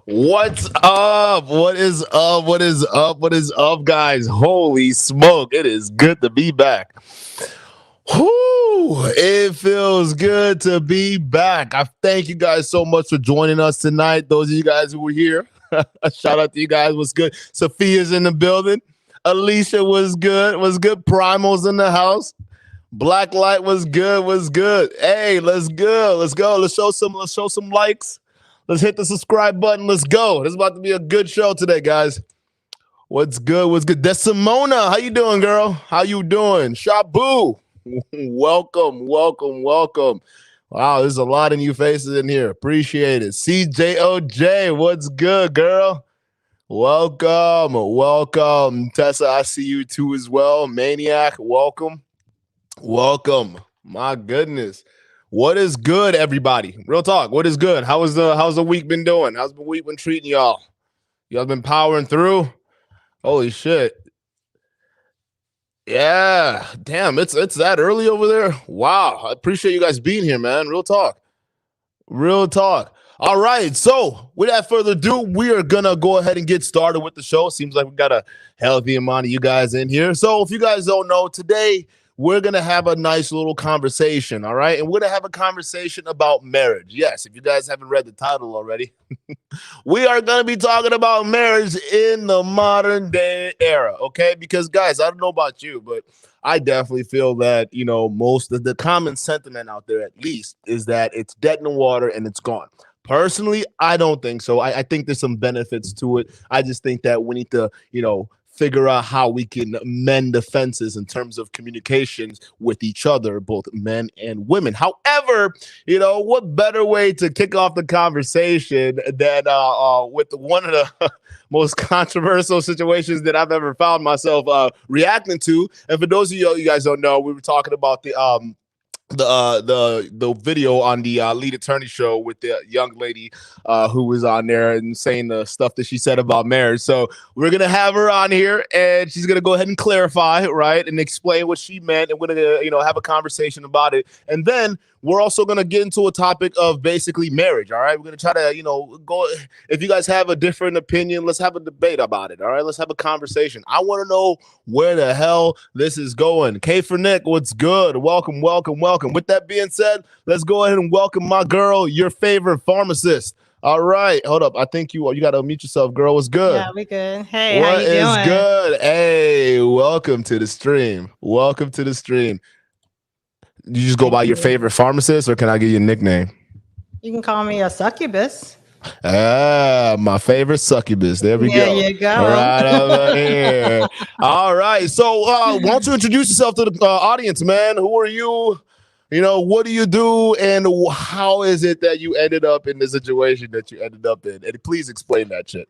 What's up? What is up? What is up? What is up, guys? Holy smoke. It is good to be back. Whoo! It feels good to be back. I thank you guys so much for joining us tonight. Those of you guys who were here, a shout out to you guys. What's good? Sophia's in the building. Alicia was good. Was good. Primal's in the house. Blacklight was good. Was good. Hey, let's go. Let's go. Let's show some likes. Let's hit the subscribe button. Let's go. This is about to be a good show today, guys. What's good? What's good? Desimona, how you doing, girl? How you doing? Shabu, welcome, welcome, welcome. Wow, there's a lot of new faces in here. Appreciate it. CJOJ, what's good, girl? Welcome, welcome. Tessa, I see you too as well. Maniac, welcome, welcome. My goodness. What is good, everybody? Real talk. What is good? How's the week been doing? How's the week been treating y'all? Y'all been powering through? Holy shit. Yeah. Damn, it's that early over there. Wow. I appreciate you guys being here, man. Real talk. Real talk. All right. So without further ado, we are gonna go ahead and get started with the show. Seems like we got a healthy amount of you guys in here. So if you guys don't know, today we're going to have a nice little conversation, all right? And we're going to have a conversation about marriage. Yes, if you guys haven't read the title already, we are going to be talking about marriage in the modern day era, okay? Because, guys, I don't know about you, but I definitely feel that, most of the common sentiment out there, at least, is that it's dead in the water and it's gone. Personally, I don't think so. I think there's some benefits to it. I just think that we need to, figure out how we can mend the fences in terms of communications with each other, both men and women. However, what better way to kick off the conversation than with one of the most controversial situations that I've ever found myself reacting to. And for those of you guys don't know, we were talking about the video on the Lead Attorney show with the young lady who was on there and saying the stuff that she said about marriage. So we're gonna have her on here, and she's gonna go ahead and clarify, right, and explain what she meant, and we're gonna have a conversation about it. And then we're also gonna get into a topic of basically marriage. All right, we're gonna try to go. If you guys have a different opinion, let's have a debate about it. All right, let's have a conversation. I want to know where the hell this is going. K for Nick, what's good? Welcome, welcome, welcome. With that being said, let's go ahead and welcome my girl, your favorite pharmacist. All right, hold up. I think you got to unmute yourself, girl. What's good? Yeah, we good. Hey, what how you doing? Good? Hey, welcome to the stream. Welcome to the stream. You just go by your favorite pharmacist, or can I give you a nickname? You can call me a succubus. My favorite succubus. There we go. There you go. Right over here. All right. So why don't you introduce yourself to the audience, man? Who are you? What do you do? And how is it that you ended up in the situation that you ended up in? And please explain that shit.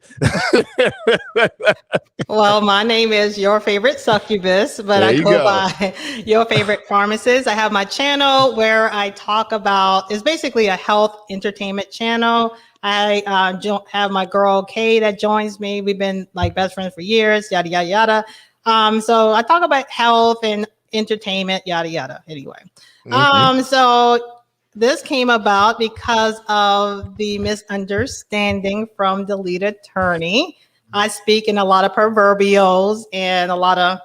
Well, my name is Your Favorite Succubus, but I go by Your Favorite Pharmacist. I have my channel where I talk about, it's basically a health entertainment channel. I have my girl Kay that joins me. We've been like best friends for years, yada, yada, yada. So I talk about health and entertainment, yada, yada. Anyway. So this came about because of the misunderstanding from the lead attorney. I speak in a lot of proverbials and a lot of,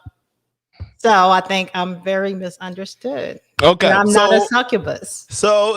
so I think I'm very misunderstood. Okay, and I'm not a succubus. So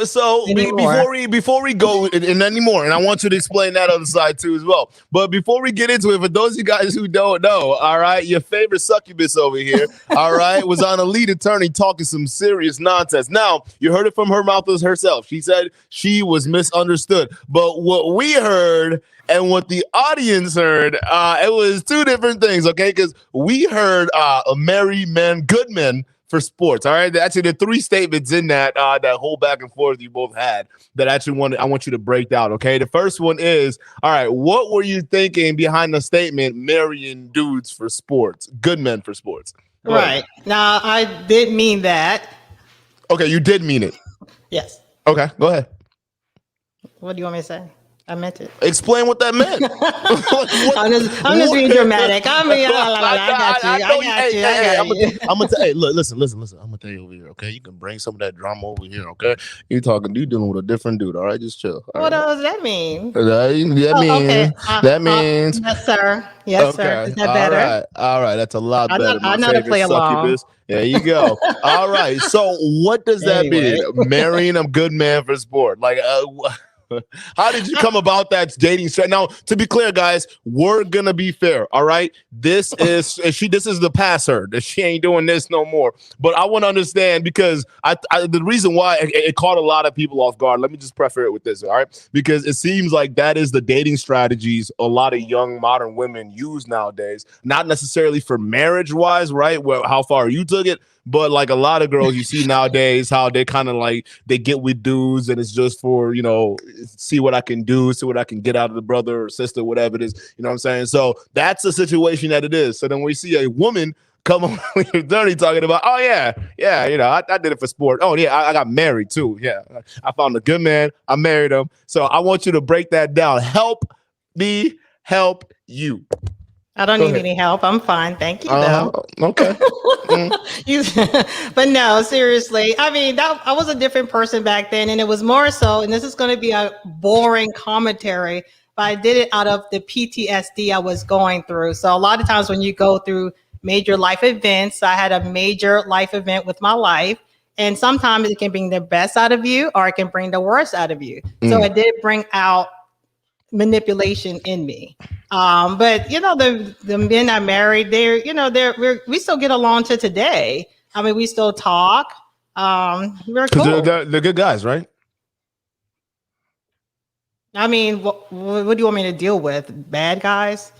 before we go in anymore, and I want you to explain that other side too as well. But before we get into it, for those of you guys who don't know, all right, your favorite succubus over here, all right, was on a Lead Attorney talking some serious nonsense. Now you heard it from her mouth herself. She said she was misunderstood, but what we heard and what the audience heard, it was two different things. Okay, because we heard a merry men, good men for sports. All right. Actually, there are three statements in that that whole back and forth you both had that I want you to break down. Okay. The first one is, all right, what were you thinking behind the statement marrying dudes for sports, good men for sports? Right. Now, I did mean that. Okay, you did mean it. Yes. Okay, go ahead. What do you want me to say? I meant it. Explain what that meant. I'm just being dramatic. I mean, I got you. I'm gonna tell. Hey, look, listen. I'm gonna tell you over here, okay? You can bring some of that drama over here, okay? You dealing with a different dude, all right? Just chill. What does that mean? That means. Yes, sir. Yes, sir. Is that better? All right. That's a lot better. I know to play along. There you go. All right. So, what does that mean? Marrying a good man for sport, like. How did you come about that dating strategy? Now, to be clear, guys, we're gonna be fair. All right, this is the past her. That she ain't doing this no more. But I want to understand because the reason why it caught a lot of people off guard. Let me just preface it with this, all right? Because it seems like that is the dating strategies a lot of young modern women use nowadays. Not necessarily for marriage wise, right? Well, how far you took it. But like a lot of girls you see nowadays, how they kind of like they get with dudes and it's just for, see what I can do, see what I can get out of the brother or sister, whatever it is. You know what I'm saying? So that's the situation that it is. So then we see a woman come on with Dirty talking about, oh, yeah, I did it for sport. Oh, yeah, I got married too. Yeah, I found a good man. I married him. So I want you to break that down. Help me help you. I don't need any help. I'm fine. Thank you, though. Okay. But no, seriously. I mean, I was a different person back then. And it was more so, and this is going to be a boring commentary, but I did it out of the PTSD I was going through. So a lot of times when you go through major life events, I had a major life event with my life. And sometimes it can bring the best out of you or it can bring the worst out of you. So it did bring out manipulation in me. But the men I married, we still get along to today. I mean, we still talk. We're cool. They're good guys, right? I mean, what do you want me to deal with? Bad guys?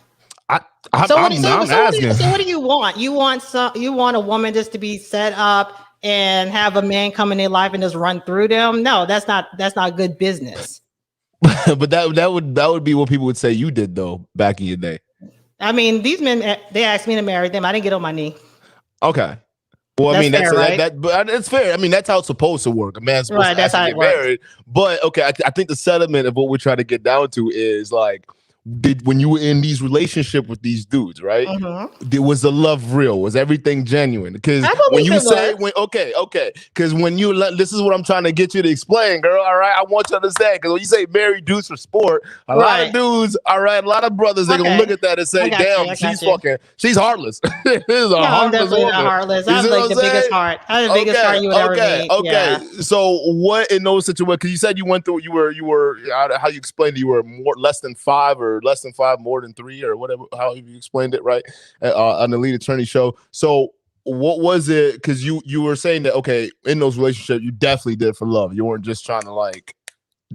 I'm asking. So what do you want? You want a woman just to be set up and have a man come in their life and just run through them? No, that's not good business. But that would be what people would say you did though back in your day. I mean, these men, they asked me to marry them. I didn't get on my knee. Okay. Well, I mean, that's fair, right? That's fair. I mean, that's how it's supposed to work. A man's supposed to get married. But okay, I think the settlement of what we're trying to get down to is like, when you were in these relationship with these dudes, right? Mm-hmm. Was the love real? Was everything genuine? Because when you say, because when you this is what I'm trying to get you to explain, girl. All right, I want you to understand. Because when you say marry dudes for sport, a lot of dudes, all right, a lot of brothers, they're gonna look at that and say, damn, she's heartless. This is a heartless woman. Heartless. I have like the biggest heart. I have the biggest heart you would ever meet. Okay. Yeah. So what in those situations? Because you said you went through, you were how you explained it, you were less than 5 or less than 5, more than 3, or whatever, how you explained it, right? On the TheLeadAttorney show. So what was it? Because you were saying that, okay, in those relationships, you definitely did for love. You weren't just trying to like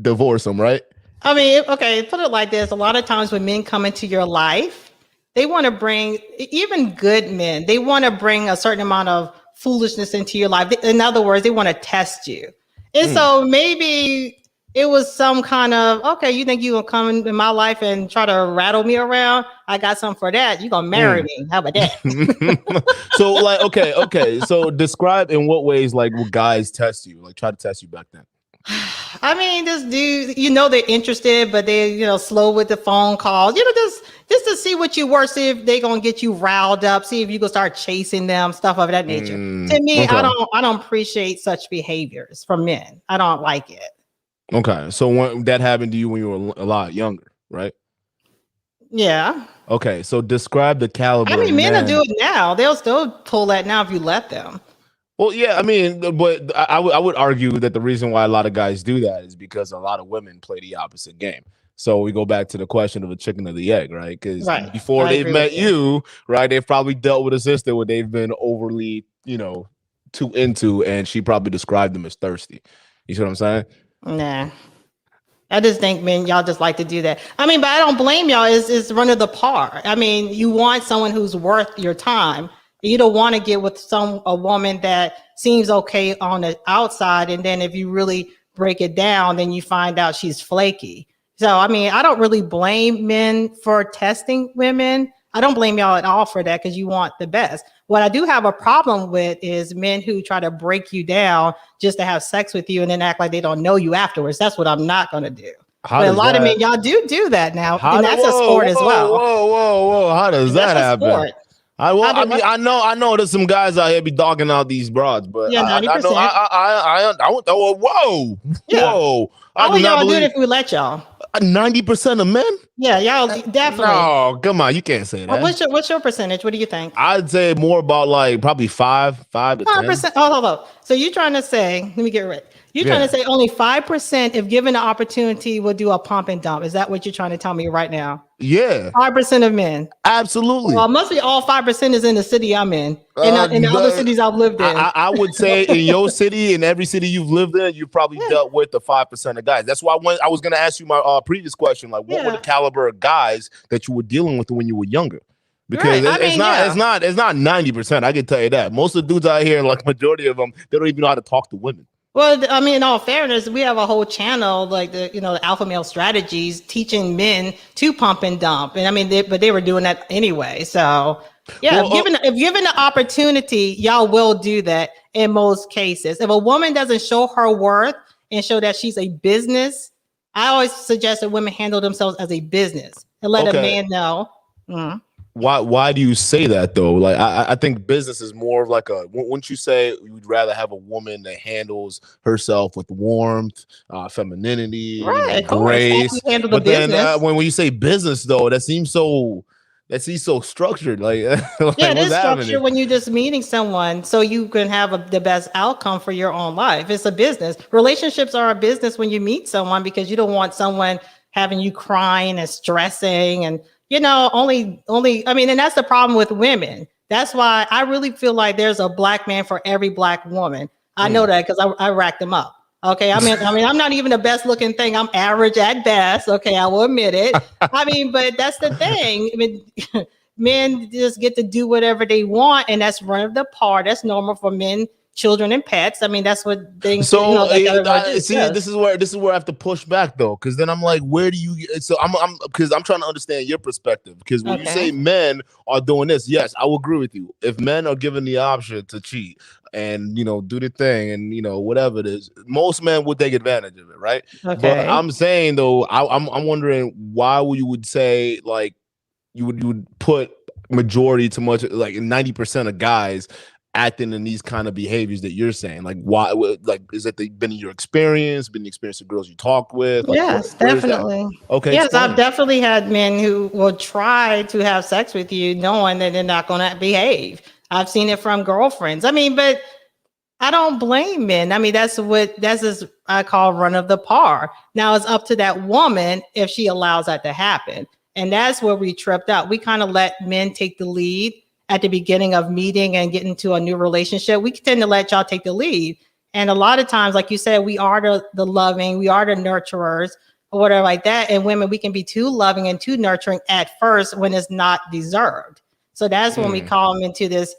divorce them, right? I mean, okay, put it like this. A lot of times when men come into your life, they want to bring, even good men, they want to bring a certain amount of foolishness into your life. In other words, they want to test you. And so maybe it was some kind of, okay, you think you will come in my life and try to rattle me around? I got something for that. You're going to marry me. How about that? So like, okay. So describe in what ways, like, will guys test you? Like try to test you back then? I mean, this dude, they're interested, but they, slow with the phone calls, just to see what you were, see if they're going to get you riled up, see if you can start chasing them, stuff of that nature. To me, okay. I don't appreciate such behaviors from men. I don't like it. Okay, so when that happened to you when you were a lot younger, right? Yeah. Okay, so describe the caliber. I mean, men will do it now. They'll still pull that now if you let them. Well, yeah, I mean, but I would argue that the reason why a lot of guys do that is because a lot of women play the opposite game. So we go back to the question of the chicken or the egg, right? Because before they've met you, right, they've probably dealt with a sister where they've been overly, too into, and she probably described them as thirsty. You see what I'm saying? Nah, I just think, men, y'all just like to do that. I mean, but I don't blame y'all. It's run of the par. I mean, you want someone who's worth your time. You don't want to get with a woman that seems okay on the outside, and then if you really break it down, then you find out she's flaky. So, I mean, I don't really blame men for testing women. I don't blame y'all at all for that because you want the best. What I do have a problem with is men who try to break you down just to have sex with you and then act like they don't know you afterwards. That's what I'm not going to do. How But a does lot of that? men, y'all do that now, How and do, that's a whoa, sport as whoa, well. whoa, whoa, whoa! How does that That's a happen? sport. Well, How I do mean, what? I know there's some guys out here be dogging out these broads, but Yeah, I know, 90%. whoa, Yeah. whoa! I How do would not y'all do it believe if we let y'all? 90% of men. Yeah, y'all definitely. No, come on, you can't say that. What's your percentage? What do you think? I'd say more about like probably 5 to 10. 5%. Hold on. So you're trying to say, let me get right. You're trying to Yeah, say only 5%, if given the opportunity, will do a pump and dump. Is that what you're trying to tell me right now? yeah, 5% of men. Well, absolutely. it must be all 5% is in the city I'm in not in the other cities I've lived in. I would say in your city, in every city you've lived in, you've probably Yeah, dealt with the 5% of guys. That's why I was going to ask you my previous question, like what were the yeah, caliber of guys that you were dealing with when you were younger? Because right. I mean, yeah. it's not 90%. I can tell you that. Most of the dudes out here, like majority of them, they don't even know how to talk to women. Well, I mean, in all fairness, we have a whole channel like the alpha male strategies teaching men to pump and dump, and I mean, but they were doing that anyway. So, yeah, Well, if given the opportunity, y'all will do that in most cases. If a woman doesn't show her worth and show that she's a business, I always suggest that women handle themselves as a business and let a okay. man know. Mm. Why do you say that though? Like I think business is more of like wouldn't you say you'd rather have a woman that handles herself with warmth, femininity, Right, of course, after grace? you handle the But then business. when you say business though, that seems so structured. Like Yeah, like it what's is structure happening? when you're just meeting someone so you can have the best outcome for your own life. It's a business. Relationships are a business when you meet someone because you don't want someone having you crying and stressing and only I mean, and that's the problem with women. That's why I really feel like there's a black man for every black woman. I know Mm. that because I racked them up. Okay. I mean, I'm not even the best looking thing. I'm average at best. Okay, I will admit it. I mean, but that's the thing. I mean, men just get to do whatever they want, and that's run of the par. That's normal for men, children, and pets. I mean, that's what things So that everybody do. see, Yes. this is where I have to push back though, because then I'm like, where do you? So I'm because I'm trying to understand your perspective. Because when you say Okay. men are doing this, yes, I will agree with you. If men are given the option to cheat and do the thing and whatever it is, most men would take advantage of it, right? But Okay. I'm saying though, I'm wondering why you would say like you would put majority to much like 90% of guys acting in these kind of behaviors that you're saying. Like why? Like is that been in your experience, been the experience of girls you talk with? Like Yes, where's that? definitely. Okay, Yes, I've explain. definitely had men who will try to have sex with you knowing that they're not going to behave. I've seen it from girlfriends. I mean, but I don't blame men. I mean, that's just I call run of the par. Now it's up to that woman if she allows that to happen. And that's where we tripped out. We kind of let men take the lead at the beginning of meeting and getting into a new relationship. We tend to let y'all take the lead. And a lot of times, like you said, we are the loving, we are the nurturers or whatever like that. And women, we can be too loving and too nurturing at first when it's not deserved. So that's when we Mm. call them into this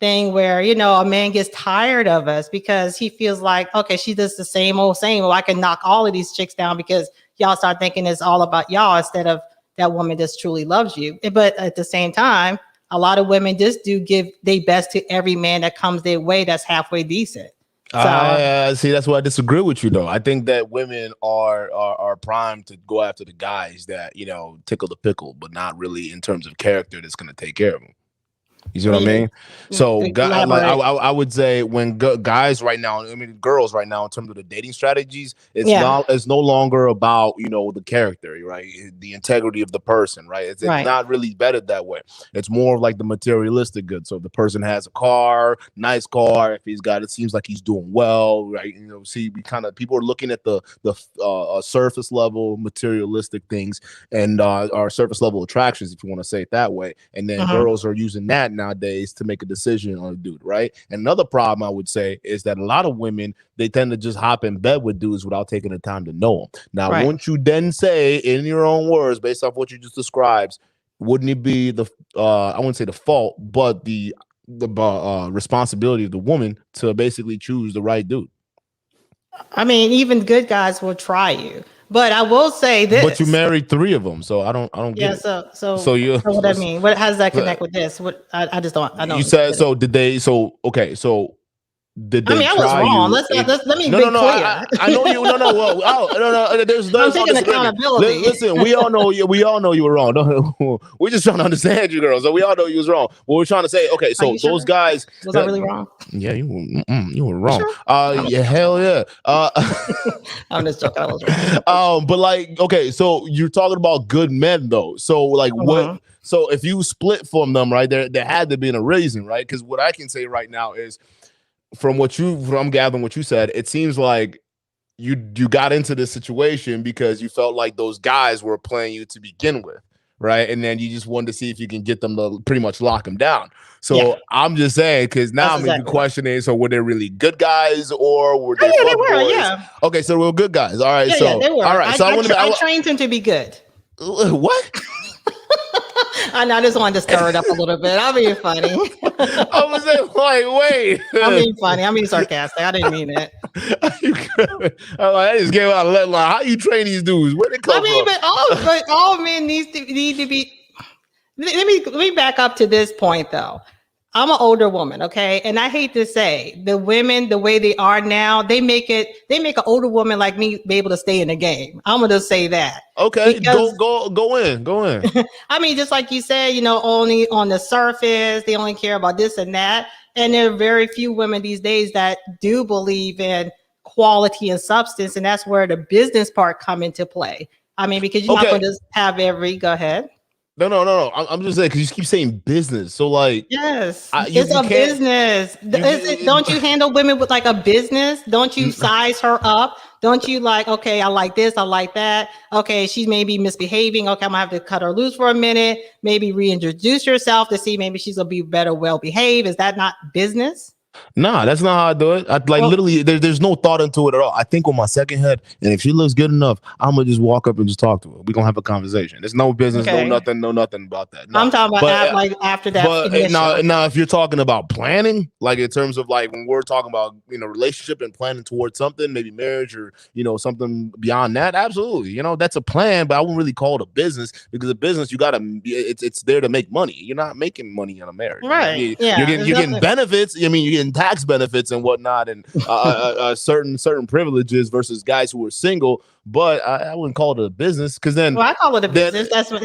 thing where a man gets tired of us because he feels like, okay, she does the same old same. Well, I can knock all of these chicks down because y'all start thinking it's all about y'all instead of that woman just truly loves you. But at the same time, a lot of women just do give their best to every man that comes their way that's halfway decent. So I see. That's why I disagree with you, though. I think that women are primed to go after the guys that tickle the pickle, but not really in terms of character that's going to take care of them. You see what I mean? So, elaborate. I would say when guys right now, I mean, girls right now, in terms of the dating strategies, Yeah, it's no longer about the character, right? The integrity of the person, right? It's right. not really vetted that way. It's more of like the materialistic good. So if the person has a car, nice car, if he's got, it seems like he's doing well, right? See, people are looking at the surface level materialistic things and our surface level attractions, if you want to say it that way, and then girls are using that nowadays to make a decision on a dude, right? And another problem I would say is that a lot of women, they tend to just hop in bed with dudes without taking the time to know them. Now, Right. won't you then say in your own words, based off what you just described, wouldn't it be I wouldn't say the fault, but the responsibility of the woman to basically choose the right dude? I mean, even good guys will try you. But I will say this. But you married 3 of them, so I don't get Yeah, it. so you what I mean, how does that so connect with this? What I just don't you get said it. so. Did they? So okay. So Did they I was try wrong. you? Let me No, be no, no. clear. I know you. No, no. Well, there's I'm taking accountability. Listen, we all know you. We all know you were wrong. We're just trying to understand you, girls. So we all know you was wrong. What we're trying to say, okay, so those sure? guys. Was I really wrong? Yeah, you were wrong. Sure? Yeah, hell yeah. I'm just joking. I was wrong. But like, okay, so you're talking about good men though. So like, what? So if you split from them, right, there had to be a reason, right? Because what I can say right now is, from I'm gathering what you said, it seems like you got into this situation because you felt like those guys were playing you to begin with, right? And then you just wanted to see if you can get them to pretty much lock them down. So I'm just saying, because now maybe the question is, so were they really good guys or were they fuck boys? Yeah. Okay, so we're good guys. All right, so they were. all right, so I trained him to be good. What? I just wanted to stir it up a little bit. I'm being funny. I was like, wait. I'm being funny. I'm being sarcastic. I didn't mean it. I just gave out a letter line. How you train these dudes? Where they come from? But all men need to be. Let me back up to this point though. I'm an older woman, okay, and I hate to say the women the way they are now, they make an older woman like me be able to stay in the game. I'm gonna say that. Okay, go in. I mean, just like you said, only on the surface, they only care about this and that, and there are very few women these days that do believe in quality and substance, and that's where the business part come into play. I mean, because you're not going to just have go ahead. No. I'm just saying, because you keep saying business. So like, yes, it's a business. Don't you handle women with like a business? Don't you size her up? Don't you like, okay, I like this, I like that. Okay, she's maybe misbehaving. Okay, I'm gonna have to cut her loose for a minute. Maybe reintroduce yourself to see maybe she's gonna be better, well behaved. Is that not business? Nah, that's not how I do it. Literally, there's no thought into it at all. I think with my second head, and if she looks good enough, I'm gonna just walk up and just talk to her. We're gonna have a conversation. There's no business, no nothing about that. No. I'm talking about after that. But now, if you're talking about planning, like in terms of like when we're talking about relationship and planning towards something, maybe marriage or something beyond that, absolutely. That's a plan, but I wouldn't really call it a business, because a business it's there to make money. You're not making money in a marriage, right? You're getting benefits. I mean, you're getting tax benefits and whatnot, and certain privileges versus guys who are single. But I wouldn't call it a business, because then I call it a business. That's the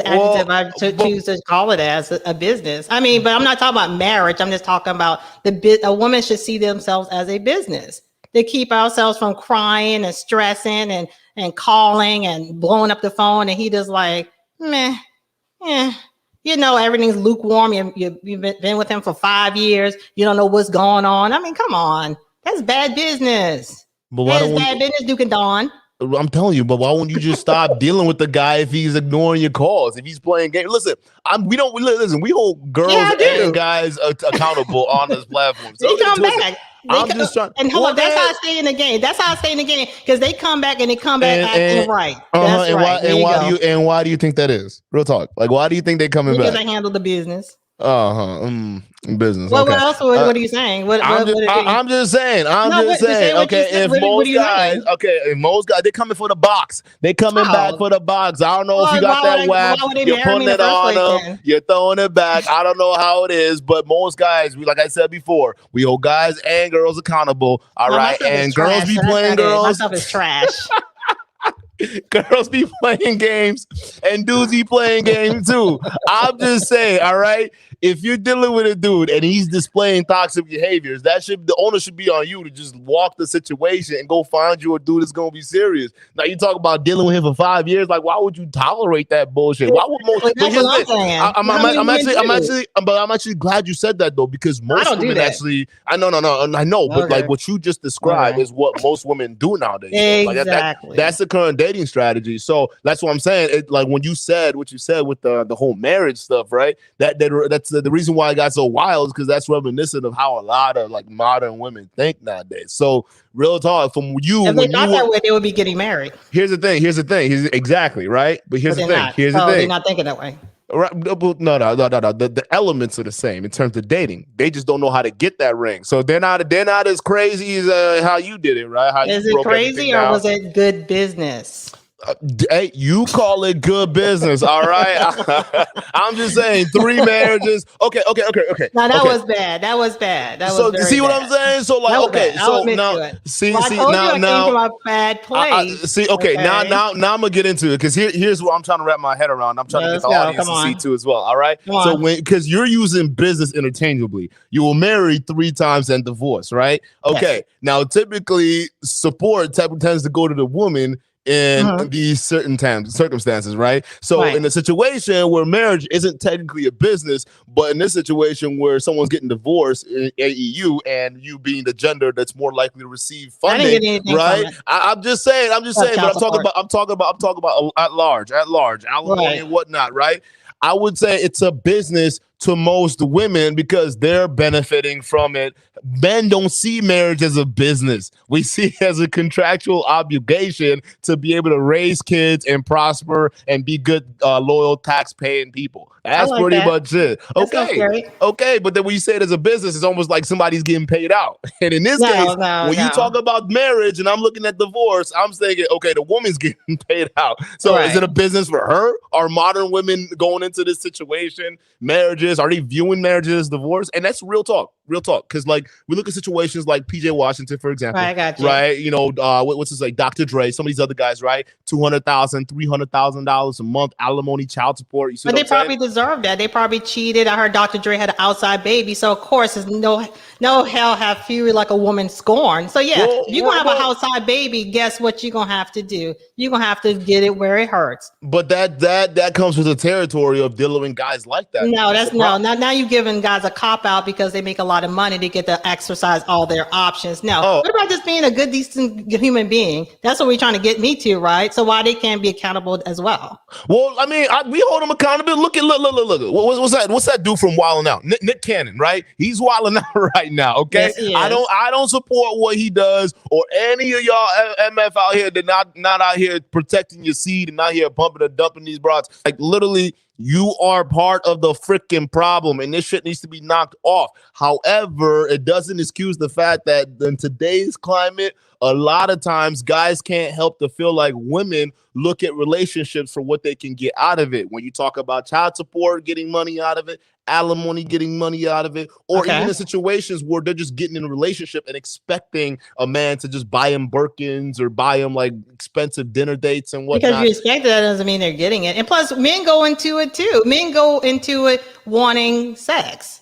adjective I choose to call it as, a business. I mean, but I'm not talking about marriage. I'm just talking about a woman should see themselves as a business. To keep ourselves from crying and stressing and calling and blowing up the phone, and he just like, meh, yeah. Everything's lukewarm. You've been with him for 5 years. You don't know what's going on. I mean, come on. That's bad business. But that's bad business, Duke and Dawn. I'm telling you, but why won't you just stop dealing with the guy if he's ignoring your calls, if he's playing games? Listen, we hold girls and guys accountable on this platform. So they come back. I'm just trying. And hold on, that's how I stay in the game. Because they come back acting right. That's right. And why do you think that is? Real talk. Like, why do you think they coming back? Because I handle the business. Business. Well, what else? What are you saying? I'm just saying. Okay, if most guys, they're coming for the box. They coming back for the box. I don't know if you got that whack. You're putting it on them. You're throwing it back. I don't know how it is, but most guys, like I said before, we hold guys and girls accountable. All right, and girls be playing girls. My stuff is trash. Girls be playing games and dudes be playing games too. I'm just saying, all right, if you're dealing with a dude and he's displaying toxic behaviors, the onus should be on you to just walk the situation and go find you a dude that's gonna be serious. Now you talk about dealing with him for 5 years, like why would you tolerate that bullshit? Why would most? I'm actually glad you said that though, because most women actually, I know, but like what you just described is what most women do nowadays. Exactly. That's the current dating strategy. So that's what I'm saying. It, like when you said what you said with the whole marriage stuff, right? That's the reason why I got so wild, is because that's reminiscent of how a lot of like modern women think nowadays. So real talk from you. If they thought that way, they would be getting married. Here's the thing. Exactly right. But here's the thing. They're not thinking that way. Right? No. The elements are the same in terms of dating. They just don't know how to get that ring. So they're not as crazy as how you did it, right? Is it crazy or was it good business? Hey, you call it good business, all right? I'm just saying 3 marriages. Okay. No, that Okay. was bad. That was bad. That was So very see what bad. I'm saying? So like, That was okay, bad. I'll so admit now to it. see Well, I told you I came from a bad place. see, okay, now I'm gonna get into it because here's what I'm trying to wrap my head around. I'm trying to get Let's the go. audience Come to see on. too as well. All right. Come So on. because you're using business interchangeably, you will marry 3 times and divorce, right? Okay. Yes. Now typically support tends to go to the woman in Mhm. these certain circumstances, right? So Right. in a situation where marriage isn't technically a business, but in this situation where someone's getting divorced in AEU and you being the gender that's more likely to receive I didn't funding, get anything from right? it. I'm just saying, but Child I'm talking support. about at large, alimony Right. and whatnot, right? I would say it's a business to most women because they're benefiting from it. Men don't see marriage as a business. We see it as a contractual obligation to be able to raise kids and prosper and be good, loyal, tax-paying people. I That's like pretty that. much it. That sounds Okay. great. Okay, but then when you say it as a business, it's almost like somebody's getting paid out. And in this case, No, when you talk no. about marriage and I'm looking at divorce, I'm thinking, okay, the woman's getting paid out. So is Right. it a business for her? Are modern women going into this situation, marriages, are they viewing marriages as divorce? And that's real talk. Because like we look at situations like PJ Washington, for example, Right, I got you. right? You know, what's his like Dr. Dre, some of these other guys, right? $200,000, $300,000 a month, alimony, child support. You see But what they I'm saying? probably deserve that. They probably cheated. I heard Dr. Dre had an outside baby. So of course, there's no hell have fury like a woman scorned. So yeah, if you're gonna have an outside baby, guess what you're gonna have to do? You're gonna have to get it where it hurts. But that comes with the territory of dealing with guys like that. No, that's no. Now you're giving guys a cop out because they make a lot of money to get to exercise all their options. No, what about just being a good, decent human being? That's what we're trying to get me to, right? So why they can't be accountable as well? Well, I mean, we hold them accountable. Look. What's that? What's that dude from Wildin' Out? Nick Cannon, right? He's wilding out right now. Okay, Yes, he is. I don't support what he does or any of y'all MF out here that not out here protecting your seed and not here bumping and dumping these broads. Like literally, you are part of the freaking problem, and this shit needs to be knocked off. However, it doesn't excuse the fact that in today's climate, a lot of times guys can't help to feel like women look at relationships for what they can get out of it. When you talk about child support, getting money out of it, alimony, getting money out of it, or even in situations where they're just getting in a relationship and expecting a man to just buy him Birkins or buy him like expensive dinner dates and whatnot. Because you expect that doesn't mean they're getting it. And plus, men go into it too. Men go into it wanting sex.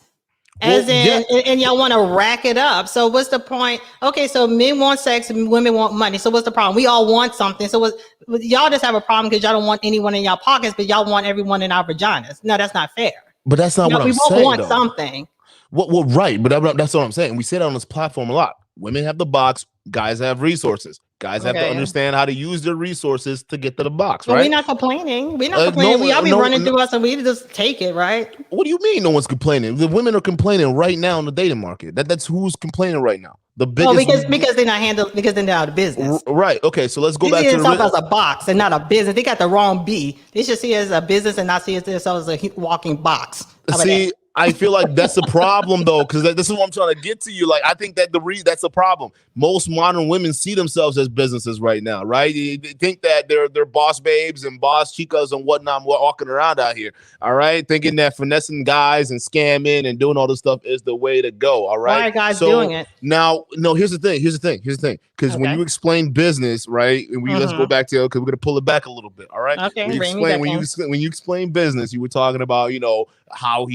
And y'all want to rack it up. So what's the point? Okay, so men want sex and women want money. So what's the problem? We all want something. So y'all just have a problem because y'all don't want anyone in y'all pockets, but y'all want everyone in our vaginas. No, that's not fair. But that's not what I'm saying. We both want something. Well, right. But that's what I'm saying. We say that on this platform a lot. Women have the box. Guys have resources. Guys have to understand how to use their resources to get to the box, right? We're not complaining. We're not complaining. We all be running through us and we just take it, right? What do you mean no one's complaining? The women are complaining right now in the dating market. That's who's complaining right now. The biggest because they're not handled because they're not out of business. Right. Okay. So let's go back to themselves as a box and not a business. They got the wrong B. They should see it as a business and not see themselves as a walking box. See, I feel like that's the problem though, because this is what I'm trying to get to you. Like, I think that that's the problem. Most modern women see themselves as businesses right now, right? They think that they're boss babes and boss chicas and whatnot walking around out here. All right, thinking that finessing guys and scamming and doing all this stuff is the way to go. All right, why are guys doing it now? No, here's the thing. Because when you explain business, right, and let's go back to because we're gonna pull it back a little bit. All right, okay. When you explain business, you were talking about how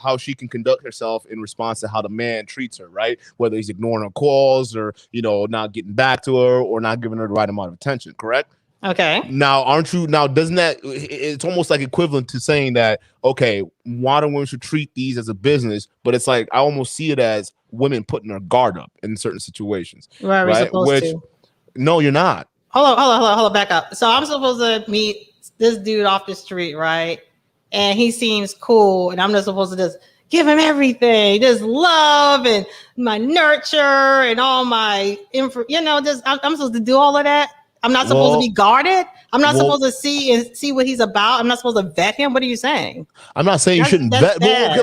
how she can conduct herself in response to how the man treats her, right? Whether he's ignoring her calls or not getting back to her or not giving her the right amount of attention, correct? Okay. Now, doesn't that, it's almost like equivalent to saying that, okay, modern women should treat these as a business, but it's like I almost see it as women putting their guard up in certain situations. Right? No, you're not. Hold on, back up. So I'm supposed to meet this dude off the street, right? And he seems cool, and I'm just supposed to just give him everything, just love and my nurture and all my info. I'm supposed to do all of that. I'm not supposed to be guarded. I'm not supposed to see what he's about. I'm not supposed to vet him. What are you saying? I'm not saying you shouldn't vet.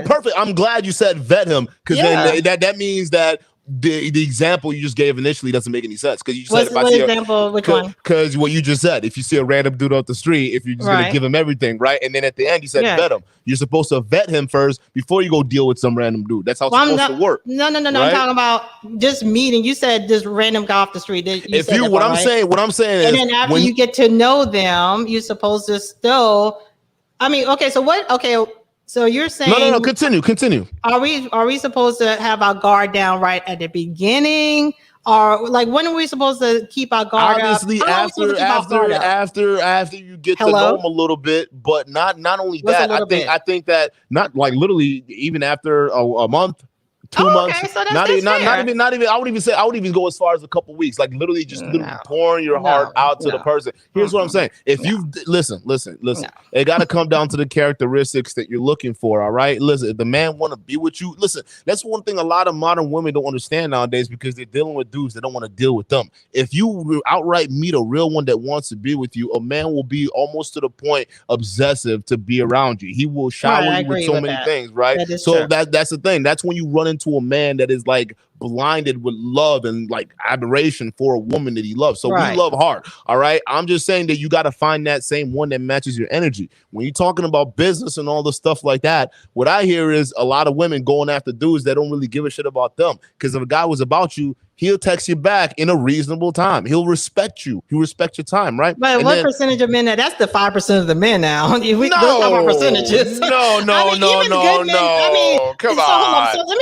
Perfect. I'm glad you said vet him because then that means that the example you just gave initially doesn't make any sense because you said if I what see example, which one? Because what you just said, if you see a random dude off the street, if you're just gonna give him everything, right? And then at the end you said vet him. You're supposed to vet him first before you go deal with some random dude. That's how it's supposed to work. No. Right? I'm talking about just meeting. You said this random guy off the street. What I'm saying is, and then after you get to know them, you're supposed to still. I mean, okay. So what? Okay. So you're saying no. Continue. Are we supposed to have our guard down right at the beginning, or like when are we supposed to keep our guard Obviously, up? after you get to know them a little bit, but not only that. I think that not like literally even after a month. 2 months, okay, so not even. I would even go as far as a couple weeks, like literally just pouring your heart out to the person. Here's what I'm saying: if you listen, it got to come down to the characteristics that you're looking for. All right, listen, if the man want to be with you, listen. That's one thing a lot of modern women don't understand nowadays because they're dealing with dudes that don't want to deal with them. If you outright meet a real one that wants to be with you, a man will be almost to the point obsessive to be around you. He will shower you with so many things, right? So that's the thing. That's when you run into to a man that is like blinded with love and like admiration for a woman that he loves. So we love hard. All right. I'm just saying that you got to find that same one that matches your energy. When you're talking about business and all the stuff like that, what I hear is a lot of women going after dudes that don't really give a shit about them. Because if a guy was about you, he'll text you back in a reasonable time. He'll respect you. He'll respect your time, right? But what percentage of men? That's the 5% of the men now. We don't talk about percentages. No. I mean, come on. So let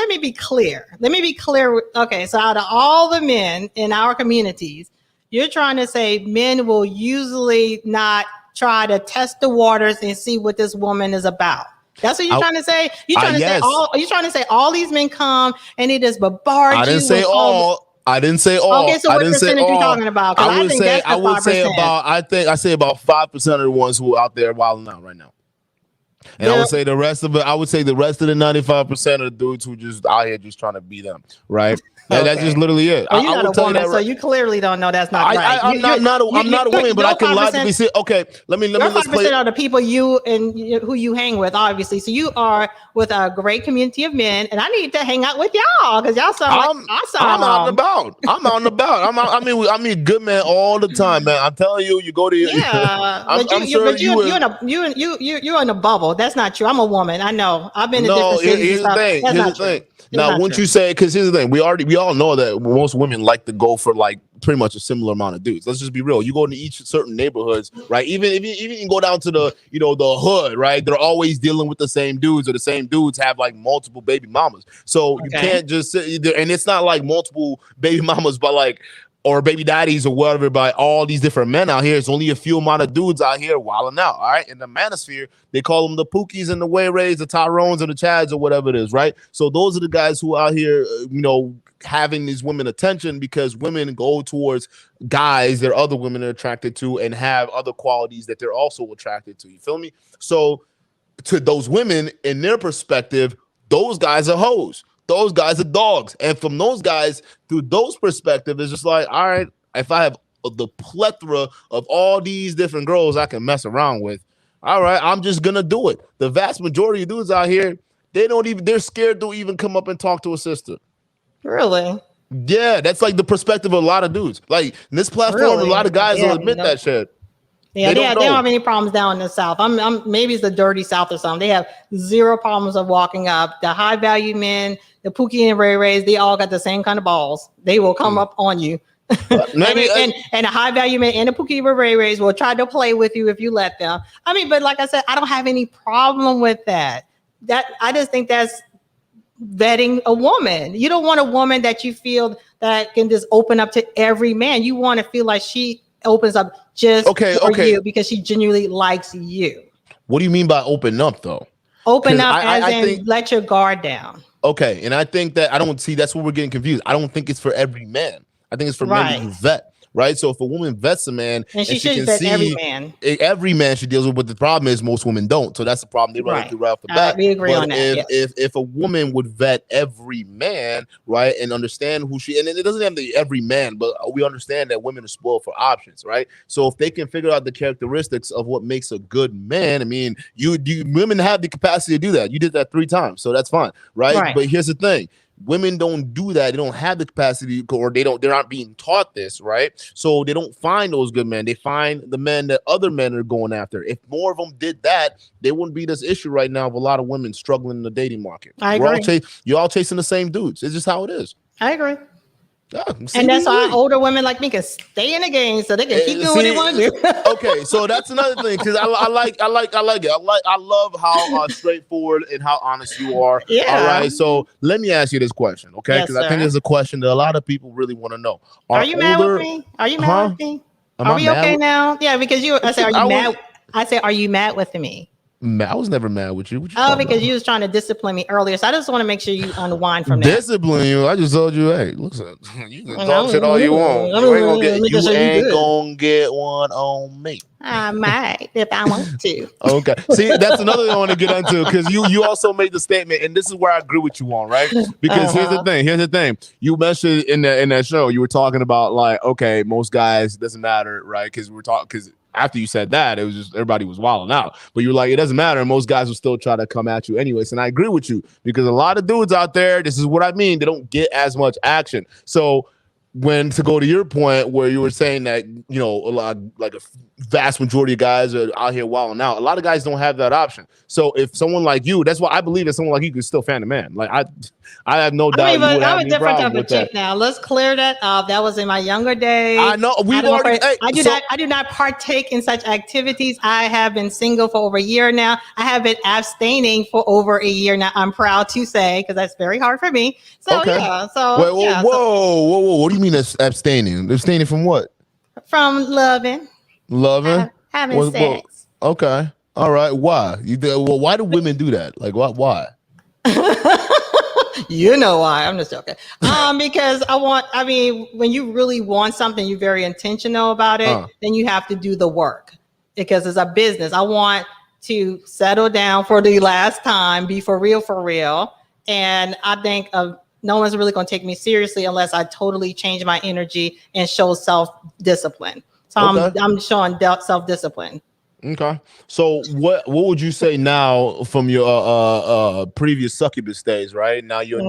me be clear. Let me be clear. Okay, so out of all the men in our communities, you're trying to say men will usually not try to test the waters and see what this woman is about. That's what you're trying to say. You're trying to say all. You're trying to say all these men come and they just bombard you. I didn't say all. I didn't say all. Okay, so what percentage are you talking about? I would say about 5% of the ones who are out there wilding out right now. And I would say the rest of it. I would say the rest of the 95% of the dudes who just out here just trying to be them, right? And that's just literally it. Well, you're not a woman, so you clearly don't know that's not right. I'm not a woman, but I can logically see. Okay, let me. 5% of the people you and who you hang with, obviously. So you are with a great community of men, and I need to hang out with y'all because y'all sound I'm out and about. I mean, good men all the time, man. I'm telling you, you go to you're in a bubble. That's not true. I'm a woman. I know. I've been in different cities. Here's the thing. Now, once you say, because here's the thing, we all know that most women like to go for like pretty much a similar amount of dudes. Let's just be real. You go into each certain neighborhoods, right? Even if you go down to the the hood, right? They're always dealing with the same dudes, or the same dudes have like multiple baby mamas. So you can't just sit there, and it's not like multiple baby mamas, but like or baby daddies or whatever by all these different men out here. It's only a few amount of dudes out here wilding out. All right. In the manosphere, they call them the Pookies and the Wayrays, the Tyrones and the Chads or whatever it is. Right. So those are the guys who are out here, having these women attention because women go towards guys that other women are attracted to and have other qualities that they're also attracted to. You feel me? So to those women, in their perspective, those guys are hoes. Those guys are dogs. And from those guys, through those perspectives, it's just like, all right, if I have the plethora of all these different girls I can mess around with, all right, I'm just going to do it. The vast majority of dudes out here, they're scared to even come up and talk to a sister. Really? Yeah, that's like the perspective of a lot of dudes. Like this platform, a lot of guys will admit that shit. Yeah, they don't have any problems down in the South. Maybe it's the dirty South or something. They have zero problems of walking up. The high value men, the Pookie and Ray Rays, they all got the same kind of balls. They will come up on you. Maybe and the high value men and the Pookie and Ray Rays will try to play with you if you let them. I mean, but like I said, I don't have any problem with that. I just think that's vetting a woman. You don't want a woman that you feel that can just open up to every man. You want to feel like she opens up just for you because she genuinely likes you. What do you mean by open up though? Open up let your guard down. Okay. And I think that that's where we're getting confused. I don't think it's for every man. I think it's for men who vet. Right. So if a woman vets a man and she should vet every man she deals with, but the problem is most women don't. So that's the problem they run through right off the bat. We agree on that. If a woman would vet every man, right, and understand who she, and it doesn't have to be every man, but we understand that women are spoiled for options, right? So if they can figure out the characteristics of what makes a good man, I mean, you women have the capacity to do that. You did that 3 times, so that's fine, right? But here's the thing. women don't do that. They don't have the capacity, or they're not being taught this, right? So they don't find those good men. They find the men that other men are going after. If more of them did that, there wouldn't be this issue right now of a lot of women struggling in the dating market. I agree. You're all chasing the same dudes. It's just how it is. I agree. Yeah, and that's why older women like me can stay in the game so they can keep doing what they want to do. Okay, so that's another thing, because I like it. I love how straightforward and how honest you are. Yeah. All right. So let me ask you this question, okay? Because I think it's a question that a lot of people really want to know. Are you mad with me? Are you mad with me? Are we okay now? Yeah, because I said, are you mad? I said, are you mad with me? I was never mad with you. Because you was trying to discipline me earlier. So I just want to make sure you unwind from that. Discipline you? I just told you, hey, listen, you can talk shit all you want. You ain't gonna get one on me. I might if I want to. Okay. See, that's another thing I want to get into, because you also made the statement, and this is where I agree with you on, right? Because here's the thing. You mentioned in that show, you were talking about like, okay, most guys doesn't matter, right? Because after you said that, it was just everybody was wilding out. But you were like, it doesn't matter. Most guys will still try to come at you anyways. And I agree with you, because a lot of dudes out there, this is what I mean, they don't get as much action. So to go to your point where you were saying that, a lot, like a vast majority of guys are out here wilding out. A lot of guys don't have that option. So if someone like you, that's why I believe that someone like you can still fan a man. Like I have no doubt. I'm a different type of chick now. Let's clear that up. That was in my younger days. I know I do not partake in such activities. I have been single for over a year now. I have been abstaining for over a year now. I'm proud to say, because that's very hard for me. So yeah. So whoa. What do you mean abstaining? Abstaining from what? From loving. Having sex. Okay. All right. Why? Why do women do that? Like, why? You know why. I'm just joking. Because when you really want something, you're very intentional about it, then you have to do the work, because it's a business. I want to settle down for the last time, be for real. And I think no one's really going to take me seriously unless I totally change my energy and show self-discipline. So I'm showing self-discipline. Okay. So what would you say now from your previous succubus days, right? Now you're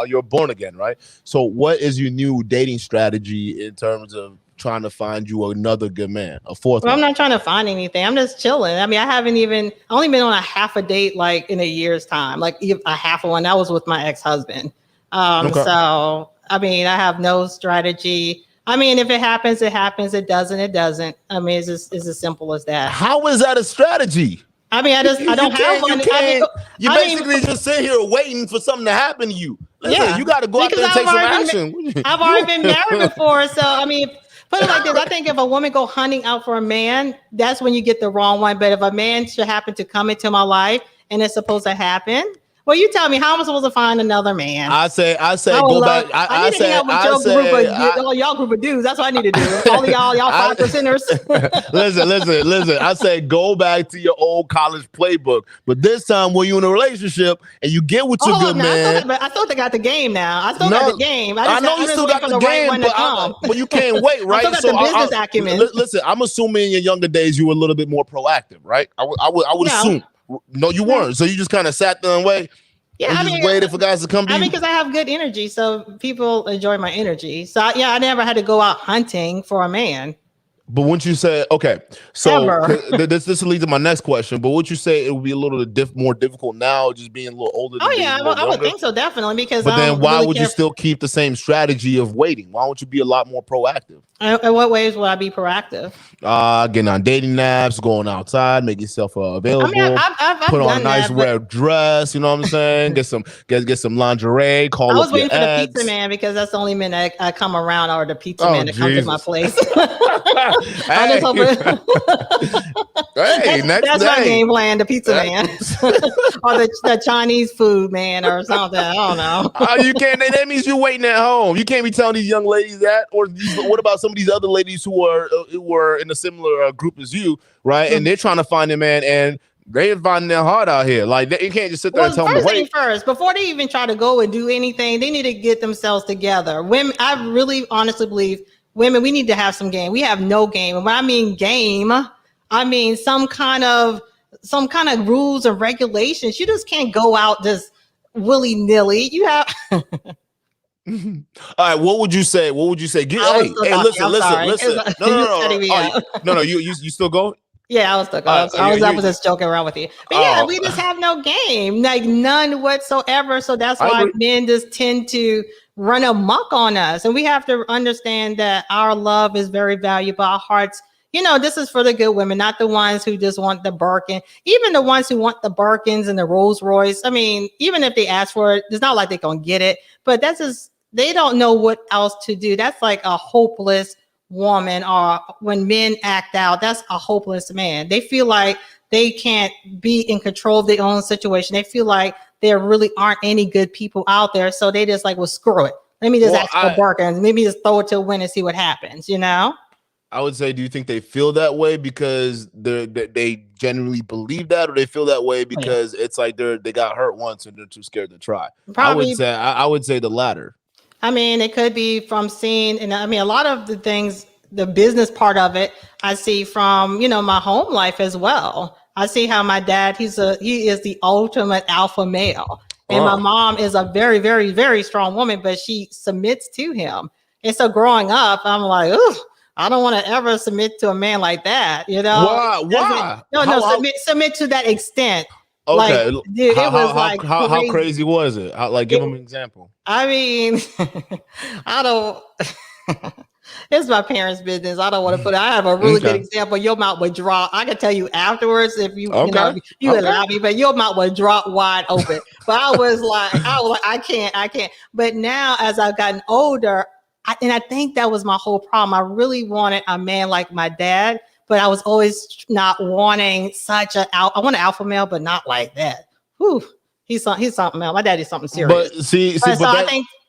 you're born again, right? So what is your new dating strategy in terms of trying to find you another good man, a fourth one? I'm not trying to find anything. I'm just chilling. I mean, I only been on a half a date like in a year's time, like a half of one. That was with my ex-husband. So I mean, I have no strategy. I mean, if it happens, it happens. It doesn't, it doesn't. I mean, it's as simple as that. How is that a strategy? I mean, I don't have one. You basically just sit here waiting for something to happen to you. Listen, you got to go out there and take some action. I've already been married before. So, I mean, put it like this. I think if a woman go hunting out for a man, that's when you get the wrong one. But if a man should happen to come into my life and it's supposed to happen, well, you tell me, how am I supposed to find another man? I say, go back. I need to hang out with all y'all group of dudes. That's what I need to do. All y'all 5%ers. Listen. I say, go back to your old college playbook. But this time, when you're in a relationship and you get with your good man. I still got the game now. I still got the game. I know you still got the game, but you can't wait, right? I still got the business acumen. Listen, I'm assuming in your younger days you were a little bit more proactive, right? I would assume. No, you weren't. So you just kind of sat there and wait. Yeah, I mean, waited for guys to come. Because I have good energy, so people enjoy my energy. So I never had to go out hunting for a man. But wouldn't you say, okay, so this leads to my next question, but would you say it would be a little more difficult now, just being a little older? I would think so, definitely. Because but then why would you still keep the same strategy of waiting? Why don't you be a lot more proactive? In what ways would I be proactive? Getting on dating apps, going outside, make yourself available. I mean, I've put on a nice red dress. You know what I'm saying? Get some lingerie. I was waiting for the pizza man, because that's the only men I come around, or the pizza man that comes to my place. Hey. That's my game plan, the pizza man, or the Chinese food man, or something. I don't know. You can't. That means you're waiting at home. You can't be telling these young ladies that. Or what about some of these other ladies who were in a similar group as you, right? And they're trying to find a man, and they're finding their heart out here. Like, you can't just sit there and tell them to wait. First, before they even try to go and do anything, they need to get themselves together. Women, I really honestly believe, women, we need to have some game. We have no game. And when I mean game, I mean some kind of rules and regulations. You just can't go out just willy-nilly. You have All right, what would you say? What would you say? I was still talking. I'm sorry. Listen. No, You're no, no, cutting no. me out. You still going? Yeah, I was stuck. All right, I was just joking around with you. But yeah, we just have no game, like none whatsoever. So that's why men just tend to run amok on us. And we have to understand that our love is very valuable. Our hearts, this is for the good women, not the ones who just want the Birkin. Even the ones who want the Birkins and the Rolls Royce. I mean, even if they ask for it, it's not like they're going to get it. But that's just, they don't know what else to do. That's like a hopeless woman, or when men act out, that's a hopeless man. They feel like they can't be in control of their own situation. They feel like there really aren't any good people out there. So they just like, well, screw it. Let me just ask for Birkins. Maybe just throw it to a win and see what happens, I would say, do you think they feel that way because they genuinely believe that, or they feel that way because it's like they got hurt once and they're too scared to try? Probably, I would say the latter. I mean, it could be from seeing, and I mean, a lot of the things, the business part of it, I see from, my home life as well. I see how my dad, he is the ultimate alpha male. And my mom is a very, very, very strong woman, but she submits to him. And so growing up, I'm like, ooh, I don't want to ever submit to a man like that, Why? No, submit to that extent. Okay. Like, dude, how crazy was it? Give them an example. I mean, I don't. It's my parents' business. I don't want to put it. I have a really good example. Your mouth would drop. I can tell you afterwards if you allow me, but your mouth would drop wide open. But I was like, I can't. But now, as I've gotten older, I think that was my whole problem. I really wanted a man like my dad, but I was always not wanting I want an alpha male, but not like that. Whew. He's something else. My daddy's something serious.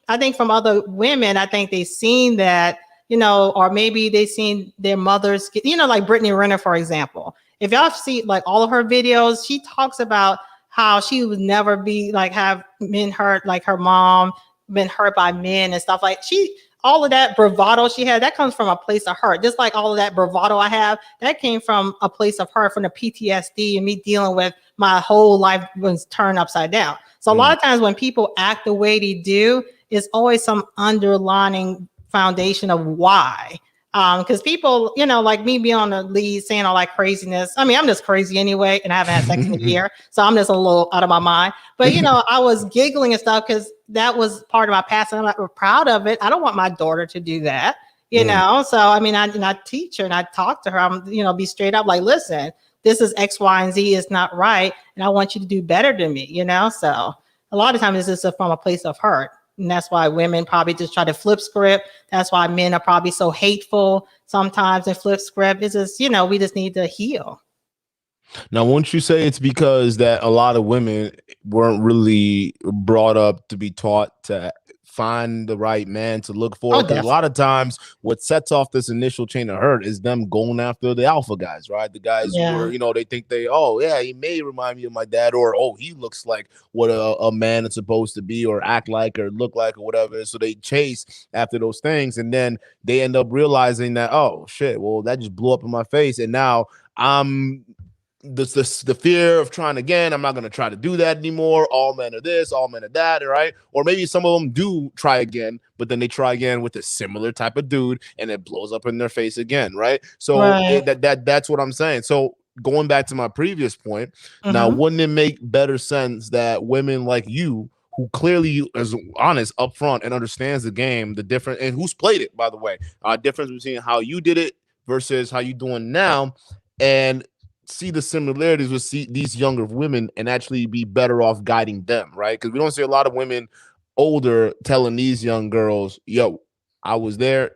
I think from other women, I think they've seen that, or maybe they've seen their mothers, like Brittany Renner, for example. If y'all see like all of her videos, she talks about how she would never be like have men hurt, like her mom been hurt by men and stuff. Like all of that bravado she had, that comes from a place of hurt. Just like all of that bravado I have, that came from a place of hurt, from the PTSD and me dealing with my whole life was turned upside down. So a lot of times when people act the way they do, it's always some underlining foundation of why. Because people, like me being on the lead saying all that craziness. I mean, I'm just crazy anyway, and I haven't had sex in a year. So I'm just a little out of my mind. But, I was giggling and stuff because that was part of my past. And I'm like, we're proud of it. I don't want my daughter to do that, So, I mean, I teach her and I talk to her. I'm, be straight up like, listen, this is X, Y, and Z is not right. And I want you to do better than me, So a lot of times this is from a place of hurt. And that's why women probably just try to flip script. That's why men are probably so hateful sometimes and flip script. It's just, we just need to heal. Now, won't you say it's because that a lot of women weren't really brought up to be taught to find the right man to look for? Because a lot of times what sets off this initial chain of hurt is them going after the alpha guys, right? The guys where, they think he may remind me of my dad, or, he looks like what a man is supposed to be or act like or look like or whatever. So they chase after those things. And then they end up realizing that, oh, shit, well, that just blew up in my face. And now I'm the fear of trying again. I'm not going to try to do that anymore. All men are this, all men are that, right? Or maybe some of them do try again, but then they try again with a similar type of dude and it blows up in their face again, right? So that's what I'm saying. So going back to my previous point, now wouldn't it make better sense that women like you, who clearly is honest upfront and understands the game, the difference, and who's played it, by the way, difference between how you did it versus how you doing now, and see the similarities with these younger women and actually be better off guiding them, right? Because we don't see a lot of women older telling these young girls, yo, I was there,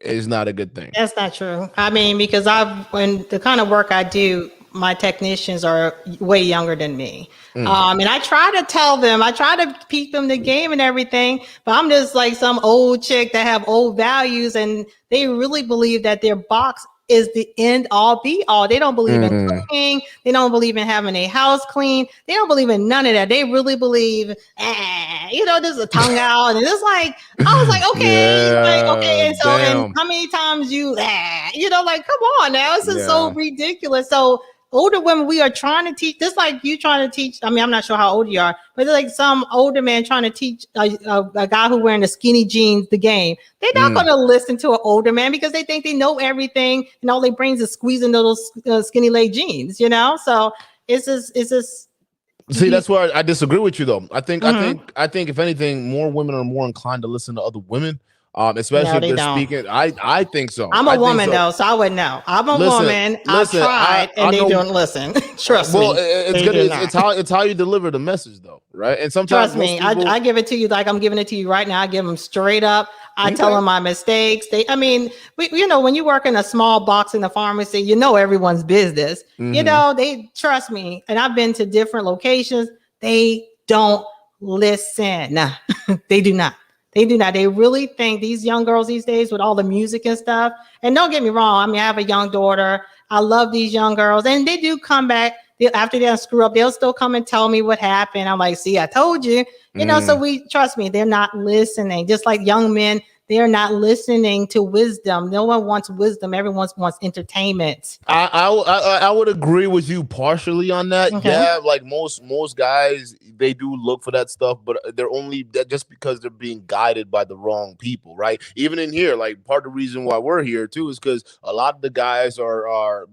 is not a good thing. That's not true. I mean, because when the kind of work I do, my technicians are way younger than me. And I try to tell them, I try to teach them the game and everything, but I'm just like some old chick that have old values, and they really believe that their box is the end all be all. They don't believe in cooking. They don't believe in having a house clean. They don't believe in none of that. They really believe, there's a tongue out. And it's like, I was like, okay. And so, and how many times come on now, this is so ridiculous. So older women, we are trying to teach, just like you trying to teach. I mean, I'm not sure how old you are, but it's like some older man trying to teach a guy who wearing the skinny jeans the game. They're not going to listen to an older man because they think they know everything, and all they brings is squeezing those skinny leg jeans, you know? So it's just. See, that's where I disagree with you, though. I think if anything, more women are more inclined to listen to other women. Especially if they're speaking. I think so. I'm a woman though, so I would know. I'm a woman. I've tried, and they don't listen. Trust me. It's how you deliver the message, though, right? And sometimes, trust me, I give it to you like I'm giving it to you right now. I give them straight up. I tell them my mistakes. When you work in a small box in the pharmacy, you know everyone's business. They trust me, and I've been to different locations. They don't listen. They do not. They do not. They really think these young girls these days with all the music and stuff. And don't get me wrong. I mean, I have a young daughter. I love these young girls. And they do come back after they screw up. They'll still come and tell me what happened. I'm like, see, I told you. So trust me, they're not listening. Just like young men, they're not listening to wisdom. No one wants wisdom. Everyone wants entertainment. I would agree with you partially on that. Okay. Yeah, like most guys, they do look for that stuff, but they're only just because they're being guided by the wrong people, right? Even in here, like part of the reason why we're here too is because a lot of the guys are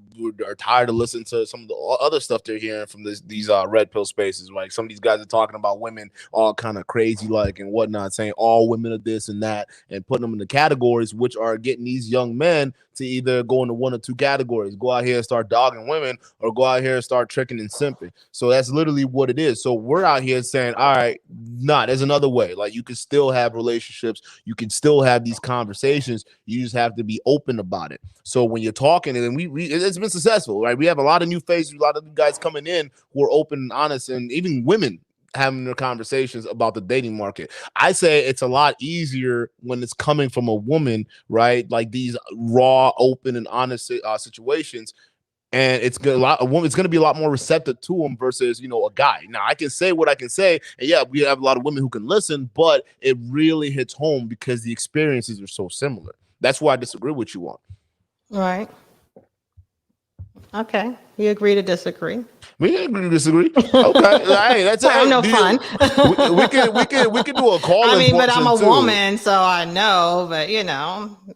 tired of listening to some of the other stuff they're hearing from these red pill spaces. Like some of these guys are talking about women all kind of crazy like and whatnot, saying all women are this and that, and putting them in the categories, which are getting these young men to either go into one or two categories, go out here and start dogging women, or go out here and start tricking and simping. So that's literally what it is. So we're out here saying, all right, there's another way. Like you can still have relationships, you can still have these conversations. You just have to be open about it. So when you're talking, and it's been successful, right? We have a lot of new faces, a lot of new guys coming in who are open and honest, and even women having their conversations about the dating market. I say it's a lot easier when it's coming from a woman, right? Like these raw, open, and honest situations. And it's going to be a lot more receptive to them versus, a guy. Now, I can say what I can say, and yeah, we have a lot of women who can listen, but it really hits home because the experiences are so similar. That's why I disagree with you on. Right. Okay, we agree to disagree. We agree to disagree. Okay, hey, that's I'm no fun. We can do a call. I mean, but I'm a woman, so I know. But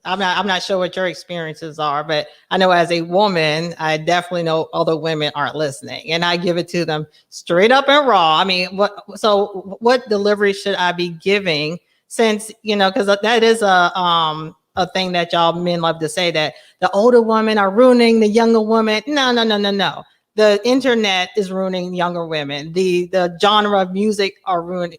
I'm not sure what your experiences are. But I know as a woman, I definitely know other women aren't listening, and I give it to them straight up and raw. I mean, what delivery should I be giving? Since because that is a thing that y'all men love to say, that the older women are ruining the younger women. No. The internet is ruining younger women. The genre of music are ruining,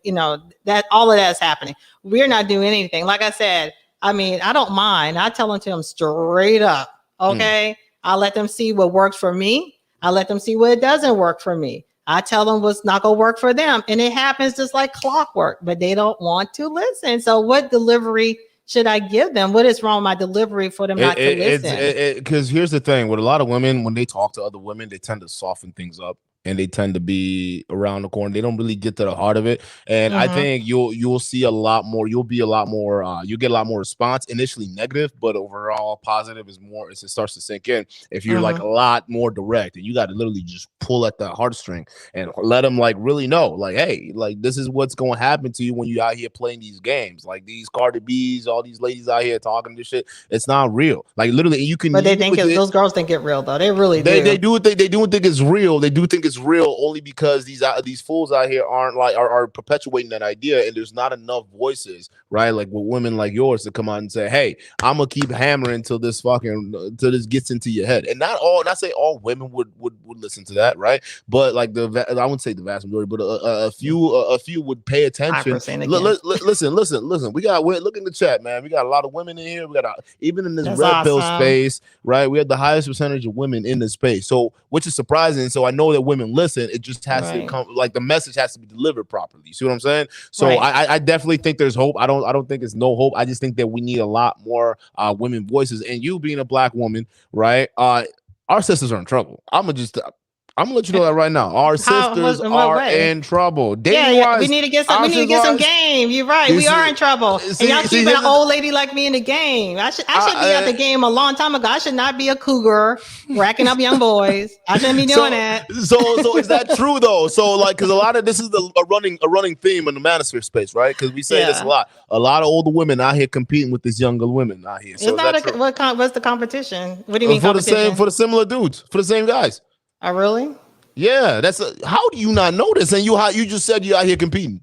that all of that's happening. We're not doing anything. Like I said, I mean, I don't mind. I tell them to them straight up. Okay. I let them see what works for me. I let them see what doesn't work for me. I tell them what's not going to work for them. And it happens just like clockwork, but they don't want to listen. So what delivery should I give them? What is wrong with my delivery for them not to listen? Because here's the thing. With a lot of women, when they talk to other women, they tend to soften things up. And they tend to be around the corner. They don't really get to the heart of it. And I think you'll see a lot more. You'll get a lot more response. Initially negative, but overall positive is more. It starts to sink in. If you're like a lot more direct, and you got to literally just pull at the heartstring and let them like really know, like, hey, like this is what's going to happen to you when you out here playing these games, like these Cardi B's, all these ladies out here talking this shit. It's not real. Like literally, you can. But they think those girls think it real though. They really do. They do think it's real. They do think it's real only because these fools out here are perpetuating that idea, and there's not enough voices, right? Like with women like yours to come out and say, hey, I'm gonna keep hammering till this gets into your head. And not say all women would listen to that, right? But like I wouldn't say the vast majority, but a few would pay attention. Listen. We got look in the chat, man. We got a lot of women in here. We got even in this red pill space, right? We have the highest percentage of women in this space, so which is surprising. So I know that women listen. It just has to come, like the message has to be delivered properly. You see what I'm saying? So I definitely think there's hope. I don't think it's no hope. I just think that we need a lot more women voices. And you being a black woman, right? Our sisters are in trouble. I'm gonna just I'm gonna let you know that right now. Our sisters in what are way? in trouble. Yeah, we need to get some game. You're right. We are in trouble. And y'all keeping an old lady like me in the game. I should be out the game a long time ago. I should not be a cougar racking up young boys. I shouldn't be doing that. So is that true though? So like, because a lot of this is a running theme in the manosphere space, right? Because we say this a lot. A lot of older women out here competing with these younger women out here. So what's the competition? What do you mean for the similar dudes, for the same guys? Oh, really? Yeah, how do you not know this? And you just said you out here competing.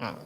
I'm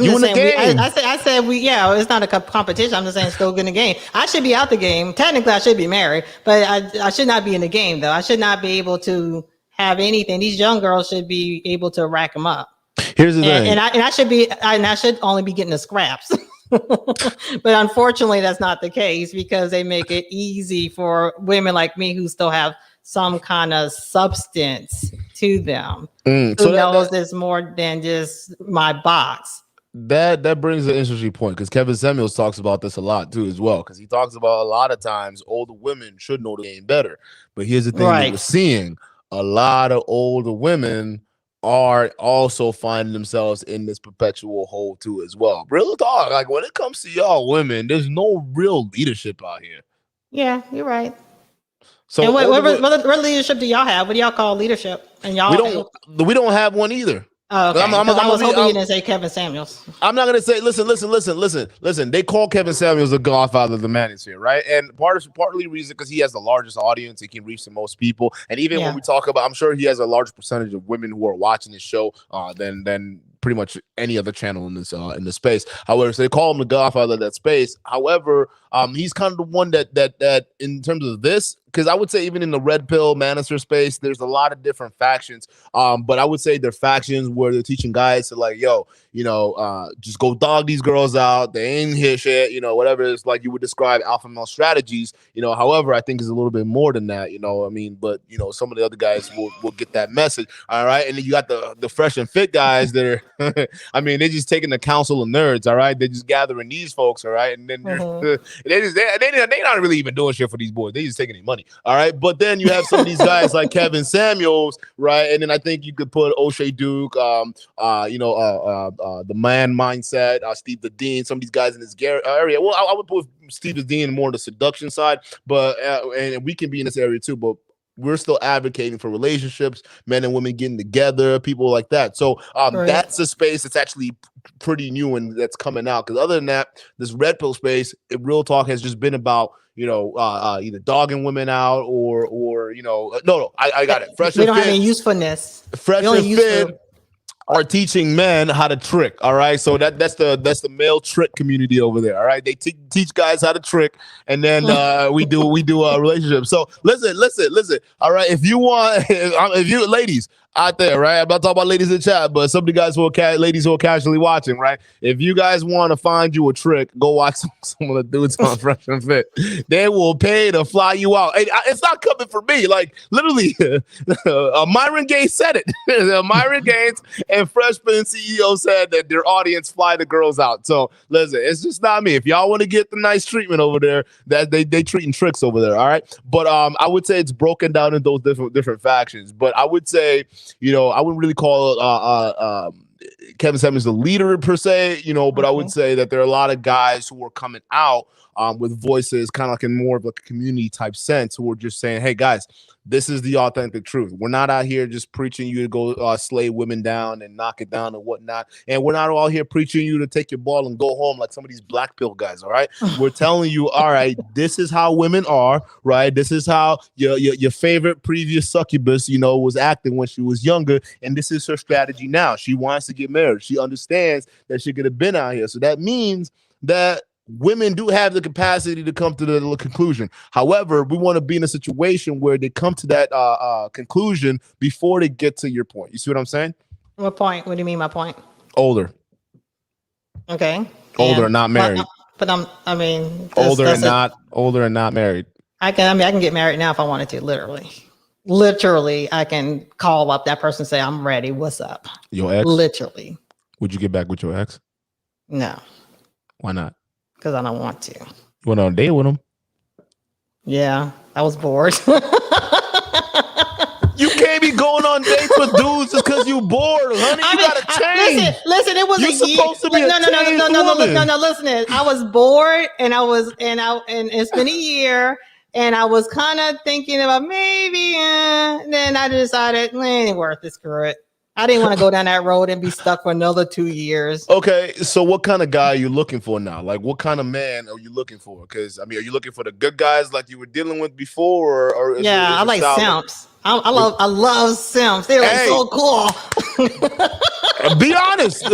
just saying. I said it's not a competition. I'm just saying still in the game. I should be out the game. Technically, I should be married, but I should not be in the game though. I should not be able to have anything. These young girls should be able to rack them up. Here's the thing, and I should only be getting the scraps. But unfortunately, that's not the case because they make it easy for women like me who still have some kind of substance to them. Who knows there's more than just my box. That brings an interesting point because Kevin Samuels talks about this a lot too as well, because he talks about a lot of times older women should know the game better. But here's the thing that we're seeing: a lot of older women are also finding themselves in this perpetual hole too as well. Real talk, like when it comes to y'all women, there's no real leadership out here. Yeah, you're right. So and what leadership do y'all have? What do y'all call leadership? And y'all we don't have one either. Oh, okay. I was hoping you didn't say Kevin Samuels. I'm not gonna say. Listen. They call Kevin Samuels the godfather of the manosphere, right? And partly reason because he has the largest audience, he can reach the most people, and even when we talk about, I'm sure he has a larger percentage of women who are watching his show than pretty much any other channel in this space. However, so they call him the godfather of that space. However, he's kind of the one that in terms of this, because I would say even in the red pill manosphere space, there's a lot of different factions. But I would say they're factions where they're teaching guys to like, just go dog these girls out. They ain't here shit, whatever it's like you would describe alpha male strategies. However, I think it's a little bit more than that. But some of the other guys will get that message. All right, and then you got the fresh and fit guys that are. I mean, they're just taking the council of nerds, all right? They're just gathering these folks, all right? And then they're not really even doing shit for these boys. They just taking their money, all right? But then you have some of these guys like Kevin Samuels, right? And then I think you could put O'Shea Duke, the Man Mindset, Steve the Dean, some of these guys in this area. Well, I would put Steve the Dean more on the seduction side, but and we can be in this area too, but we're still advocating for relationships, men and women getting together, people like that. So that's a space that's actually pretty new and that's coming out. Because other than that, this red pill space, real talk has just been about either dogging women out or I got it. Fresh we don't have any usefulness. Fresh and fit are teaching men how to trick. All right, so that's the male trick community over there. All right, they teach guys how to trick, and then we do a relationship. So listen. All right, if you ladies out there, right? I'm not talking about ladies in the chat, but some of the guys ladies who are casually watching, right? If you guys want to find you a trick, go watch some of the dudes on Fresh and Fit. They will pay to fly you out. And it's not coming from me. Like literally, Myron Gaines said it. Myron Gaines and Fresh Fit CEO said that their audience fly the girls out. So listen, it's just not me. If y'all want to get the nice treatment over there, that they treating tricks over there. All right, but I would say it's broken down in those different factions. But I would say, I wouldn't really call Kevin Samuels the leader per se, but I would say that there are a lot of guys who are coming out with voices kind of like in more of a community type sense, who are just saying, hey guys, this is the authentic truth. We're not out here just preaching you to go slay women down and knock it down and whatnot. And we're not all here preaching you to take your ball and go home like some of these black pill guys. All right. We're telling you, all right, this is how women are, right? This is how your favorite previous succubus, was acting when she was younger. And this is her strategy now. She wants to get married. She understands that she could have been out here. So that means that women do have the capacity to come to the conclusion. However, we want to be in a situation where they come to that conclusion before they get to your point. You see what I'm saying? What point? What do you mean by point? Older. Okay. Older and not married. But older and not married. I can get married now if I wanted to, literally. I can call up that person and say, I'm ready. What's up? Your ex? Literally. Would you get back with your ex? No. Why not? Because I don't want to. You went on a date with him? Yeah, I was bored. sex with dudes just because you bored, honey. You gotta change. Listen. It was You're supposed to be a changed woman. No. Listen, I was bored, and it's been a year, and I was kind of thinking about maybe. Then I decided, it ain't worth it. Screw it. I didn't want to go down that road and be stuck for another 2 years. Okay, so what kind of guy are you looking for now? Like, what kind of man are you looking for? Because I mean, are you looking for the good guys like you were dealing with before, or I like simps. I love simps. They're like so cool. Be honest. No,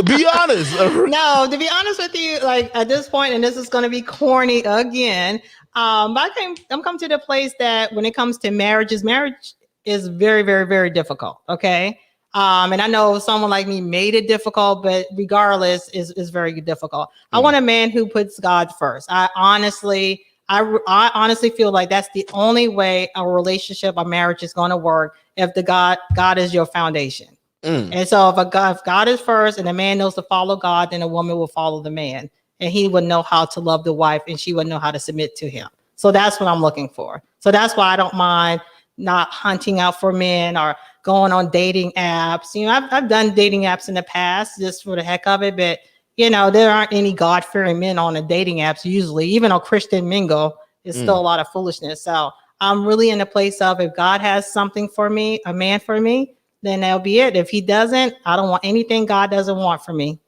to be honest with you, like at this point, and this is going to be corny again. I'm coming to the place that when it comes to marriage is very, very, very difficult. Okay. And I know someone like me made it difficult, but regardless, is very difficult. I want a man who puts God first. I honestly feel like that's the only way a relationship, a marriage is going to work if God is your foundation. And so if God is first and a man knows to follow God, then a woman will follow the man, and he would know how to love the wife, and she would know how to submit to him. So that's what I'm looking for. So that's why I don't mind not hunting out for men or going on dating apps. You know, I've done dating apps in the past just for the heck of it, but you know, there aren't any God-fearing men on the dating apps usually. Even on Christian Mingle, it's still a lot of foolishness. So I'm really in the place of, if God has something for me, a man for me, then that'll be it. If he doesn't, I don't want anything God doesn't want for me.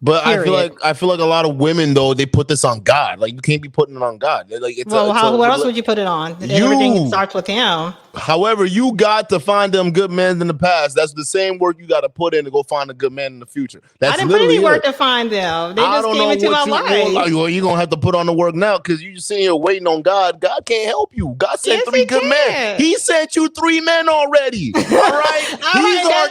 But period. I feel like a lot of women though, they put this on God. Like, you can't be putting it on God. Like, what else would you put it on? Everything starts with him. However, you got to find them good men in the past. That's the same work you got to put in to go find a good man in the future. I didn't put any work to find them. They just came into my life. Well, you're going to have to put on the work now because you're just sitting here waiting on God. God can't help you. God sent 3 good men. He sent you 3 men already. All right?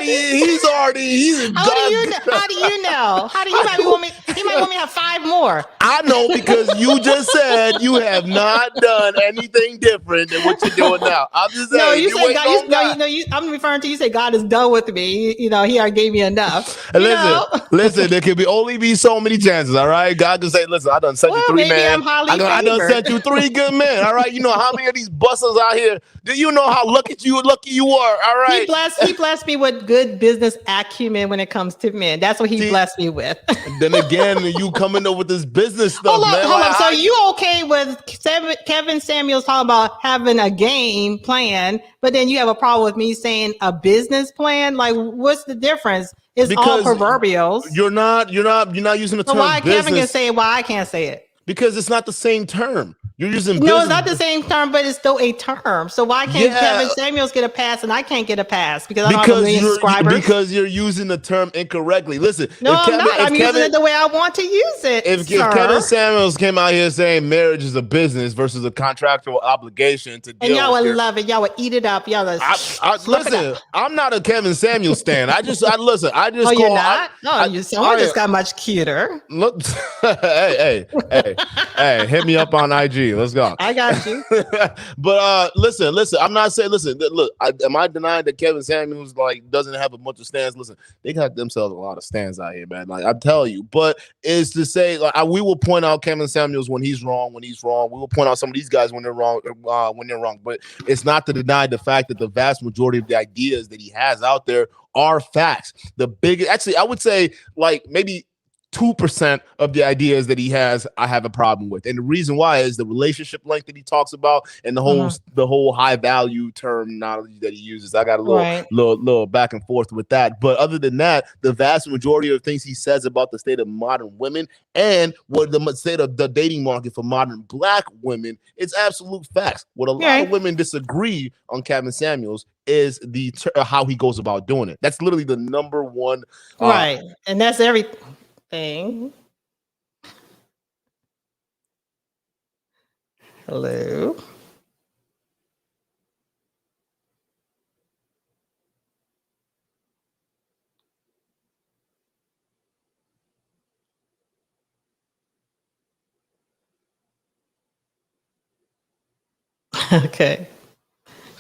He's already. How do you know? How do you might want me? He might want me to have 5 more. I know, because you just said you have not done anything different than what you're doing now. I'm just saying. No, you said God. I'm referring to, you say God is done with me. You know, he already gave me enough. Listen. There can only be so many chances. All right, God can say, "Listen, I done sent you 3 men. I done sent you 3 good men. All right, you know how many of these busters out here? Do you know how lucky you are? All right." He blessed me with good business acumen when it comes to men. That's what he blessed me with. Then again, you coming up with this business stuff, man. Hold on. So you okay with Kevin Samuels talking about having a game plan, but then you have a problem with me saying a business plan? Like, what's the difference? It's all proverbials. You're not using the term. So why Kevin can say it, why I can't say it? Because it's not the same term. You're using business. No, it's not the same term, but it's still a term. So why can't Kevin Samuels get a pass and I can't get a pass because I don't have a million subscribers? Because you're using the term incorrectly. Listen, no, I'm not. I'm using it the way I want to use it. If Kevin Samuels came out here saying marriage is a business versus a contractual obligation to deal, and y'all would love it, y'all would eat it up, y'all would listen. I'm not a Kevin Samuels stan. I just. Oh, you're not? Someone just got much cuter. Look, hey, hit me up on IG. Let's go. I got you. But listen. I'm not saying. Listen, look. Am I denying that Kevin Samuels doesn't have a bunch of stands? Listen, they got themselves a lot of stands out here, man. Like, I'm telling you. But is to say, we will point out Kevin Samuels when he's wrong. We will point out some of these guys when they're wrong. But it's not to deny the fact that the vast majority of the ideas that he has out there are facts. Actually, I would say maybe 2% of the ideas that he has, I have a problem with. And the reason why is the relationship length that he talks about and the whole high value terminology that he uses. I got a little back and forth with that. But other than that, the vast majority of things he says about the state of modern women and what the state of the dating market for modern Black women, it's absolute facts. What a lot of women disagree on Kevin Samuels is how he goes about doing it. That's literally the number one. Right. And that's everything. Hello. Okay.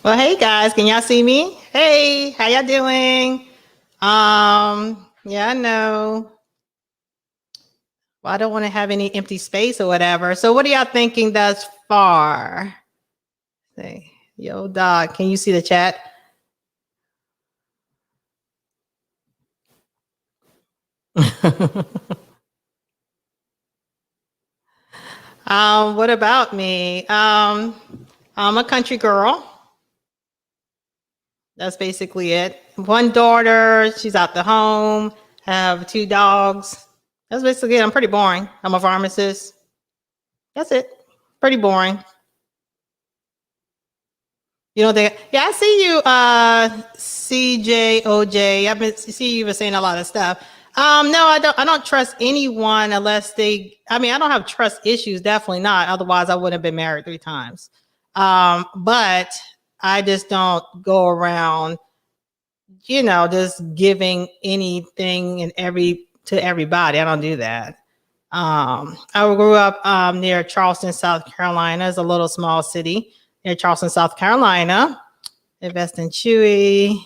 Well, hey guys, can y'all see me? Hey, how y'all doing? Yeah, I know. Well, I don't want to have any empty space or whatever. So what are y'all thinking thus far? Say, yo, dog, can you see the chat? What about me? I'm a country girl. That's basically it. One daughter, she's out the home. I have 2 dogs. That's basically it. I'm pretty boring. I'm a pharmacist. That's it. Pretty boring. You don't think? Yeah, I see you, CJ, OJ. I've been see you were saying a lot of stuff. No, I don't trust anyone unless they. I mean, I don't have trust issues. Definitely not. Otherwise, I wouldn't have been married 3 times. But I just don't go around, just giving anything and to everybody. I don't do that. I grew up near Charleston, South Carolina. It's a little small city near Charleston, South Carolina. Invest in Chewy.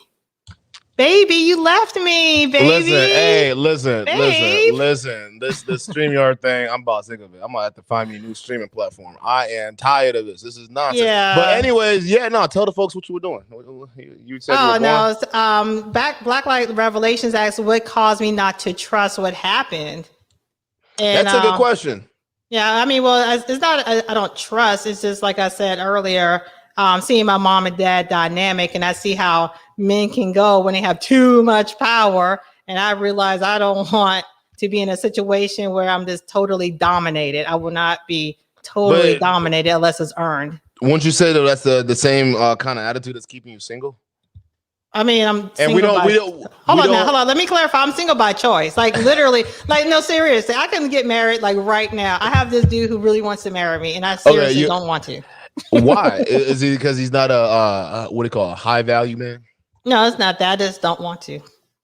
Baby, you left me, baby. Listen. This StreamYard thing, I'm about sick of it. I'm gonna have to find me a new streaming platform. I am tired of this. This is nonsense. Yeah. But anyways, tell the folks what you were doing. You said you were born. Blacklight Revelations asked what caused me not to trust what happened. And, that's a good question. Yeah, I mean, well, it's not. I don't trust. It's just like I said earlier. Seeing my mom and dad dynamic, and I see how men can go when they have too much power, and I realize I don't want to be in a situation where I'm just totally dominated. I will not be totally dominated unless it's earned. Won't you say that that's the same kind of attitude that's keeping you single? I mean, I'm single. Hold on. Let me clarify. I'm single by choice. Like literally, no, seriously. I can get married like right now. I have this dude who really wants to marry me, and I seriously don't want to. Why? Is it because he's not a what do you call a high value man? No, it's not that. I just don't want to.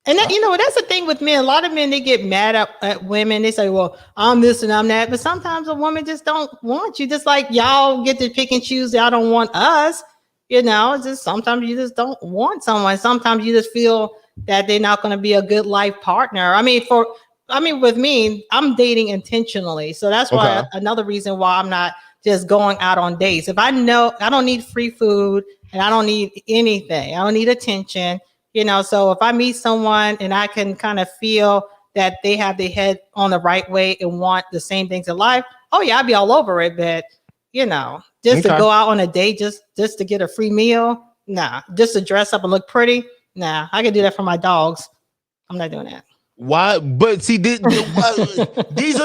And that, that's the thing with men. A lot of men, they get mad at women. They say, well, I'm this and I'm that. But sometimes a woman just don't want you. Just like y'all get to pick and choose. Y'all don't want us. It's just sometimes you just don't want someone. Sometimes you just feel that they're not going to be a good life partner. I mean, with me, I'm dating intentionally. So that's why another reason why I'm not just going out on dates. If I know I don't need free food and I don't need anything, I don't need attention, so if I meet someone and I can kind of feel that they have their head on the right way and want the same things in life, oh yeah, I'd be all over it. But, just to go out on a date, just to get a free meal, nah. Just to dress up and look pretty, nah. I can do that for my dogs. I'm not doing that. Why? But see, these are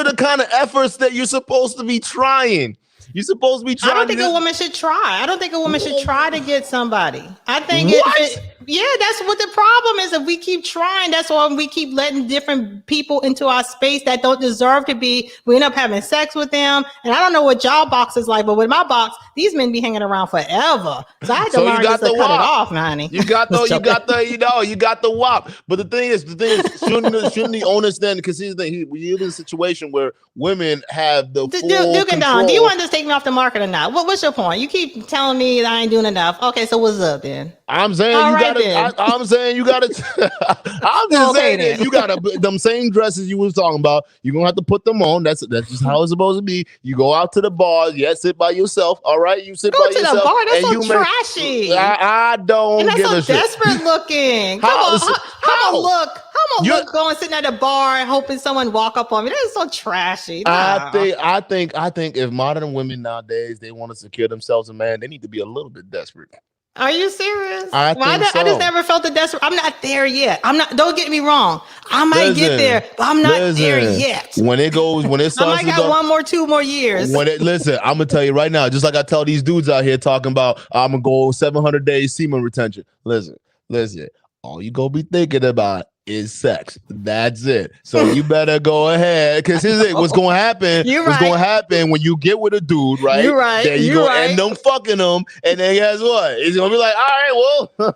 the kind of efforts that you're supposed to be trying. You're supposed to be trying. I don't think a woman should try. I don't think a woman should try to get somebody. I think that's what the problem is. If we keep trying, that's why we keep letting different people into our space that don't deserve to be. We end up having sex with them. And I don't know what y'all box is like, but with my box, these men be hanging around forever. So I had to learn just to cut it off, honey. You got the wop. But the thing is, shouldn't the owners then? Because here's the thing, we live in a situation where women have the full control. Do you want to take me off the market or not? What's your point? You keep telling me that I ain't doing enough. Okay, so what's up then? I'm saying I'm saying you gotta. I'm just saying that you gotta them same dresses you was talking about. You're gonna have to put them on. That's just how it's supposed to be. You go out to the bar. Sit by yourself. All right, you sit by yourself. The bar. That's so trashy. I don't give a shit. Desperate looking. How I'm look going sitting at a bar and hoping someone walk up on me. That is so trashy. Nah. I think if modern women nowadays they want to secure themselves a man, they need to be a little bit desperate. Are you serious? I just never felt the desperate. I'm not there yet. Don't get me wrong. I might get there, but I'm not there yet. When it starts, I might got 2 more years. I'm gonna tell you right now, just like I tell these dudes out here talking about, I'm gonna go 700 days semen retention. Listen. All you gonna be thinking about is sex. That's it. So you better go ahead, because here's it. What's gonna happen? What's gonna happen when you get with a dude, right? You're right. Then you end up fucking him, and then guess what? He's gonna be like, all right, well.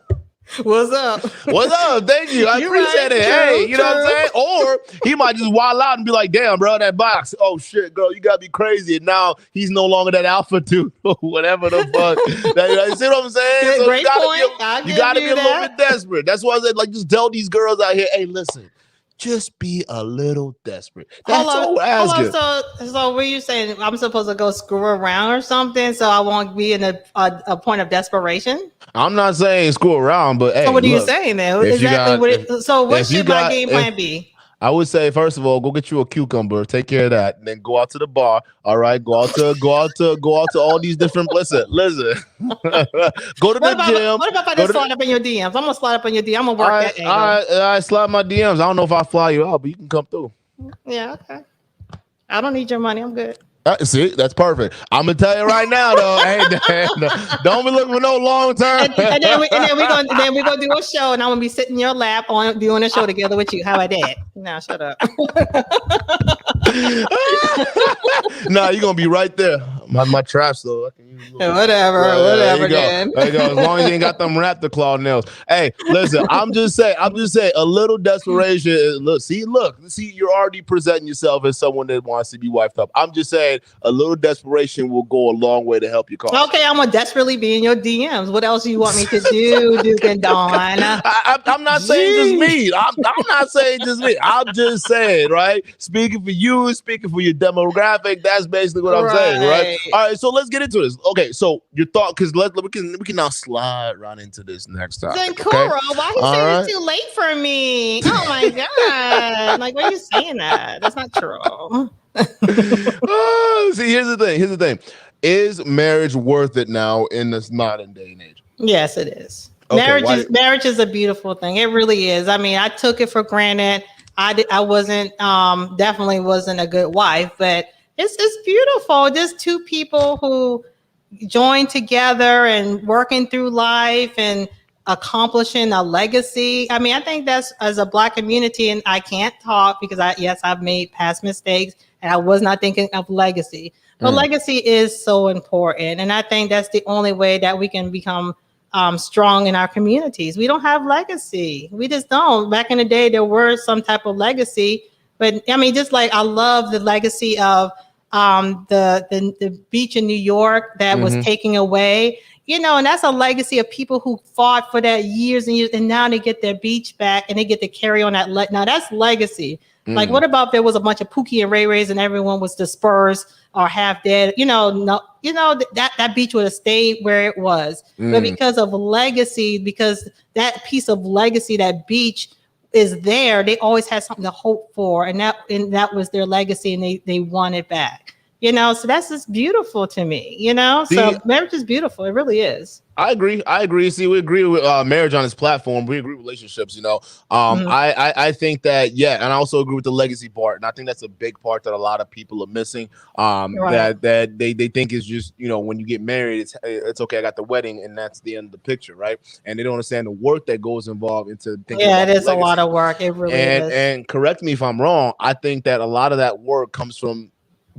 What's up? What's up? Thank you. I appreciate it. Hey, you know what I'm saying? Or he might just wild out and be like, damn, bro, that box. Oh, shit, girl, you got to be crazy. And now he's no longer that alpha dude or whatever the fuck. You see what I'm saying? Great point. You got to be a little bit desperate. That's why I said, just tell these girls out here, hey, listen. Just be a little desperate. That's all we're asking. So what are you saying? I'm supposed to go screw around or something so I won't be in a point of desperation? I'm not saying screw around, but hey. So what are you saying then? So what should my game plan be? I would say, first of all, go get you a cucumber, take care of that, and then go out to the bar. All right, go out to all these different. Listen. Go to the gym. What about if I just slide up in your DMs? I'm gonna slide up in your DM. I'm gonna work that angle. I slide my DMs. I don't know if I fly you out, but you can come through. Yeah, okay. I don't need your money. I'm good. See, that's perfect. I'm gonna tell you right now, though. Hey, don't be looking for no long term. And then we're gonna do a show, and I'm gonna be sitting in your lap on doing a show together with you. How about that? No, shut up. Nah, you're gonna be right there. My traps though. Whatever. There you go. As long as you ain't got them raptor claw nails. Hey, listen, I'm just saying, a little desperation. Look, you're already presenting yourself as someone that wants to be wifed up. I'm just saying a little desperation will go a long way to help your cause. Okay, I'm gonna desperately be in your DMs. What else do you want me to do, Duke and Dawn? I'm not saying just me. I'm not saying just me. I'm just saying, right? Speaking for you, speaking for your demographic. That's basically what I'm saying, right? All right, so let's get into this. Okay, so your thought, because we can now slide right into this next time. Then Kuro, why you saying it's too late for me? Oh my god! Like, why are you saying that? That's not true. See, here's the thing. Is marriage worth it now in this modern day and age? Yes, it is. Okay, marriage is a beautiful thing. It really is. I mean, I took it for granted. I wasn't definitely wasn't a good wife, but it's beautiful. Just two people who join together and working through life and accomplishing a legacy. I mean, I think that's, as a Black community, and I can't talk because I've made past mistakes and I was not thinking of legacy. But legacy is so important. And I think that's the only way that we can become strong in our communities. We don't have legacy. We just don't. Back in the day, there were some type of legacy. But I mean, just like I love the legacy of the beach in New York that was taken away, and that's a legacy of people who fought for that years and years, and now they get their beach back and they get to carry on that. Now that's legacy. Like, what about if there was a bunch of Pookie and Ray Rays and everyone was dispersed or half dead? That beach would have stayed where it was. But because of legacy, because that piece of legacy, that beach is there, they always had something to hope for, and that was their legacy, and they won it back. So that's just beautiful to me. So marriage is beautiful. It really is. I agree. See, we agree with marriage on this platform. We agree with relationships, I think that, and I also agree with the legacy part. And I think that's a big part that a lot of people are missing. That they think is just, when you get married, it's okay, I got the wedding and that's the end of the picture, right? And they don't understand the work that goes involved into thinking about it is legacy. A lot of work. It really is. And correct me if I'm wrong, I think that a lot of that work comes from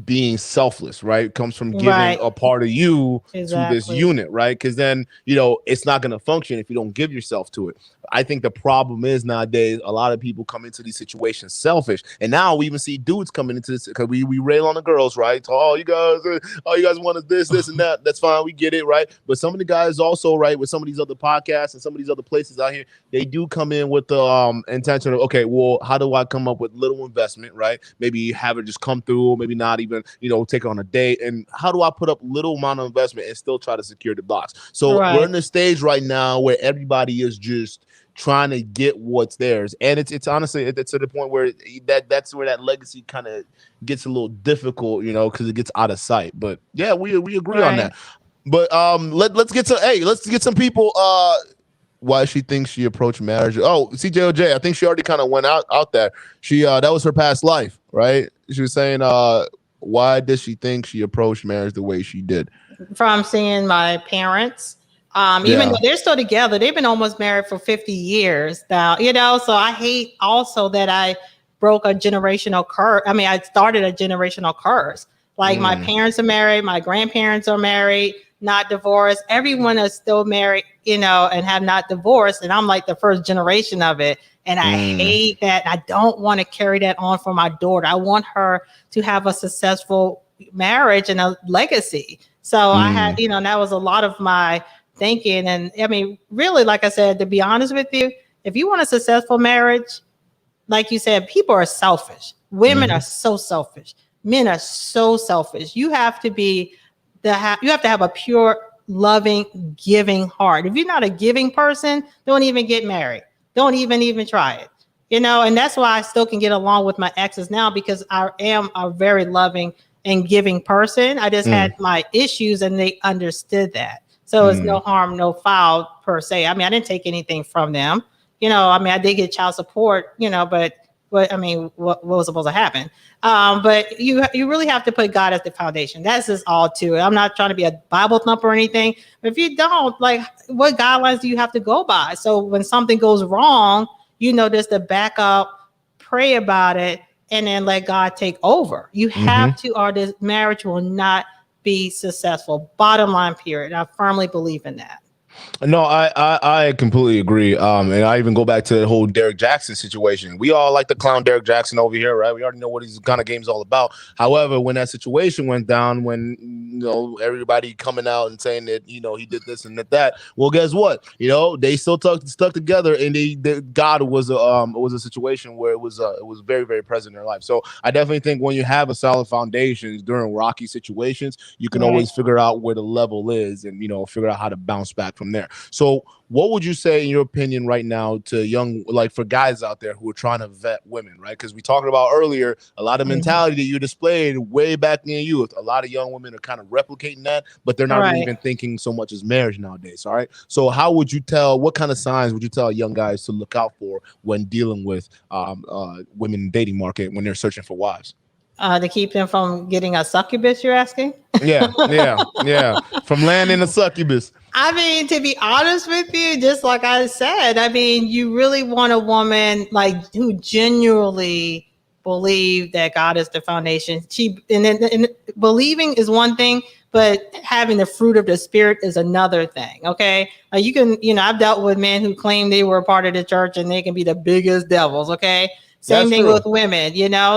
being selfless, right? It comes from giving a part of you to this unit, right? Because then, it's not going to function if you don't give yourself to it. I think the problem is nowadays a lot of people come into these situations selfish, and now we even see dudes coming into this because we rail on the girls, right? So, you guys want is this and that. That's fine, we get it, right? But some of the guys also, right, with some of these other podcasts and some of these other places out here, they do come in with the intention of, okay, well, how do I come up with little investment, right? Maybe have it just come through, maybe not even, take it on a date, and how do I put up little amount of investment and still try to secure the box? So we're in the stage right now where everybody is just trying to get what's theirs, and it's honestly it's to the point where that's where that legacy kind of gets a little difficult, because it gets out of sight. But we agree on that. But let's get some people why she thinks she approached marriage. Oh, CJOJ, I think she already kind of went out there. She that was her past life, right? She was saying why did she think she approached marriage the way she did? From seeing my parents. Even though they're still together, they've been almost married for 50 years now, so I hate also that I broke a generational curse. I mean, I started a generational curse. Like my parents are married, my grandparents are married, not divorced. Everyone is still married, and have not divorced. And I'm like the first generation of it. And I hate that. I don't want to carry that on for my daughter. I want her to have a successful marriage and a legacy. So I had, that was a lot of my thinking. And I mean, really, like I said, to be honest with you, if you want a successful marriage, like you said, people are selfish. Women are so selfish. Men are so selfish. You have to have a pure, loving, giving heart. If you're not a giving person, don't even get married. Don't even try it. and that's why I still can get along with my exes now, because I am a very loving and giving person. I just had my issues and they understood that. So it's no harm, no foul per se. I mean, I didn't take anything from them. I did get child support, but I mean, what was supposed to happen? But you really have to put God as the foundation. That's just all to it. I'm not trying to be a Bible thumper or anything. But if you don't, like, what guidelines do you have to go by? So when something goes wrong, just to back up, pray about it, and then let God take over. You have to, or this marriage will not be successful. Bottom line, period. I firmly believe in that. No, I completely agree. And I even go back to the whole Derek Jackson situation. We all like to clown Derek Jackson over here, right? We already know what his kind of game's all about. However, when that situation went down, when everybody coming out and saying that he did this and that, well, guess what? They still stuck together, and God was a situation where it was very, very present in their life. So I definitely think when you have a solid foundation during rocky situations, you can always figure out where the level is and figure out how to bounce back from there. So what would you say, in your opinion, right now to for guys out there who are trying to vet women, right? Because we talked about earlier, a lot of mentality that you displayed way back in your youth. A lot of young women are kind of replicating that, but they're not really even thinking so much as marriage nowadays. All right. So what kind of signs would you tell young guys to look out for when dealing with women dating market when they're searching for wives? To keep them from getting a succubus, you're asking? Yeah. From landing a succubus. I mean, to be honest with you, just like I said, I mean, you really want a woman who genuinely believe that God is the foundation. And believing is one thing, but having the fruit of the spirit is another thing. Okay. You can, I've dealt with men who claim they were a part of the church and they can be the biggest devils. Okay. Same thing with women,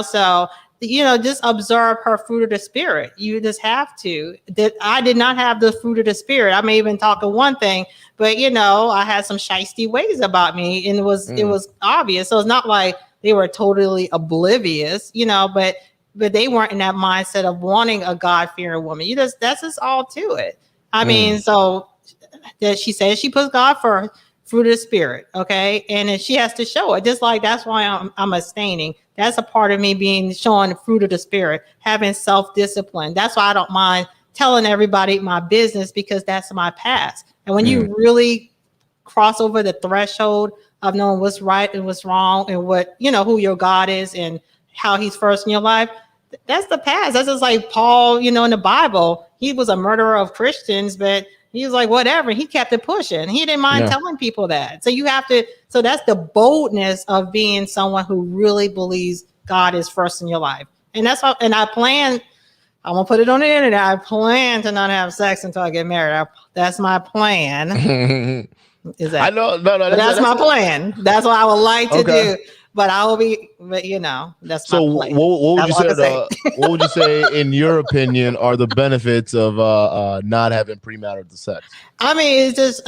so just observe her fruit of the spirit. You just have to. That I did not have the fruit of the spirit. I may even talk of one thing, but I had some shisty ways about me, and it was obvious. So it's not like they were totally oblivious, but they weren't in that mindset of wanting a God-fearing woman. That's just all to it. I mean, so that she says she puts God first. Fruit of the spirit, okay, and then she has to show it. Just like that's why I'm abstaining. That's a part of me showing the fruit of the spirit, having self-discipline. That's why I don't mind telling everybody my business, because that's my past. And when you really cross over the threshold of knowing what's right and what's wrong, and what who your God is and how He's first in your life, that's the past. That's just like Paul, in the Bible. He was a murderer of Christians, but he was like, whatever. He kept it pushing. He didn't mind telling people that. So you have to. So that's the boldness of being someone who really believes God is first in your life. And that's how. And I plan. I'm gonna put it on the internet. I plan to not have sex until I get married. That's my plan. Is that? I know. No. That's my plan. That's what I would like to do. But I will be, that's so. What would you say? What would you say, in your opinion, are the benefits of not having premarital sex? I mean, it's just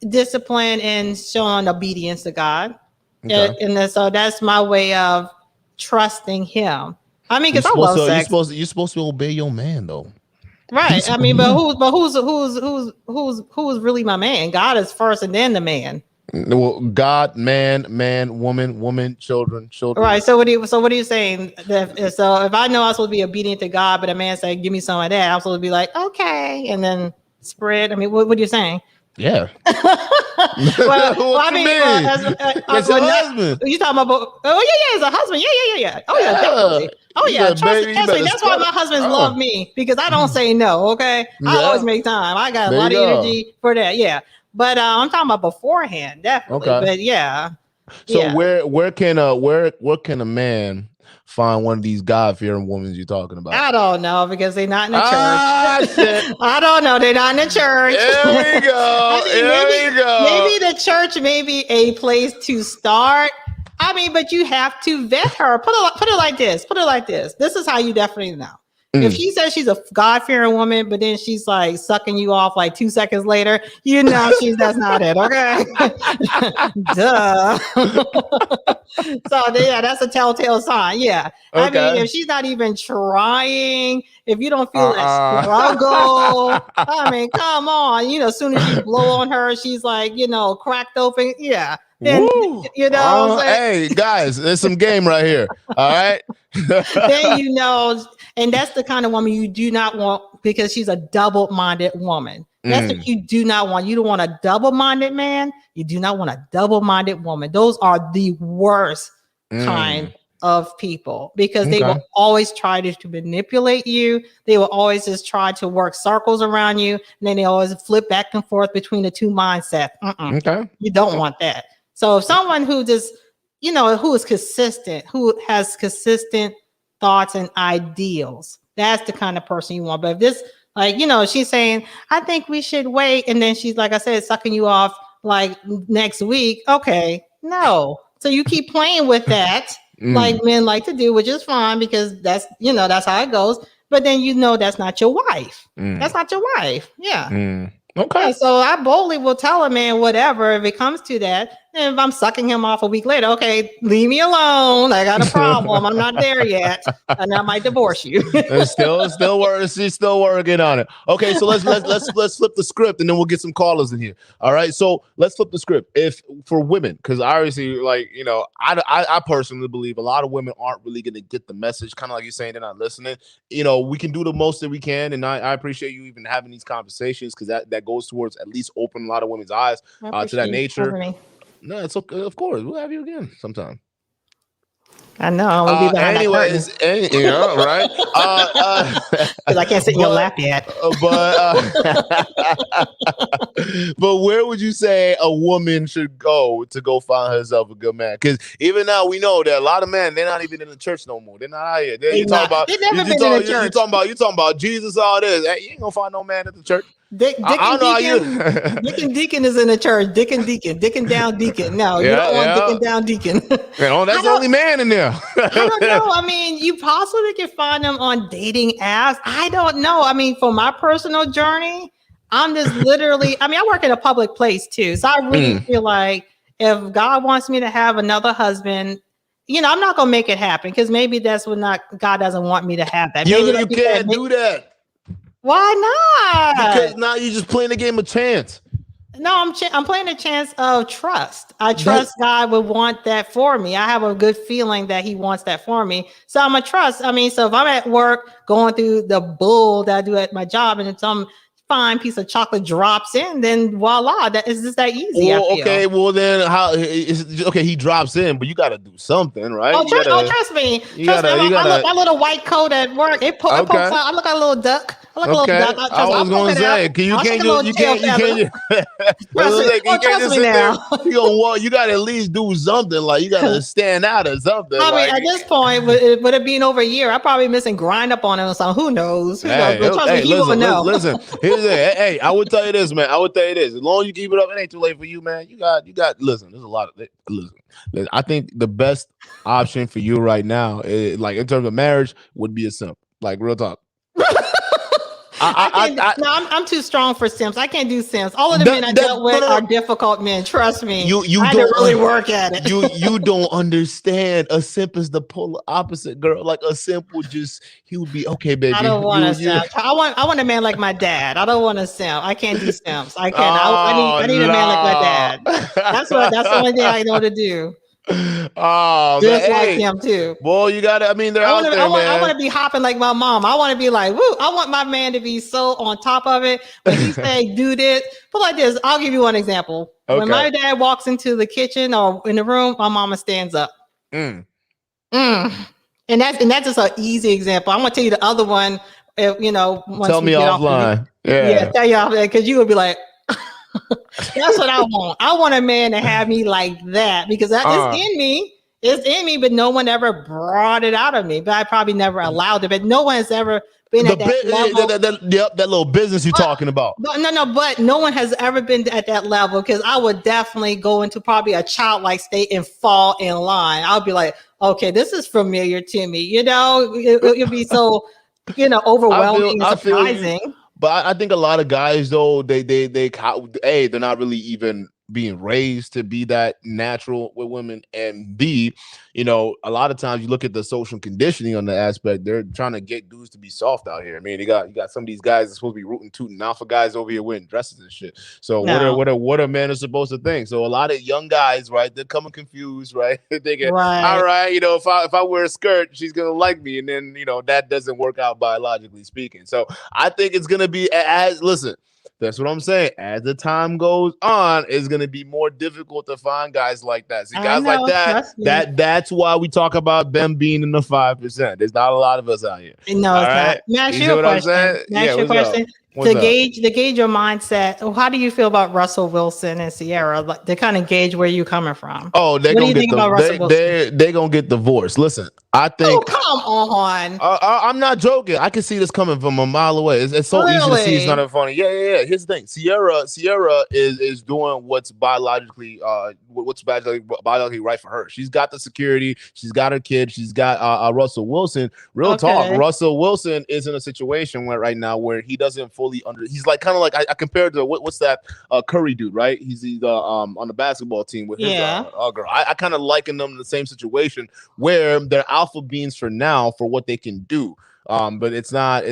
discipline and showing obedience to God, and so that's my way of trusting Him. I mean, because I love sex. You're supposed to obey your man, though. Right. I mean, but who's really my man? God is first, and then the man. Well, God, man, woman, children. Right. So what are you saying? So if I know I'm supposed to be obedient to God, but a man say, "Give me some of that," I'm supposed to be like, "Okay," and then spread. I mean, what are you saying? Yeah. I mean, as a husband. You talking about? Oh yeah, as a husband. Yeah. Oh yeah, definitely. Oh yeah, trust me. That's why my husbands love me, because I don't say no. Okay, I always make time. I got a lot of energy for that. Yeah. But I'm talking about beforehand, definitely. Okay. But yeah. So where can a man find one of these God-fearing women you're talking about? I don't know, because they're not in the church. Shit. I don't know. They're not in the church. There we go. There we go. Maybe the church may be a place to start. I mean, but you have to vet her. Put it like this. This is how you definitely know. If she says she's a God-fearing woman, but then she's like sucking you off like 2 seconds later, you know that's not it, okay? Duh. So yeah, that's a telltale sign. Yeah. Okay. I mean, if she's not even trying, if you don't feel that struggle, I mean, come on. You know, as soon as you blow on her, she's like, you know, cracked open. Yeah. Then, you know, hey guys, there's some game right here. All right. Then you know, and that's the kind of woman you do not want, because she's a double-minded woman. That's what you do not want. You don't want a double-minded man. You do not want a double-minded woman. Those are the worst kind of people, because they will always try to manipulate you. They will always just try to work circles around you. And then they always flip back and forth between the two mindsets. You don't want that. So if someone who just, you know, who is consistent, who has consistent thoughts and ideals, that's the kind of person you want. But if this, like, you know, she's saying, I think we should wait, and then she's, like I said, sucking you off like next week. Okay, no. So you keep playing with that, like men like to do, which is fine, because that's, you know, that's how it goes. But then you know that's not your wife. That's not your wife. Yeah. Okay. Yeah, so I boldly will tell a man whatever if it comes to that. And if I'm sucking him off a week later, okay, leave me alone. I got a problem. I'm not there yet, and I might divorce you. She's still working on it. Okay, so let's flip the script, and then we'll get some callers in here. All right, so let's flip the script. If for women, because obviously, like, you know, I personally believe a lot of women aren't really going to get the message. Kind of like you're saying, they're not listening. You know, we can do the most that we can, and I appreciate you even having these conversations, because that goes towards at least open a lot of women's eyes to that nature. No, it's okay. Of course, we'll have you again sometime. I know. I'm gonna be behind anyways, you know, right? Because I can't sit in your lap yet. But where would you say a woman should go to find herself a good man? Because even now we know that a lot of men, they're not even in the church no more. They're not out here. They've never been in the church. You talking about Jesus? All this? Hey, you ain't gonna find no man at the church. Dick and Deacon is in the church. Dick and down Deacon. No, you don't want Dick and down Deacon. That's the only man in there. I don't know. I mean, you possibly can find them on dating apps. I don't know. I mean, for my personal journey, I'm just literally, I mean, I work in a public place too. So I really feel like if God wants me to have another husband, you know, I'm not going to make it happen, because maybe that's what God doesn't want me to have that. You can't do that. Why not? Because now you're just playing the game of chance. No, I'm playing a chance of trust. I trust God would want that for me. I have a good feeling that he wants that for me. So I'm a trust. I mean, so if I'm at work going through the bull that I do at my job, and if some fine piece of chocolate drops in, then voila, that is just that easy. Well, okay, well then he drops in, but you got to do something, right? Trust me. My little white coat at work, it pokes out. I look like a little duck. I was going to say, you got to at least do something. Like, you got to stand out or something. I mean, at this point, with it being over a year, I'm probably missing grind up on it or something. Who knows? Listen. Hey, I would tell you this, man. As long as you keep it up, it ain't too late for you, man. You got. Listen, there's a lot of. Listen, I think the best option for you right now, like in terms of marriage, would be a simp. Like, real talk. I'm too strong for simps. I can't do simps. All of the men I dealt with are difficult men. Trust me. You I don't really work at it. you don't understand. A simp is the polar opposite, girl. Like, a simp would he would be okay, baby. I don't want a simp. I want a man like my dad. I don't want a simp. I can't do simps. I can't. I need a man like my dad. That's the only thing I know to do. Just like him too. Boy, you got it. I mean, they're out there, man. I want to be hopping like my mom. I want to be like, woo. I want my man to be so on top of it. When he say do this, but like this, I'll give you one example. Okay. When my dad walks into the kitchen or in the room, my mama stands up. And that's just an easy example. I'm gonna tell you the other one. You know, tell me offline. Yeah, tell you offline, because you would be like. That's what I want. I want a man to have me like that, because that is in me. It's in me, but no one ever brought it out of me. But I probably never allowed it. But no one has ever been at that level. That little business you're talking about. But no one has ever been at that level, because I would definitely go into probably a childlike state and fall in line. I'll be like, okay, this is familiar to me. You know, it'll be so overwhelming and I feel you. surprising. But I think a lot of guys though they're not really even being raised to be that natural with women, and B, a lot of times you look at the social conditioning on the aspect, they're trying to get dudes to be soft out here. I mean, you got some of these guys that are supposed to be rooting tooting alpha guys over here wearing dresses and shit. So No. what are men are supposed to think? So a lot of young guys, right, they're coming confused, right? Thinking, Right. all right, if I wear a skirt, she's gonna like me, and then that doesn't work out biologically speaking. So I think it's gonna be listen. That's what I'm saying. As the time goes on, it's gonna be more difficult to find guys like that. See, guys like that's why we talk about them being in the 5%. There's not a lot of us out here. No, all it's right? not. May I ask you a question? To gauge your mindset, how do you feel about Russell Wilson and Sierra? Like, to kind of gauge where you're coming from. Oh, they're gonna get divorced. Listen, I think. Oh, come on. I'm not joking. I can see this coming from a mile away. It's so easy to see. It's not funny. Yeah. Here's the thing. Sierra is doing what's biologically right for her. She's got the security. She's got her kid. She's got Russell Wilson. Real talk. Russell Wilson is in a situation right now where he doesn't fully he's like kind of like I compared to what's that Curry dude, right? He's on the basketball team with his girl. I kind of liken them in the same situation where they're alpha beings for now for what they can do. But it's not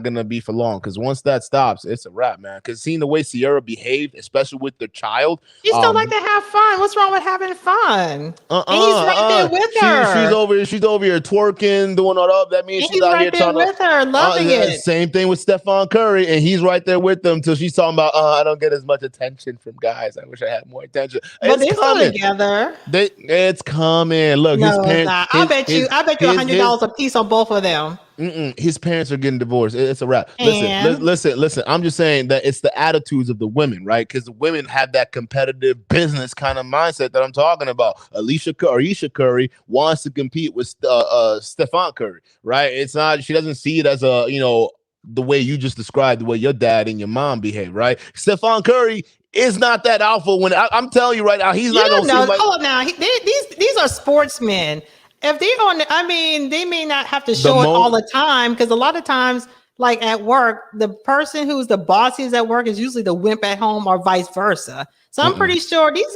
gonna be for long, because once that stops, it's a wrap, man. Because seeing the way Sierra behaved, especially with their child, you still like to have fun. What's wrong with having fun? And he's right there with her. She's over here twerking, doing all up. That means she's out here trying with her, loving it. Same thing with Stephon Curry, and he's right there with them till she's talking about, I don't get as much attention from guys. I wish I had more attention. But they're still together. It's coming. Look, his parents. I bet you $100 a piece on both of them. His parents are getting divorced. It's a wrap. Listen. I'm just saying that it's the attitudes of the women, right? Because the women have that competitive business kind of mindset that I'm talking about. Ayesha Curry wants to compete with Stephon Curry, right? It's not. She doesn't see it as the way you just described, the way your dad and your mom behave, right? Stephon Curry is not that alpha. When I'm telling you right now, he's not going to seem like. Hold now, these are sportsmen. If they're they may not have to show it all the time, because a lot of times, like at work, the person who's the boss is at work is usually the wimp at home, or vice versa. So I'm pretty sure these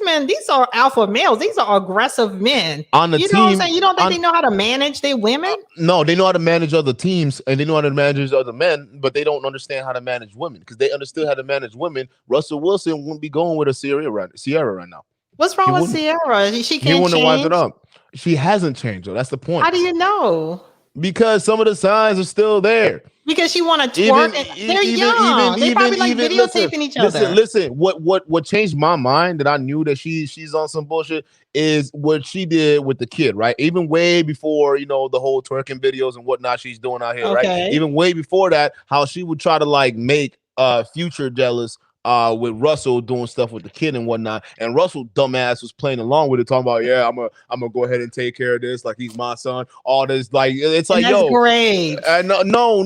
are alpha males. These are aggressive men. On the team, know what I'm saying? You don't think they know how to manage their women? No, they know how to manage other teams, and they know how to manage other men, but they don't understand how to manage women. Because they understood how to manage women, Russell Wilson wouldn't be going with Sierra right now. What's wrong with Sierra? She can't change. He wouldn't have wiped it up. She hasn't changed, though. That's the point. How do you know? Because some of the signs are still there. Because she want to twerk. They're young. They probably like videotaping each other. Listen. What changed my mind that I knew that she's on some bullshit is what she did with the kid, right? Even way before the whole twerking videos and whatnot she's doing out here, right? Even way before that, how she would try to like make Future jealous. With Russell doing stuff with the kid and whatnot, and Russell dumbass was playing along with it, talking about, I'm gonna go ahead and take care of this, like he's my son. All this, like it's like, that's great. No,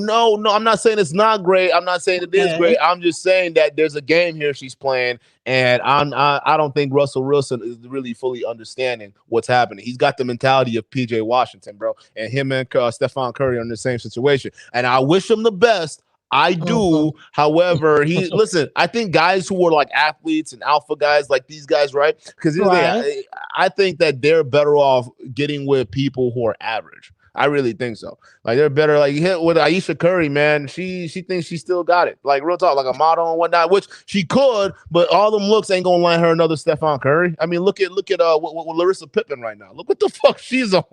I'm not saying it's not great. I'm not saying it is great. I'm just saying that there's a game here she's playing, and I don't think Russell Wilson is really fully understanding what's happening. He's got the mentality of PJ Washington, bro, and him and Stephon Curry are in the same situation, and I wish him the best. I do. However, listen, I think guys who are like athletes and alpha guys like these guys, right? Because I think that they're better off getting with people who are average. I really think so. Like they're better. Like with Ayesha Curry, man, she thinks she still got it. Like real talk, like a model and whatnot, which she could, but all them looks ain't gonna land her another Stephon Curry. I mean, look at what Larissa Pippen right now. Look what the fuck she's on.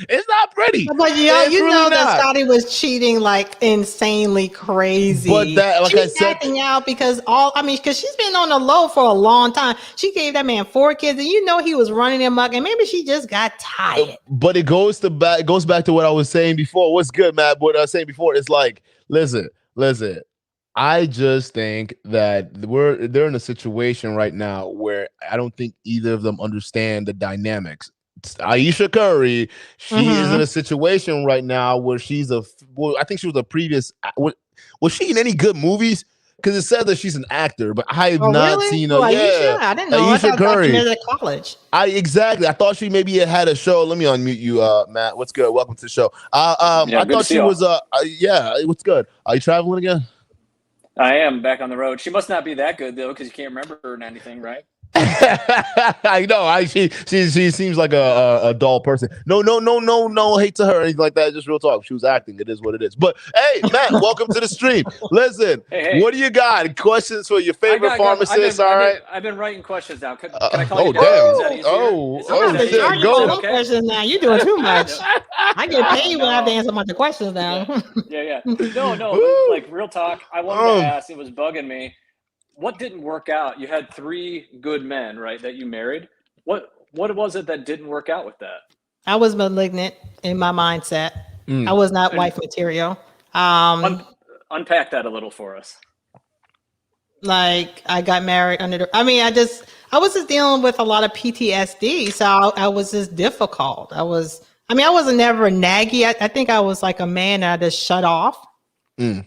It's not pretty. But you know that Scotty was cheating like insanely crazy. But that, like she's acting out because she's been on the low for a long time. She gave that man 4 kids, and he was running amok, and maybe she just got tired. But it goes back to what I was saying before. What's good, Matt? What I was saying before is like, listen. I just think that they're in a situation right now where I don't think either of them understand the dynamics. Ayesha Curry, she is in a situation right now where I think she was a previous. Was she in any good movies? because it said that she's an actor, but I have not really? seen her. Well, Yeah, I didn't know. I thought Sha'Carri. she met at college. I thought she maybe had a show. Let me unmute you, Matt. What's good? Welcome to the show. I thought she was yeah. What's good? Are you traveling again? I am back on the road. She must not be that good though, because you can't remember her or anything, right? I know. She seems like a dull person. No hate to her or anything like that. Just real talk. She was acting. It is what it is. But hey, Matt, welcome to the stream. Listen, hey. What do you got? Questions for your favorite pharmacist? All right. I've been writing questions down. Can I call you damn. Shit. Go. Questions now. You're doing too much. I get paid when I have to answer my questions now. Yeah. No. Like real talk. I wanted to ask. It was bugging me. What didn't work out? You had 3 good men, right, that you married. What was it that didn't work out with that? I was malignant in my mindset. I was not wife material. Unpack that a little for us. Like I got married under I was just dealing with a lot of PTSD. So I was just difficult. I wasn't never naggy. I think I was like a man that I just shut off. And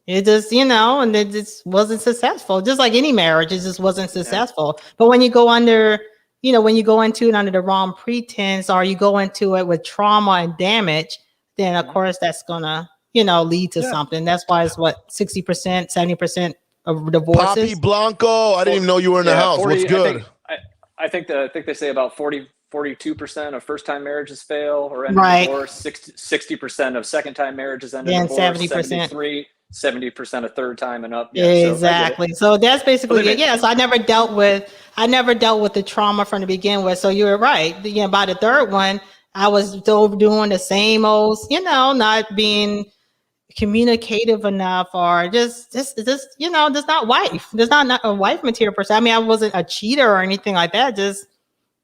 it just, and it just wasn't successful. Just like any marriage, it just wasn't successful. Yeah. But when you go under, when you go into it under the wrong pretense, or you go into it with trauma and damage, then of course that's gonna, lead to something. That's why it's 60%, 70% of divorces. Poppy Blanco, I didn't even know you were in the house. 40, what's good? I think they say about 42% of first-time marriages fail or end in divorce. 60% of second-time marriages end in divorce. 70%. 70% of third time and up. Yeah, exactly. So that's basically it. Yeah. So I never dealt with the trauma from the beginning with. So you're right. By the third one, I was still doing the same old, not being communicative enough, or just not wife. There's not a wife material person. I wasn't a cheater or anything like that.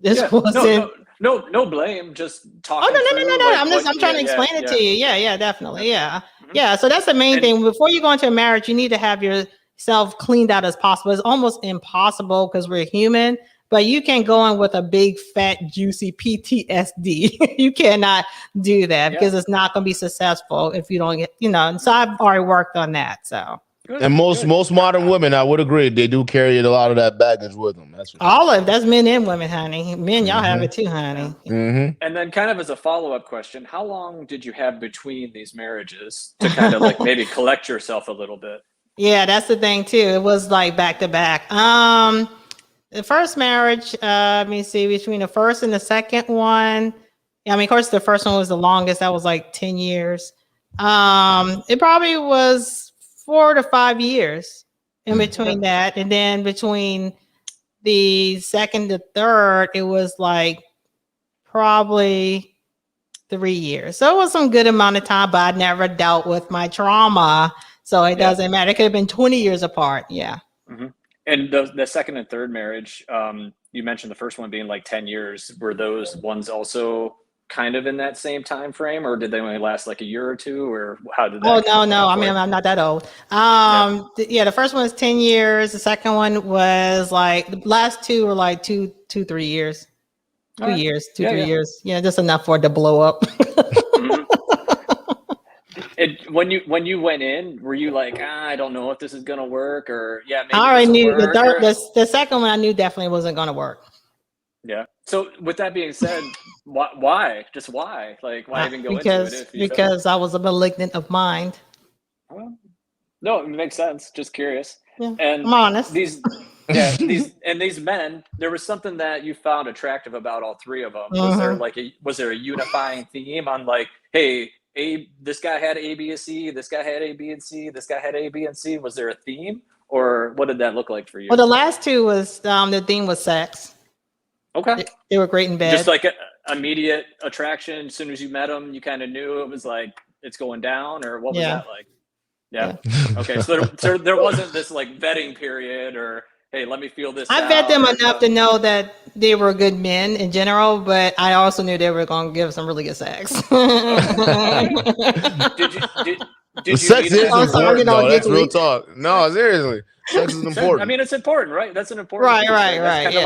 Wasn't. No blame. Just talking. No. I'm trying to explain it to you. Yeah, definitely. Yeah. Yeah. So that's the main thing. Before you go into a marriage, you need to have yourself cleaned out as possible. It's almost impossible because we're human, but you can't go in with a big, fat, juicy PTSD. You cannot do that because it's not going to be successful if you don't get, and so I've already worked on that. So. Good, and most modern women, I would agree, they do carry a lot of that baggage with them. That's men and women, honey. Men, y'all have it too, honey. And then, kind of as a follow-up question, how long did you have between these marriages to kind of like maybe collect yourself a little bit? Yeah, that's the thing too. It was like back to back. The first marriage, let me see, between the first and the second one. Of course, the first one was the longest. That was like 10 years. It probably was 4 to 5 years in between that. And then between the second to third, it was like probably 3 years. So it was some good amount of time, but I never dealt with my trauma. So it doesn't matter. It could have been 20 years apart. Yeah. Mm-hmm. And the second and third marriage, you mentioned the first one being like 10 years. Were those ones also kind of in that same time frame, or did they only last like a year or two, or how did that? Oh, no. I'm not that old. The first one was 10 years. The second one was like, the last two were like 3 years. 2 years, 3 years. Yeah, just enough for it to blow up. And when you went in, were you like, I don't know if this is gonna work, or maybe I already knew the second one I knew definitely wasn't gonna work. Yeah. So with that being said, why? Just why? Like, why even go into it? Because I was a malignant of mind. Well, no, it makes sense. Just curious. Yeah, and I'm honest. These men, there was something that you found attractive about all 3 of them. Was there a unifying theme on like, hey, this guy had A, B, and C, this guy had A, B, and C, this guy had A, B, and C? Was there a theme, or what did that look like for you? Well, the last 2 was the theme was sex. Okay. They were great in bed. Just like immediate attraction. As soon as you met them, you kind of knew it was like it's going down, or what was that like? Yeah. Okay. So there wasn't this like vetting period, or hey, let me feel this. I vet them enough to know that they were good men in general, but I also knew they were going to give some really good sex. Did sex is important, though. That's real talk. No, seriously. Sex is important. I mean, it's important, right? That's an important right.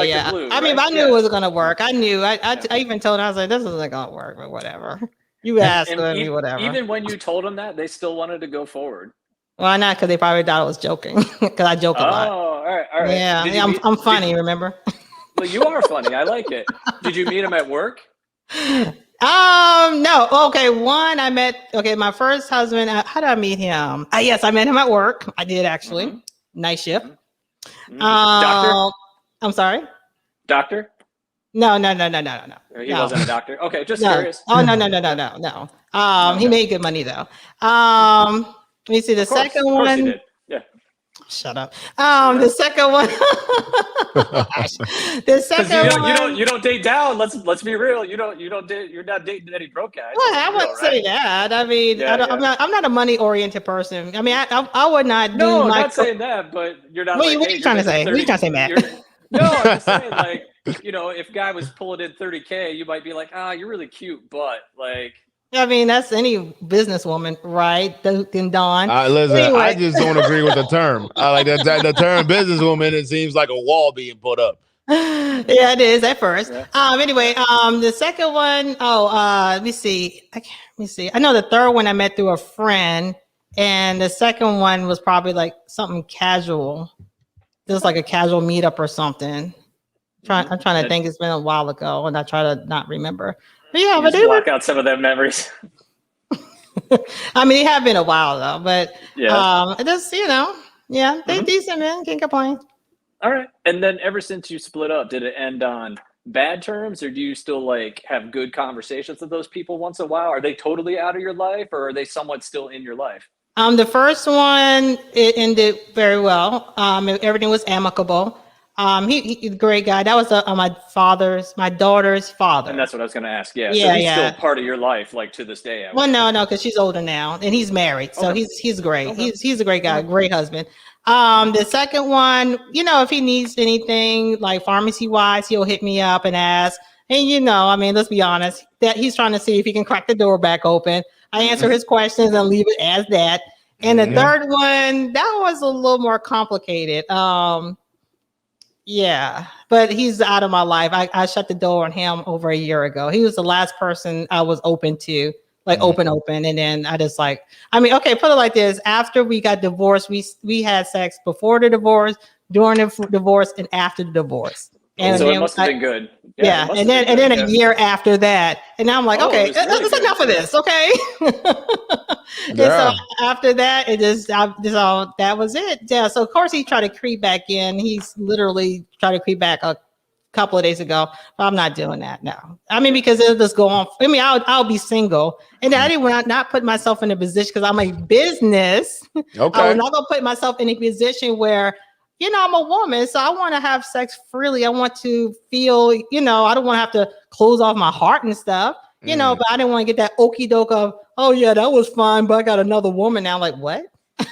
Yeah. Glue, I mean, I knew it was going to work. I knew. I even told him, I was like, this isn't going to work, but whatever. You asked me, whatever. Even when you told them that, they still wanted to go forward. Well, not because they probably thought I was joking because I joke a lot. All right. Yeah, I'm funny. Remember? Well, you are funny. I like it. Did you meet him at work? No. Okay, my first husband. How did I meet him? Yes, I met him at work. I did actually. Mm-hmm. Night shift. Doctor? I'm sorry. Doctor? No. He wasn't a doctor. Okay, just curious. Oh no. He made good money though. Let me see the second one. Of course he did. Yeah. Shut up. The second one. The second one. You don't date down. Let's be real. You don't date. You're not dating any broke guys. Well, I wouldn't say that. I mean, I'm not a money oriented person. I mean, I would not do. No, I'm not saying that. But you're not. What are you trying to say? What are you trying to say, Matt? No, I'm just saying, like, if guy was pulling in $30K, you might be like, you're really cute, but like. I mean, that's any businesswoman, right? Than Dawn. Listen, anyway. I just don't agree with the term. I like that the term businesswoman. It seems like a wall being put up. Yeah, it is at first. Yeah. Anyway, the second one. Let me see. Let me see. I know the third one I met through a friend, and the second one was probably like something casual, just like a casual meetup or something. I'm trying to think. It's been a while ago, and I try to not remember. But yeah, but they block out some of them memories. I mean, it have been a while though, but just they're decent, man. Can't complain. All right, and then ever since you split up, did it end on bad terms, or do you still like have good conversations with those people once in a while? Are they totally out of your life, or are they somewhat still in your life? The first one, it ended very well. Everything was amicable. He's a great guy. That was my daughter's father. And that's what I was going to ask. Yeah. So he's still part of your life, like to this day. No, because she's older now and he's married. So he's great. Okay. He's a great guy, great husband. The second one, if he needs anything like pharmacy wise, he'll hit me up and ask. And I mean, let's be honest, that he's trying to see if he can crack the door back open. I answer his questions and leave it as that. And the third one, that was a little more complicated. Yeah, but he's out of my life. I shut the door on him over a year ago. He was the last person I was open to, like open. And then I just put it like this. After we got divorced, we had sex before the divorce, during the divorce, and after the divorce. And so it must have been good. Yeah. And then a year after that. And now I'm like, okay, that's enough of this. Okay. And so after that, that was it. Yeah. So of course he tried to creep back in. He's literally tried to creep back a couple of days ago, but I'm not doing that now. I mean, because it'll just go on. I mean, I'll be single. And I didn't not put myself in a position because I'm a business. Okay. I was not going to put myself in a position where, I'm a woman, so I want to have sex freely. I want to feel, I don't want to have to close off my heart and stuff, but I didn't want to get that okie doke of, oh yeah, that was fine, but I got another woman now. Like, what? Is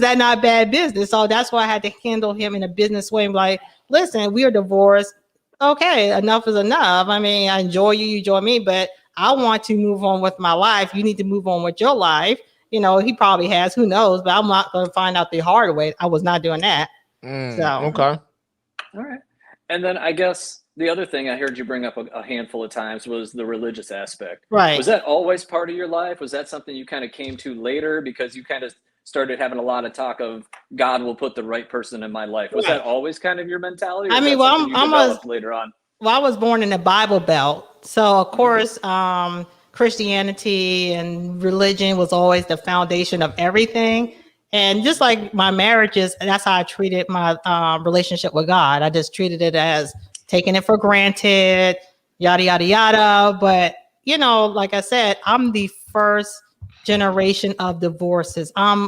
that not bad business? So that's why I had to handle him in a business way. I'm like, listen, we are divorced. Okay, enough is enough. I mean, I enjoy you enjoy me, but I want to move on with my life. You need to move on with your life. He probably has, who knows, but I'm not going to find out the hard way. I was not doing that. Okay. All right. And then I guess the other thing I heard you bring up a handful of times was the religious aspect. Right. Was that always part of your life? Was that something you kind of came to later because you kind of started having a lot of talk of God will put the right person in my life? Was that always kind of your mentality? I mean, later on. Well, I was born in the Bible Belt. So of course, Christianity and religion was always the foundation of everything. And just like my marriages, that's how I treated my relationship with God. I just treated it as taking it for granted, yada, yada, yada. But, like I said, I'm the first generation of divorces. I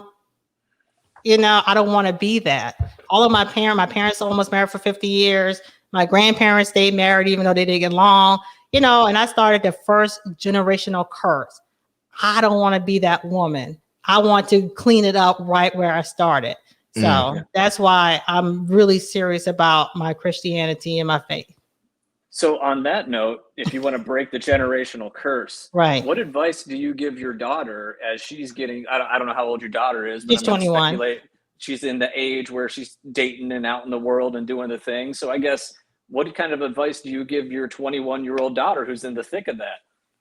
don't want to be that. All of my parents almost married for 50 years. My grandparents stayed married, even though they didn't get along. And I started the first generational curse. I don't want to be that woman. I want to clean it up right where I started. So that's why I'm really serious about my Christianity and my faith. So on that note, if you want to break the generational curse, right? What advice do you give your daughter as she's getting, I don't know how old your daughter is, but she's 21. She's in the age where she's dating and out in the world and doing the thing. So I guess, what kind of advice do you give your 21-year-old daughter who's in the thick of that?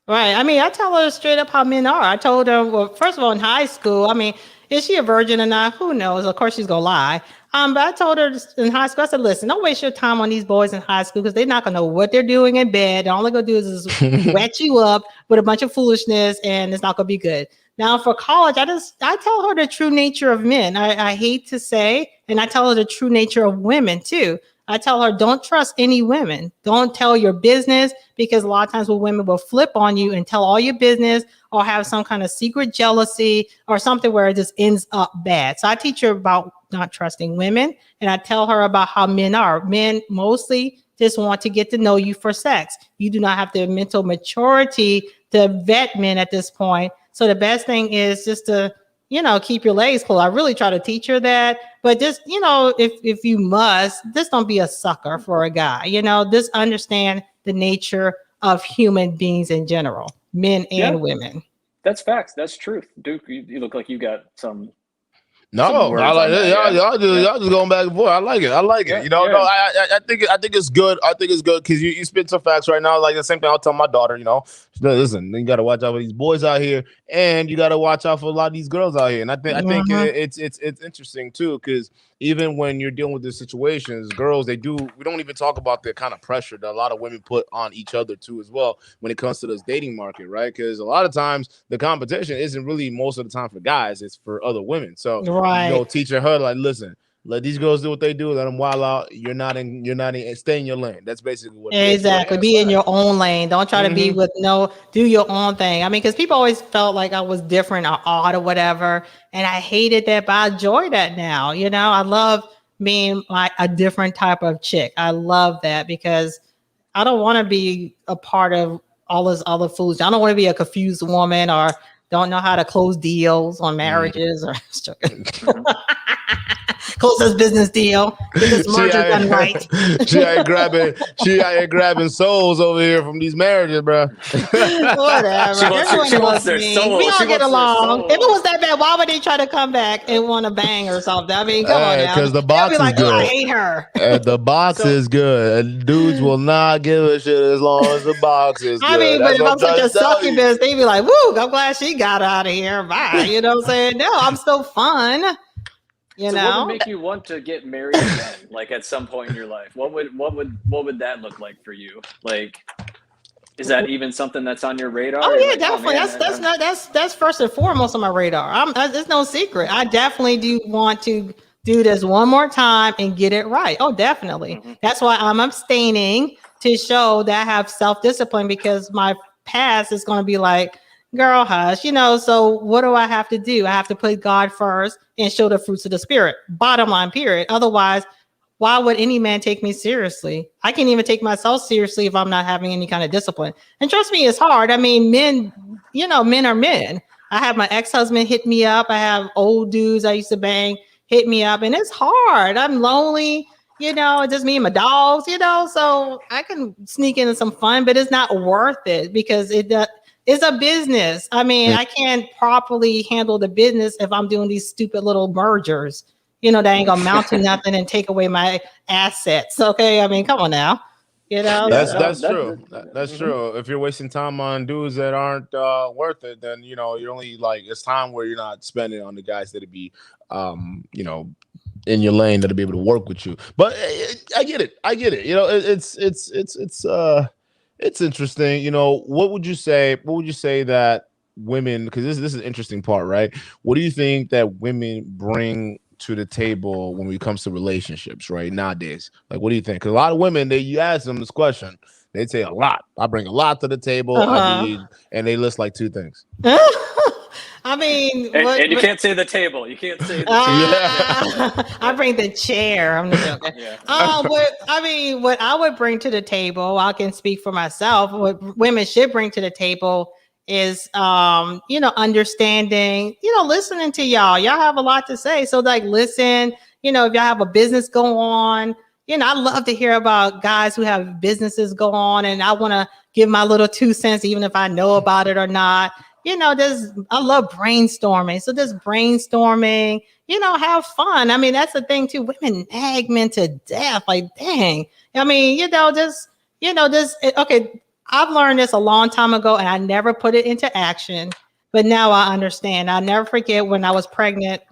Right. I mean, I tell her straight up how men are. I told her, well, first of all, in high school, I mean, is she a virgin or not? Who knows? Of course, she's gonna lie. But I told her in high school, I said, listen, don't waste your time on these boys in high school because they're not gonna know what they're doing in bed. All they're gonna do is wet you up with a bunch of foolishness, and it's not gonna be good. Now for college, I tell her the true nature of men. I hate to say, and I tell her the true nature of women too. I tell her, don't trust any women. Don't tell your business, because a lot of times when women will flip on you and tell all your business or have some kind of secret jealousy or something where it just ends up bad. So I teach her about not trusting women, and I tell her about how men are. Men mostly just want to get to know you for sex. You do not have the mental maturity to vet men at this point. So the best thing is just to, keep your legs closed. I really try to teach her that, but just, if you must, just don't be a sucker for a guy, just understand the nature of human beings in general, men and women. That's facts. That's truth. Duke, you look like you got some. No, I like it. Y'all just going back and forth. I like it. Yeah, no, I think it's good. I think it's good because you spit some facts right now. Like the same thing I'll tell my daughter. Listen, you got to watch out for these boys out here, and you got to watch out for a lot of these girls out here. And I think it's interesting too, because even when you're dealing with these situations, girls, we don't even talk about the kind of pressure that a lot of women put on each other too as well when it comes to this dating market, right? Because a lot of times the competition isn't really most of the time for guys, it's for other women. So teaching her, like, listen, let these girls do what they do, let them wild out. You're not in stay in your lane. That's basically what it is. Exactly. Be in your own lane. Don't try to be with do your own thing. I mean, because people always felt like I was different or odd or whatever. And I hated that, but I enjoy that now. I love being like a different type of chick. I love that because I don't want to be a part of all this other fools. I don't want to be a confused woman or don't know how to close deals on marriages or close this business deal. Get this merger done right. She ain't grabbing souls over here from these marriages, bro. Whatever. She wants their soul. We all get along. If it was that bad, why would they try to come back and want to bang or something? I mean, come on now. Because the box is good. I hate her. The box is good. And dudes will not give a shit as long as the box is good. I mean, but if I'm such a succubus, they'd be like, woo, I'm glad she got out of here. Bye. You know what I'm saying? No, I'm still fun. What would make you want to get married again? Like at some point in your life, what would that look like for you? Like, is that even something that's on your radar? Oh yeah, definitely. That's first and foremost on my radar. It's no secret. I definitely do want to do this one more time and get it right. Oh, definitely. That's why I'm abstaining to show that I have self-discipline, because my past is going to be like, girl, hush, so what do I have to do? I have to put God first and show the fruits of the spirit. Bottom line, period. Otherwise, why would any man take me seriously? I can't even take myself seriously if I'm not having any kind of discipline. And trust me, it's hard. I mean, men are men. I have my ex-husband hit me up. I have old dudes I used to bang hit me up, and it's hard. I'm lonely. It's just me and my dogs, so I can sneak into some fun, but it's not worth it because it's a business. I mean, I can't properly handle the business if I'm doing these stupid little mergers, that ain't gonna amount to nothing and take away my assets. Okay. I mean, come on now. That's true. That's true. If you're wasting time on dudes that aren't worth it, then you're only like, it's time where you're not spending on the guys that'd be in your lane, that'll be able to work with you. But I get it. It's interesting. What would you say that women, because this is an interesting part, right? What do you think that women bring to the table when it comes to relationships, right, nowadays? Like, what do you think? Because a lot of women, you ask them this question, they'd say a lot. I bring a lot to the table. And they list like two things. I mean, and you can't say the table. You can't say the table. I bring the chair. I'm just joking. What I would bring to the table, I can speak for myself. What women should bring to the table is, understanding, listening to y'all. Y'all have a lot to say. So like, listen, if y'all have a business go on, I love to hear about guys who have businesses go on, and I want to give my little 2 cents, even if I know about it or not. I love brainstorming. So just brainstorming, have fun. I mean, that's the thing too. Women nag men to death. Like, dang. I mean, okay, I've learned this a long time ago and I never put it into action, but now I understand. I'll never forget when I was pregnant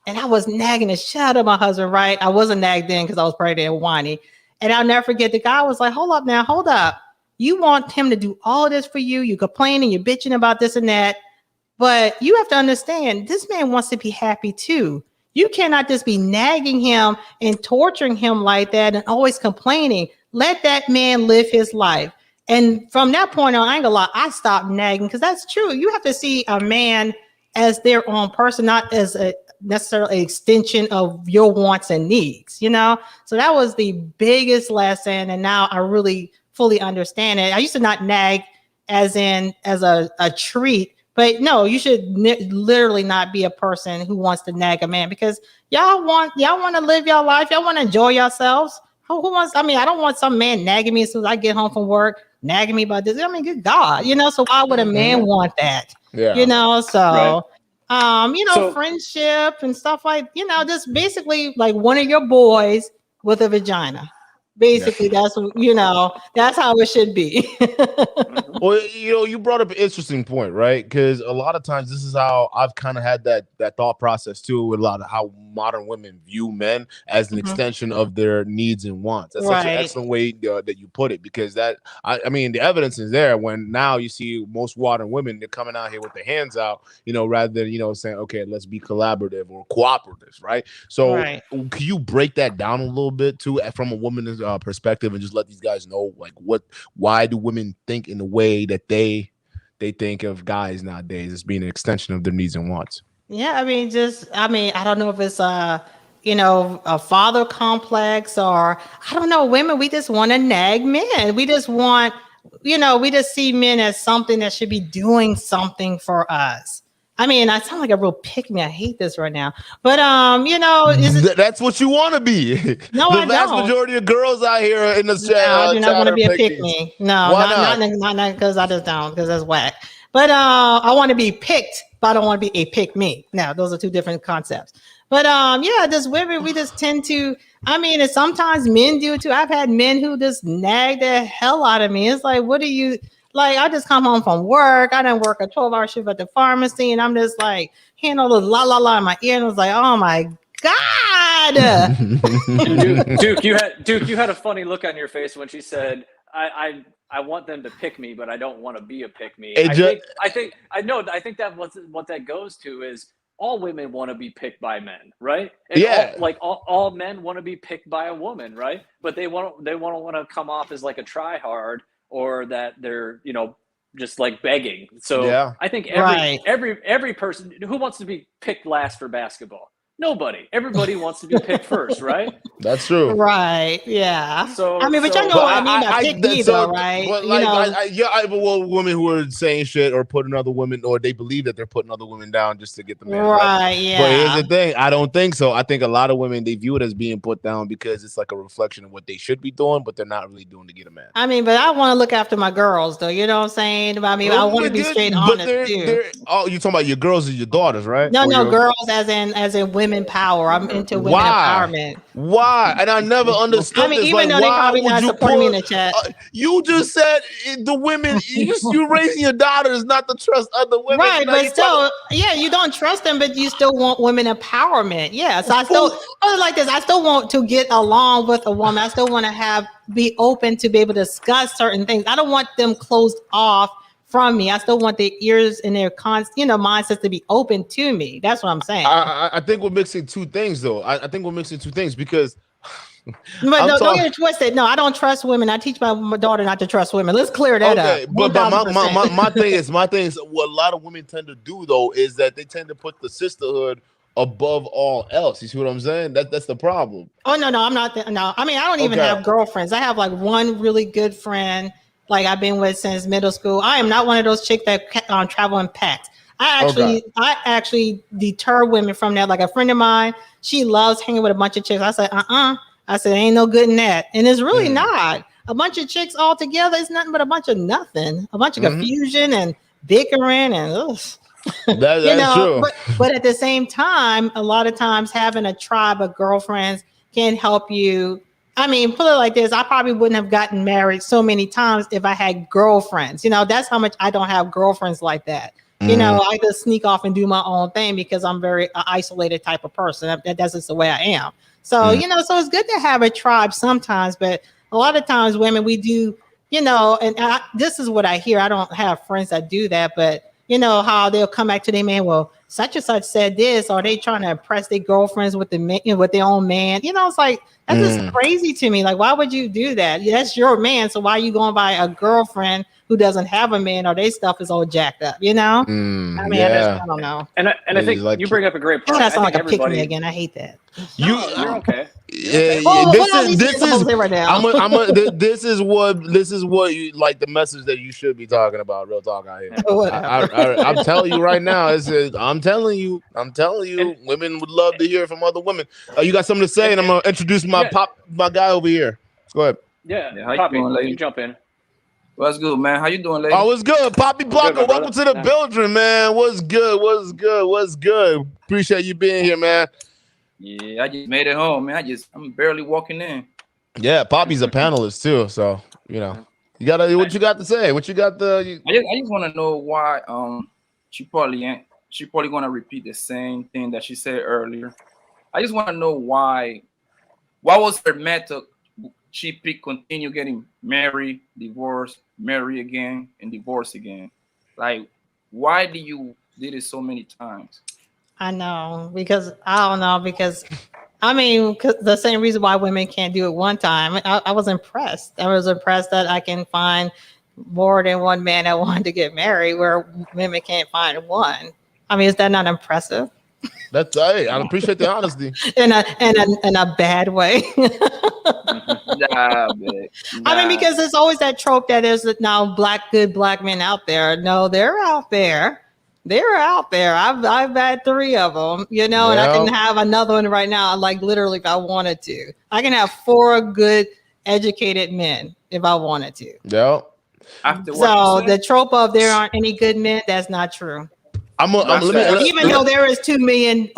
and I was nagging the shit out of my husband, right? I wasn't nagged then because I was pregnant and whiny. And I'll never forget the guy was like, hold up. You want him to do all of this for you. You're complaining, you're bitching about this and that. But you have to understand, this man wants to be happy too. You cannot just be nagging him and torturing him like that and always complaining. Let that man live his life. And from that point on, I ain't gonna lie, I stopped nagging because that's true. You have to see a man as their own person, not as a necessarily extension of your wants and needs, you know? So that was the biggest lesson. And now I really fully understand it. I used to not nag as a treat, but no, you should literally not be a person who wants to nag a man because y'all want to live your life. Y'all want to enjoy yourselves. Who wants, I mean, I don't want some man nagging me as soon as I get home from work, nagging me about this. I mean, good God, you know, so why would a man want that? Yeah. You know, so, right. Friendship and stuff like, just basically like one of your boys with a vagina. Basically, that's how it should be. Well, you brought up an interesting point, right? Because a lot of times this is how I've kind of had that thought process too, with a lot of how modern women view men as an extension of their needs and wants. That's such an excellent way that you put it, because that I mean the evidence is there when now you see most modern women, they're coming out here with their hands out, rather than saying, okay, let's be collaborative or cooperative, right? So can you break that down a little bit too from a woman's perspective and just let these guys know like why do women think in the way that they think of guys nowadays as being an extension of their needs and wants? Yeah, I mean, I don't know if it's a father complex or I don't know. Women, we just want to nag men. We just want, we just see men as something that should be doing something for us. I mean, I sound like a real pick-me. I hate this right now. But, that's what you want to be. No, the vast majority of girls out here in the chat. No, I do not want to be a pick-me. No, not because I just don't, because that's whack. But I want to be picked, but I don't want to be a pick-me. Now, those are two different concepts. But, just women, we just tend to, and sometimes men do too. I've had men who just nag the hell out of me. It's like, what do you... Like, I just come home from work. I didn't work a 12-hour shift at the pharmacy, and I'm just like, hearing all the la la la in my ear, and I was like, oh my God. Duke, you had a funny look on your face when she said, I want them to pick me, but I don't want to be a pick me. I think that what that goes to is all women want to be picked by men, right? And all men want to be picked by a woman, right? But they want to come off as like a try hard, or that they're just like begging. So I think every person who wants to be picked last for basketball. Nobody. Everybody wants to be picked first, right? That's true. Right. Yeah. So but you know what I mean by pick me, though, right? But I women who are saying shit or putting other women, or they believe that they're putting other women down just to get them in. Right. Yeah. But here's the thing: I don't think so. I think a lot of women, they view it as being put down because it's like a reflection of what they should be doing, but they're not really doing to get a man. But I want to look after my girls, though. You know what I'm saying? I want to be straight honest too. Oh, you're talking about your girls or your daughters, right? No, girls as in women power. I'm into women empowerment. Why? And I never understood this. Even though they probably not supporting me in the chat. You just said the women, you raising your daughters not to trust other women. Right, but still, you don't trust them, but you still want women empowerment. Yeah, so I still, like this, I still want to get along with a woman. I still want to be open to be able to discuss certain things. I don't want them closed off from me. I still want their ears and their mindsets to be open to me. That's what I'm saying. I think we're mixing two things, though. I think we're mixing two things because. But don't get it twisted. No, I don't trust women. I teach my daughter not to trust women. Let's clear that up. But my thing is what a lot of women tend to do though is that they tend to put the sisterhood above all else. You see what I'm saying? That's the problem. Oh no, I'm not. No, I don't even have girlfriends. I have like one really good friend. Like I've been with since middle school. I am not one of those chicks that travel in packs. I actually deter women from that. Like a friend of mine, she loves hanging with a bunch of chicks. I said, I said, ain't no good in that. And it's really not. A bunch of chicks all together is nothing but a bunch of nothing. A bunch of confusion and bickering and that's true. But at the same time, a lot of times having a tribe of girlfriends can help you I mean, put it like this, I probably wouldn't have gotten married so many times if I had girlfriends. You know, that's how much I don't have girlfriends like that. You know, I just sneak off and do my own thing because I'm very isolated type of person. That's just the way I am. So, you know, so it's good to have a tribe sometimes, but a lot of times women, we do, you know, and this is what I hear. I don't have friends that do that, but you know how they'll come back to their man. Well, such and such said this, or they trying to impress their girlfriends with with their own man. You know, it's like that's just crazy to me. Like, why would you do that? Yeah, that's your man. So why are you going by a girlfriend who doesn't have a man, or their stuff is all jacked up? You know, I mean, I don't know. And I think like, you bring up a great point. That's like a pick me again. I hate that. You're okay. Yeah, this is what you like, the message that you should be talking about. Real talk out here. I'm telling you right now. I'm telling you, women would love to hear from other women. You got something to say, and I'm gonna introduce my guy over here. Go ahead. Yeah, Poppy, you jump in. What's good, man? How you doing, lady? Oh, what's good, Poppy Blanco? Welcome to the building, man. What's good? Appreciate you being here, man. Yeah, I just made it home, man. I'm barely walking in. Yeah, Poppy's a panelist too, so you know, what you got to say? What you got I just want to know why she probably gonna repeat the same thing that she said earlier. I just want to know why was her method? She picked continue getting married, divorce, marry again, and divorce again. Like, why do you did it so many times? I know, because I don't know, because I mean, the same reason why women can't do it one time. I was impressed. I was impressed that I can find more than one man that wanted to get married, where women can't find one. I mean, is that not impressive? That's right. I appreciate the honesty. in a bad way. Nah. I mean, because there's always that trope that there's now good black men out there. No, they're out there. I've had 3 of them, you know, and I can have another one right now. Like literally, if I wanted to, I can have 4 good, educated men if I wanted to. Yeah. So the trope of there aren't any good men, that's not true. Even though there is 2 million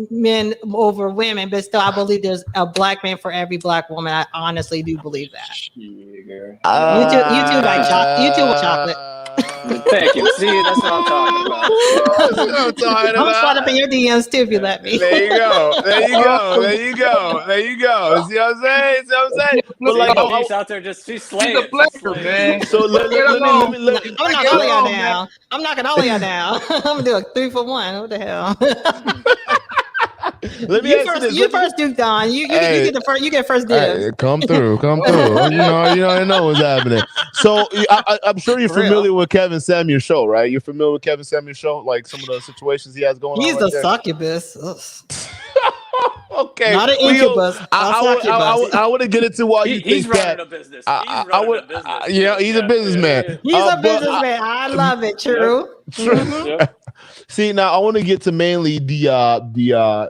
men over women, but still I believe there's a black man for every black woman. I honestly do believe that. You two like chocolate. Thank you. See, that's what I'm talking about. I'm slide up in your DMs too if you let me. There you go. See what I'm saying? But like, he's out there she's slaying. She's a player, man. So let me. I'm knocking all y'all down. I'm knocking all y'all down. I'm gonna do a 3 for 1. What the hell? Let me you first, Duke Don. You get the first. You get first dibs. Hey, come through. You know what's happening. So I'm sure you're familiar with Kevin Samuel's show, right? You're familiar with Kevin Samuel's show, like some of the situations he has going on. He's a succubus. Okay, not an incubus. I want to get into why you he's think running that. A business. He's a businessman. He's a businessman. I love it. True. Yep. See, now I want to get to mainly the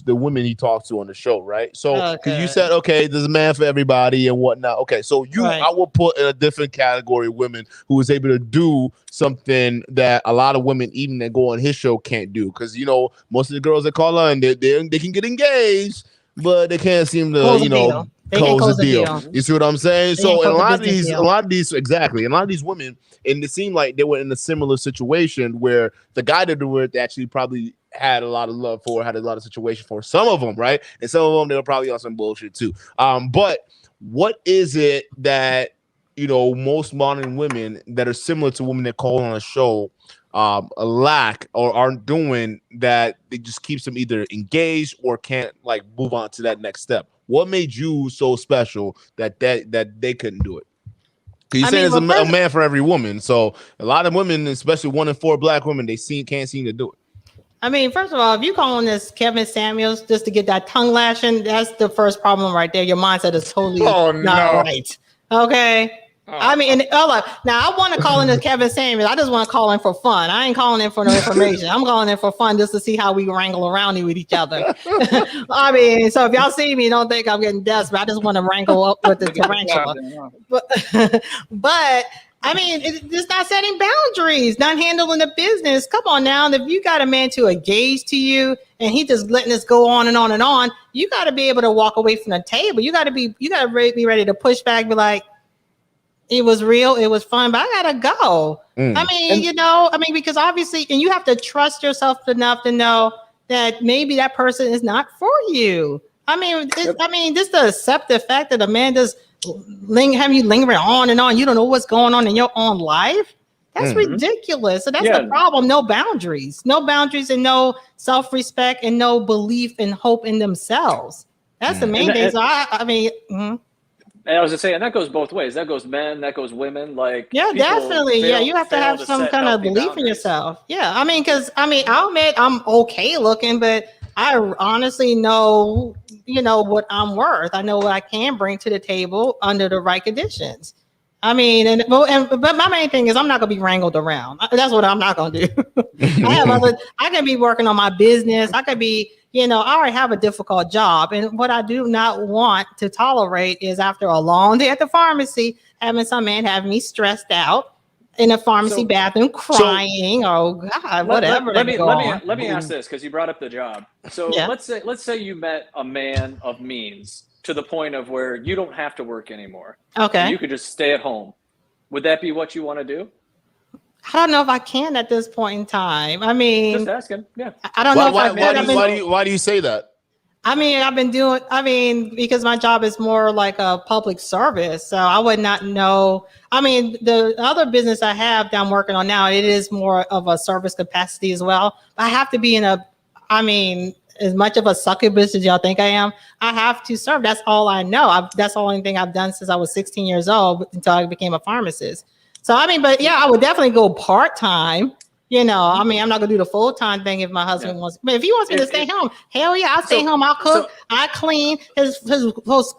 women he talks to on the show, right? So you said, okay, there's a man for everybody and whatnot. Okay, so I will put in a different category of women who is able to do something that a lot of women, even that go on his show, can't do. Because most of the girls that call on, they can get engaged, but they can't seem to close the deal. You see what I'm saying? So in a lot of these women, and it seemed like they were in a similar situation where the guy that they were actually probably had a lot of love for, had a lot of situation for some of them, right? And some of them, they were probably on some bullshit too. But what is it that, most modern women that are similar to women that call on a show lack or aren't doing that it just keeps them either engaged or can't like move on to that next step? What made you so special that they couldn't do it? Because you're saying there's a man for every woman. So a lot of women, especially 1 in 4 black women, can't seem to do it. I mean, first of all, if you calling this Kevin Samuels just to get that tongue lashing, that's the first problem right there. Your mindset is totally not right. Okay. I mean, now I want to call in this Kevin Samuels. I just want to call in for fun. I ain't calling in for no information. I'm calling in for fun just to see how we wrangle around with each other. I mean, so if y'all see me, don't think I'm getting desperate. I just want to wrangle up with the tarantula. But I mean, it's not setting boundaries, not handling the business. Come on now. If you got a man to engage to you and he just letting this go on and on and on, you got to be able to walk away from the table. You got to be ready to push back, be like, it was real, it was fun, but I gotta go. I mean, because obviously, and you have to trust yourself enough to know that maybe that person is not for you. I mean, just to accept the fact that a man just have you lingering on and on. You don't know what's going on in your own life. That's ridiculous. So that's the problem. No boundaries, and no self-respect, and no belief and hope in themselves. That's the main thing. So I mean. And I was just saying that goes both ways. That goes men, that goes women. Like, yeah, definitely. Yeah, you have to have some kind of belief in yourself. Yeah, I mean, because I'll admit I'm okay looking, but I honestly know, what I'm worth. I know what I can bring to the table under the right conditions. I mean, but my main thing is I'm not gonna be wrangled around. That's what I'm not gonna do. I can be working on my business. I could be. I already have a difficult job. And what I do not want to tolerate is after a long day at the pharmacy, having some man have me stressed out in a pharmacy bathroom crying. Oh God, whatever. Let me ask this, because you brought up the job. So let's say you met a man of means to the point of where you don't have to work anymore. Okay. You could just stay at home. Would that be what you want to do? I don't know if I can at this point in time. I mean, just asking. Yeah. I don't know if I can. Why do you say that? I mean, because my job is more like a public service. So I would not know. I mean, the other business I have that I'm working on now, it is more of a service capacity as well. I have to be as much of a succubus as y'all think I am, I have to serve. That's all I know. That's the only thing I've done since I was 16 years old until I became a pharmacist. So, but yeah, I would definitely go part-time. I'm not going to do the full-time thing if my husband wants. But if he wants me to stay home, hell yeah, I'll stay home. I'll cook. I clean. Because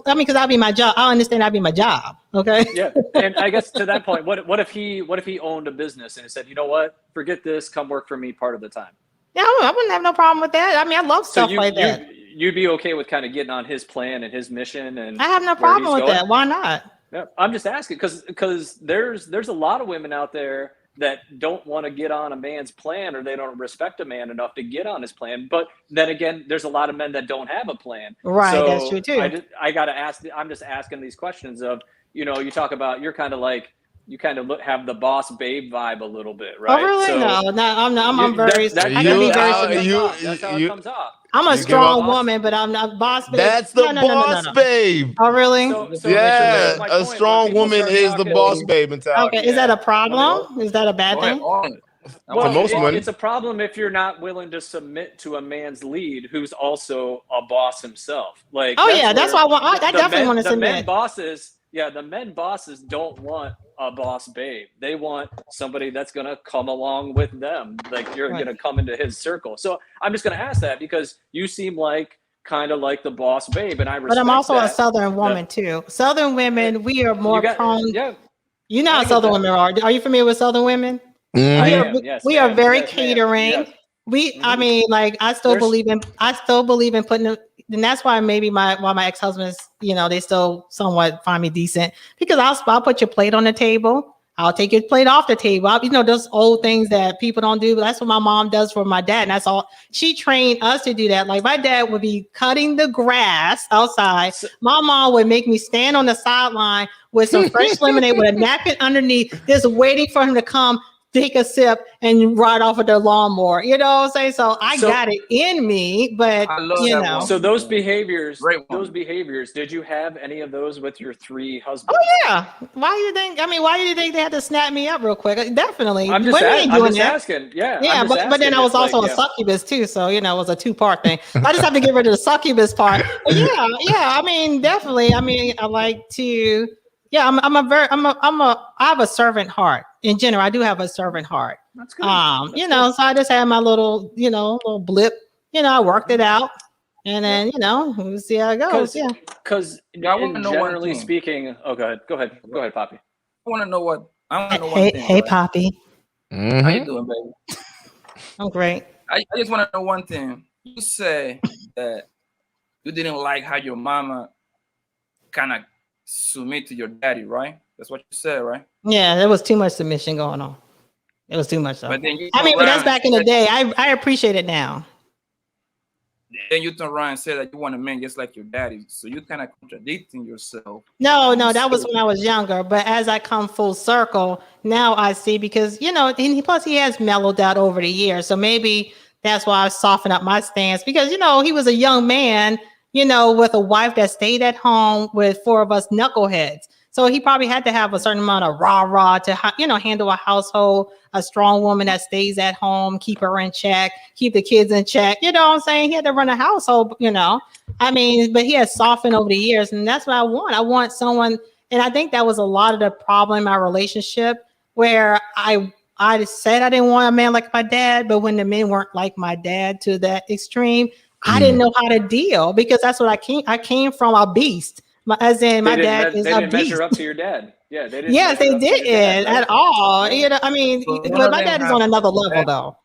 that'd be my job. I understand that'd be my job. Okay. Yeah. And I guess to that point, what if he owned a business and he said, you know what, forget this, come work for me part of the time? Yeah, I wouldn't have no problem with that. I love stuff like that. You'd be okay with kind of getting on his plan and his mission, and I have no problem with that. Why not? Yeah, I'm just asking because there's a lot of women out there that don't want to get on a man's plan, or they don't respect a man enough to get on his plan. But then again, there's a lot of men that don't have a plan. Right, so that's true too. I got to ask. I'm just asking these questions of, you talk about, you're kind of like, you kind of have the boss babe vibe a little bit, right? Oh, really? So I'm very. That's how it comes off. I'm a strong woman, but I'm not boss babe. That's the boss babe. Oh, really? So a strong woman is the boss babe mentality. Okay, is that a problem? Is that a bad thing? Well, most women, it's a problem if you're not willing to submit to a man's lead who's also a boss himself. Like, that's why I definitely want to submit. The men bosses don't want a boss babe. They want somebody that's going to come along with them. Like, you're going to come into his circle. So I'm just going to ask that because you seem like kind of like the boss babe, and I respect that. But I'm also a Southern woman too. Southern women, we are more prone. Yeah. You know how Southern women are. Are you familiar with Southern women? We are very catering. Yes. I still believe in putting them. And that's why maybe my ex-husbands, they still somewhat find me decent, because I'll put your plate on the table. I'll take your plate off the table. Those old things that people don't do. But that's what my mom does for my dad. And that's all. She trained us to do that. Like, my dad would be cutting the grass outside. My mom would make me stand on the sideline with some fresh lemonade with a napkin underneath, just waiting for him to come, take a sip, and ride off with their lawnmower. You know what I'm saying? So I got it in me, but So those behaviors, did you have any of those with your three husbands? Oh yeah. Why do you think they had to snap me up real quick? Definitely. I'm just asking. Yeah. Yeah, but then I was also a succubus too. So, it was a two-part thing. I just have to get rid of the succubus part. But definitely. I like to, I have a servant heart. In general, I do have a servant heart. That's good. So I just had my little, little blip. I worked it out, and then, we'll see how it goes. Because generally speaking, go ahead, Poppy. I want to know one thing. Hey, Poppy. How you doing, baby? I'm great. I just want to know one thing. You say that you didn't like how your mama kind of submit to your daddy, right? That's what you said, right? Yeah, there was too much submission going on. It was too much. Though. But then but that's back in the day. I appreciate it now. Then you turn around and say that you want a man just like your daddy. So you're kind of contradicting yourself. No, that was when I was younger. But as I come full circle, now I see because, and plus he has mellowed out over the years. So maybe that's why I softened up my stance because, he was a young man, with a wife that stayed at home with 4 of us knuckleheads. So he probably had to have a certain amount of rah-rah to, handle a household, a strong woman that stays at home, keep her in check, keep the kids in check. You know what I'm saying? He had to run a household, but he has softened over the years. And that's what I want. I want someone, and I think that was a lot of the problem in my relationship where I said I didn't want a man like my dad, but when the men weren't like my dad to that extreme, I didn't know how to deal because that's what I came from a beast. As in, my dad is a beast. They didn't measure up to your dad. Yeah, they didn't. Yes, they didn't at all. But my dad is on another level, though.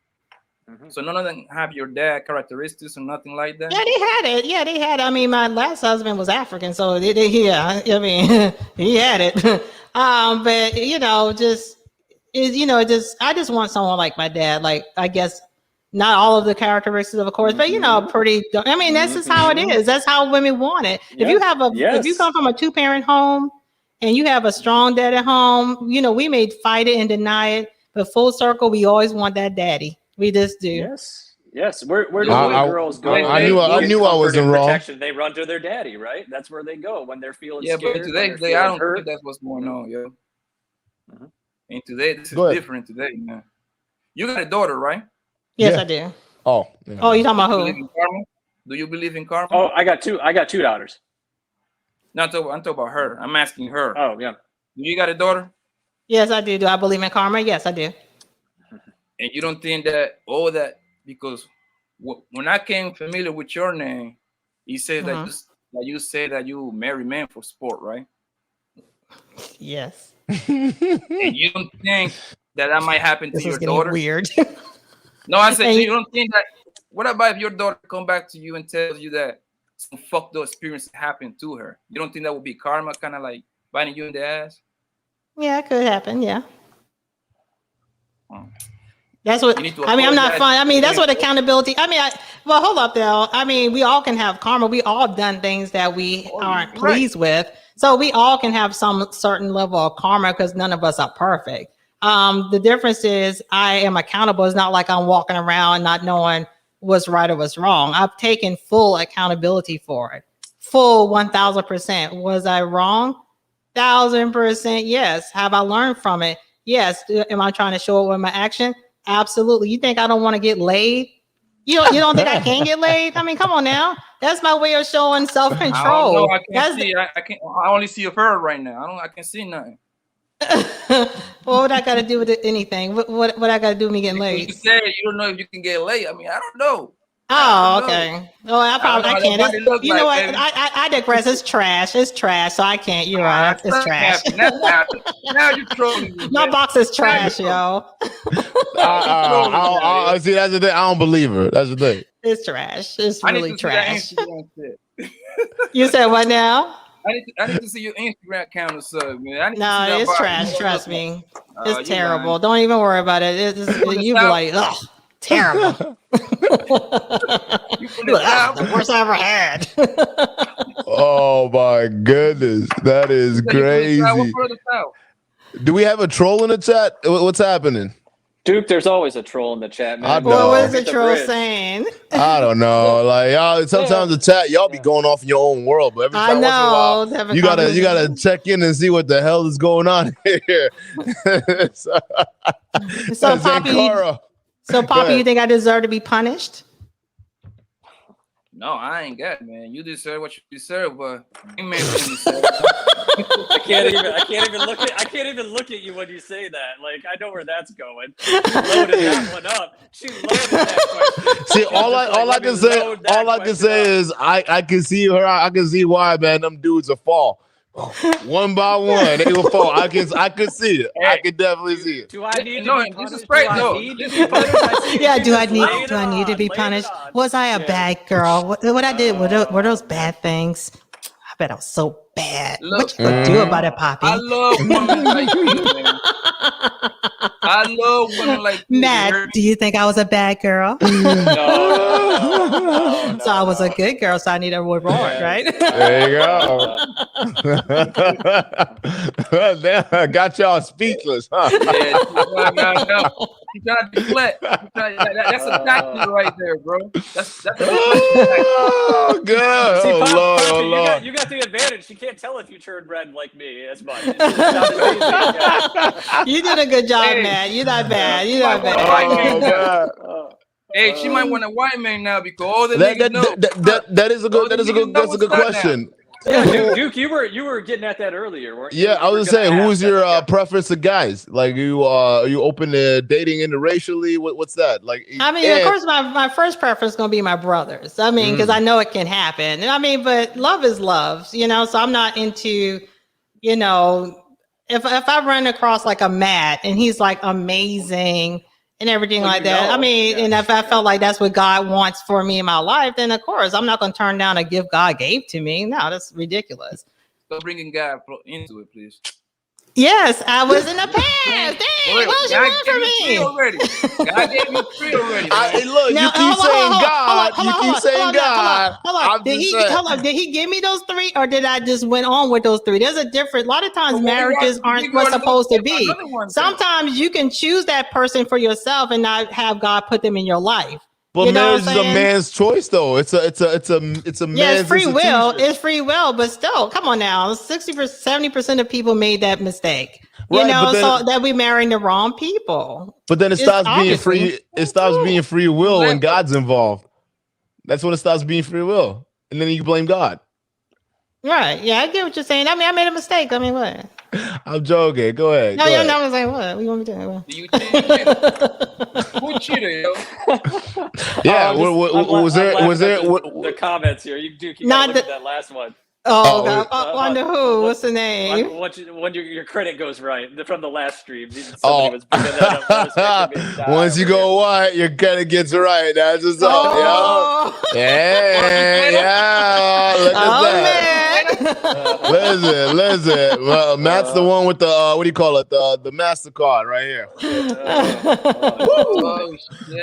So none of them have your dad characteristics or nothing like that? Yeah, they had it. Yeah, they had it. I mean, my last husband was African, so he had it. I just want someone like my dad. Like, I guess not all of the characteristics, of course, but pretty. I mean, that's just how it is. That's how women want it. If you have if you come from a 2-parent home and you have a strong dad at home, we may fight it and deny it, but full circle, we always want that daddy. We just do. Yes. Where do girls go? I knew I wasn't wrong. They run to their daddy, right? That's where they go when they're feeling scared. Yeah, but today I don't think that's what's going on, yo. And today this is different today, man. You got a daughter, right? Yes, I do. Oh. Yeah. Oh, you talking about who? Do you believe in karma? Oh, I got 2 daughters. No, I'm talking about her. I'm asking her. Oh, yeah. Do you got a daughter? Yes, I do. Do I believe in karma? Yes, I do. And you don't think that because when I came familiar with your name, he says that you say that you marry men for sport, right? Yes. And you don't think that might happen to your daughter? Weird. No, I said you don't think that. What about if your daughter come back to you and tells you that some fucked up experience happened to her? You don't think that would be karma, kind of like biting you in the ass? Yeah, it could happen. Yeah. That's what I'm not fun. That's what accountability. Hold up though. We all can have karma. We all done things that we aren't pleased with. So we all can have some certain level of karma because none of us are perfect. The difference is I am accountable. It's not like I'm walking around not knowing what's right or what's wrong. I've taken full accountability for it. Full 1000%. Was I wrong? 1000% yes. Have I learned from it? Yes. Am I trying to show it with my action? Absolutely. You think I don't want to get laid? You don't think I can get laid? Come on now. That's my way of showing self-control. I can't see. I only see a bird right now. I can't see nothing. What I got to do with anything? What I got to do with me getting laid? You said you don't know if you can get laid. I don't know. Oh, okay. Oh, I can't. What? I digress. It's trash. So I can't. You're right. It's trash. Now you're trolling me. My box is trash, yo. See, that's the thing. I don't believe her. That's the thing. It's trash. It's really trash. You said what now? I need to see your Instagram account or something, man. No, it's trash. Trust me. It's terrible. Lying. Don't even worry about it. You be like, ugh. Terrible. The worst I ever had. Oh my goodness, that is crazy. Do we have a troll in the chat? What's happening? Duke, there's always a troll in the chat, man. Well, what is the troll saying? I don't know. Like y'all, sometimes the chat, y'all be going off in your own world, but every time once in a while, you gotta check in and see what the hell is going on here. So Poppy, you think I deserve to be punished? No, I ain't got it, man. You deserve what you deserve, but I can't even look at you when you say that. Like, I know where that's going. She loaded that one up. She loaded that question. See, all I can say is I can see her. I can see why, man. Them dudes will fall. One by one, they will fall. I can see it. I can definitely see it. Do I need to be punished? Yeah, do I need to be punished? Was I a bad girl? What I did were those bad things? I bet I was so bad. Look, What you gonna do about it, Poppy? I love women like you, man. I love women like you. Matt, do you think I was a bad girl? No, So I was a good girl, so I need a reward, right? There you go. Damn, got y'all speechless, huh? No. You gotta deflect. That's a tactic right there, bro. That's a Oh, good. See, Oh, Poppy, Lord. you got the advantage. She can't tell if you turned red like me as much. It's not as easy. Yeah. You did a good job, Matt. You're not bad. You're not bad. Oh, God. Hey, she might want a white man now because all the That is a good that's a good question. Yeah, Duke, you were getting at that earlier, weren't you? Yeah, I was saying, who is your preference to guys? Like, are you open to dating interracially? What's that? Like, I mean, of course, my first preference is gonna be my brothers. I mean, because I know it can happen. I mean, but love is love, you know. So I'm not into, you know, if I run across like a Matt and he's like amazing and everything like that. I mean, and if I felt like that's what God wants for me in my life, then of course I'm not going to turn down a gift God gave to me. No, that's ridiculous. Stop bringing God into it, please. Yes, I was in the past. Dang, what was you want from me? Already. God gave you 3 already. Look, you keep saying God. You keep saying God. Did he give me those 3, or did I just went on with those 3? There's a difference. A lot of times marriages aren't what's supposed to be. Sometimes you can choose that person for yourself and not have God put them in your life. But marriage is a man's choice, though. It's a man's it's free will. It's free will, but still, come on now. 70% of people made that mistake. You know, so that we marrying the wrong people. But then it stops being free. It stops being free will when God's involved. That's when it stops being free will, and then you blame God. Right? Yeah, I get what you're saying. I mean, I made a mistake. I mean, what? I'm joking. Go ahead. No, you're not saying what? You want me to do? You cheated. Who cheated, yo? Yeah. Was there? The comments here. You do keep looking at that last one. Oh, God. Wonder who? What's the name? When your credit goes right from the last stream. Was bringing that up. Once you go white, your credit gets right. That's just all. Yeah. Look at that. Listen. Well, Matt's the one with the what do you call it? The MasterCard right here.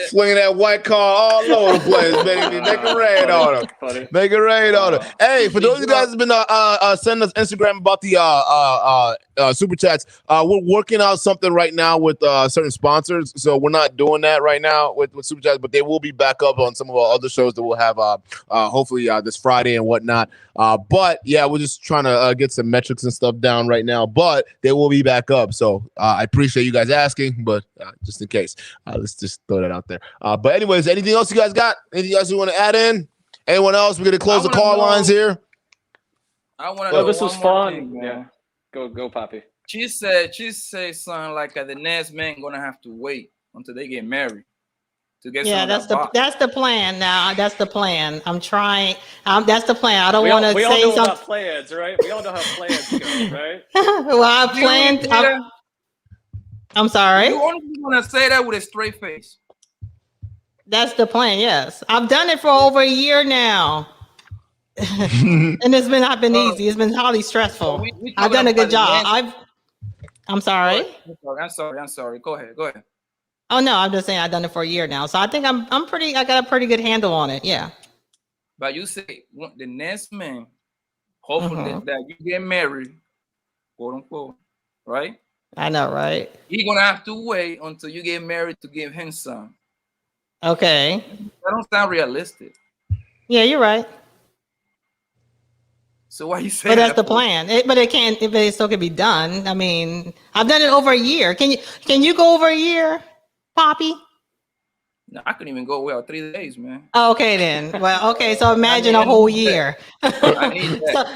Swinging that white card all over the place, baby. Make it rain on him. Make it rain on him. Hey, for those of you guys who've been sending us Instagram about the super chats, we're working out something right now with certain sponsors. So we're not doing that right now with super chats, but they will be back up on some of our other shows that we'll have hopefully this Friday and whatnot. But yeah, we're just trying to get some metrics and stuff down right now, but they will be back up. So I appreciate you guys asking, but just in case, let's just throw that out there. But anyways, anything else you guys got? Anything else you want to add in? Anyone else? We're going to close the call lines here. I want to know. This was fun. Thing, yeah. Go, Poppy. She said something like the next man going to have to wait until they get married. That's the plan now. That's the plan. I'm trying. That's the plan. I don't want to say something. We all know about plans, right? We all know how plans go, right? Well, I planned. I'm sorry. You only want to say that with a straight face. That's the plan. Yes, I've done it for over a year now, and it's not been easy. It's been highly stressful. I've done a good job. I'm sorry. I'm sorry. Go ahead. Oh no, I'm just saying I've done it for a year now, so I think I got a pretty good handle on it. Yeah. But you say the next man, hopefully that you get married, quote unquote, right? I know, right? He's gonna have to wait until you get married to give him some. Okay. That don't sound realistic. Yeah, you're right. So why you say? But that's the plan. But it can't. It still can be done. I mean, I've done it over a year. Can you go over a year, Poppy? No, I couldn't even go well 3 days, man. Okay then. Well, okay. So imagine a whole year.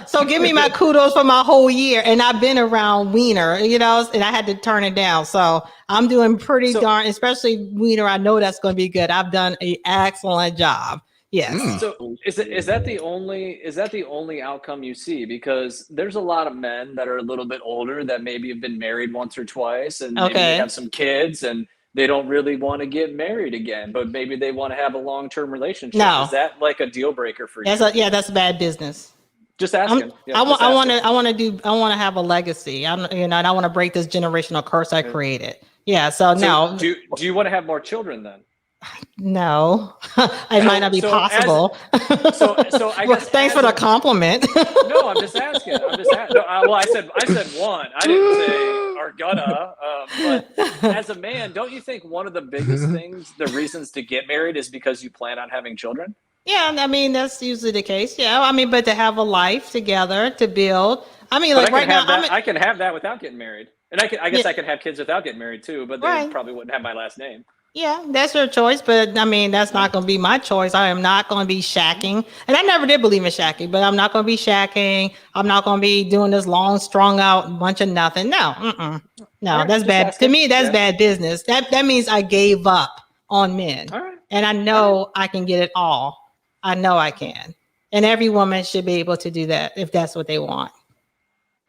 so give me my kudos for my whole year. And I've been around Wiener, you know, and I had to turn it down. So I'm doing pretty darn, especially Wiener. I know that's going to be good. I've done an excellent job. Yes. So is that the only outcome you see? Because there's a lot of men that are a little bit older that maybe have been married once or twice, and maybe they have some kids, and they don't really want to get married again, but maybe they want to have a long-term relationship. No. Is that like a deal breaker for you? That's bad business. Just asking. I want to have a legacy. And I want to break this generational curse I created. Yeah. So no. Do you want to have more children then? No, it might not be possible. So I guess thanks for the compliment. No, I'm just asking. Well, I said one. I didn't say are gonna. But as a man, don't you think one of the biggest things, the reasons to get married, is because you plan on having children? Yeah, I mean that's usually the case. Yeah, I mean, but to have a life together, to build. I mean, like right now, I can have that without getting married, and I guess I can have kids without getting married too. But they probably wouldn't have my last name. Yeah, that's your choice, but I mean, that's not going to be my choice. I am not going to be shacking, and I never did believe in shacking, but I'm not going to be shacking. I'm not going to be doing this long, strung out bunch of nothing. No, no, that's bad. To me, that's bad business. That means I gave up on men, and I know I can get it all. I know I can, and every woman should be able to do that if that's what they want.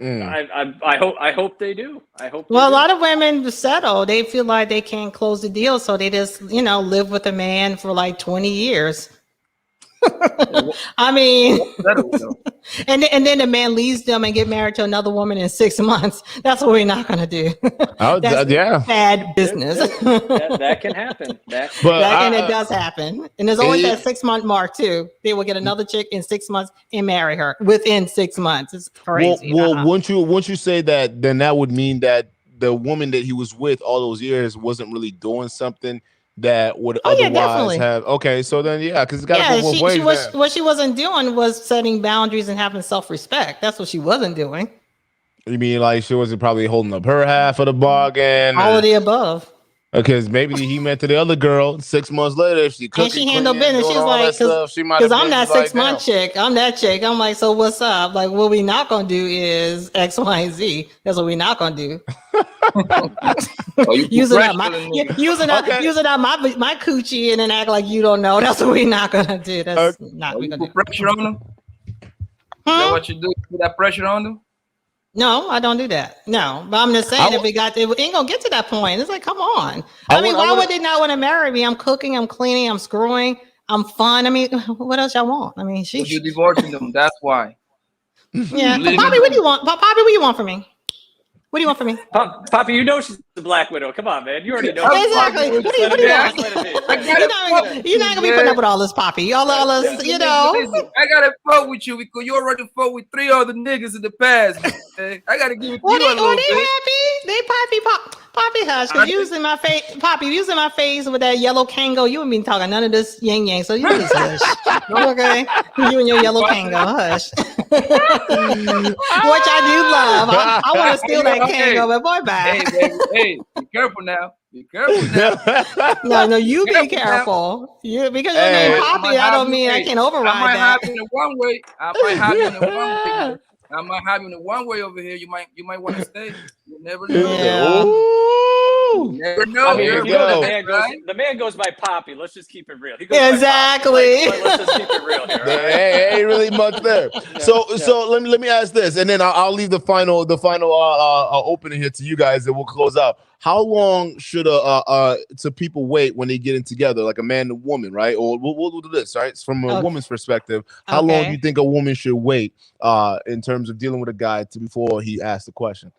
I hope they do. Well, a lot of women settle. They feel like they can't close the deal, so they just, live with a man for like 20 years. I mean, and then the man leaves them and get married to another woman in 6 months. That's what we're not going to do. That's bad business. That can happen. And it does happen. And there's always that 6 month mark too. They will get another chick in 6 months and marry her within 6 months. It's crazy. Well, once you say that, then that would mean that the woman that he was with all those years wasn't really doing something that would otherwise have. Okay, so then because it's got to go both ways. What she wasn't doing was setting boundaries and having self-respect. That's what she wasn't doing. You mean like she wasn't probably holding up her half of the bargain? All of the above. Because maybe he met to the other girl 6 months later. She handled business. She's like, because I'm that 6 month chick. I'm that chick. I'm like, so what's up? Like, what we not gonna do is X, Y, and Z. That's what we not gonna do. Using up my coochie and then act like you don't know. That's what we not gonna do. That's not we gonna do. Pressure on them. Is that what you do? Put that pressure on them? No, I don't do that. No, but I'm just saying it ain't gonna get to that point. It's like, come on. Why would they not want to marry me? I'm cooking, I'm cleaning, I'm screwing, I'm fun. I mean, what else y'all want? I mean, you're divorcing them. That's why. Yeah, Poppy, what do you want? Poppy, what do you want from me? What do you want from me? Poppy, you know she's the Black Widow. Come on, man. You already know. Exactly. What do you want? You're not gonna be putting up with all this, Poppy. All this, I gotta fuck with you because you already fucked with 3 other niggas in the past. Man. I gotta give it to you a little bit. Happy? They Poppy hush. Cause using my face, Poppy using my face with that yellow Kango. You ain't been talking none of this yang. So you just hush. Okay, you and your yellow Kango, hush. Which I do love. I want to steal that Kango, but boy, bye. Hey, be careful now. Be careful now. No, you be careful. You because your name Poppy. I don't mean I can override that. I might have you in one way. I might have you in one way over here. You might want to stay. You never know. Yeah. You never know. I mean, the man goes by Poppy. Let's just keep it real. He goes exactly. Let's just keep it real here. Right? Ain't really much there. So let me ask this, and then I'll leave the final opening here to you guys, and we'll close out. How long should people wait when they get in together, like a man and woman, right? Or we'll do this, right? It's from a woman's perspective. How long do you think a woman should wait in terms of dealing with a guy before he asks the question?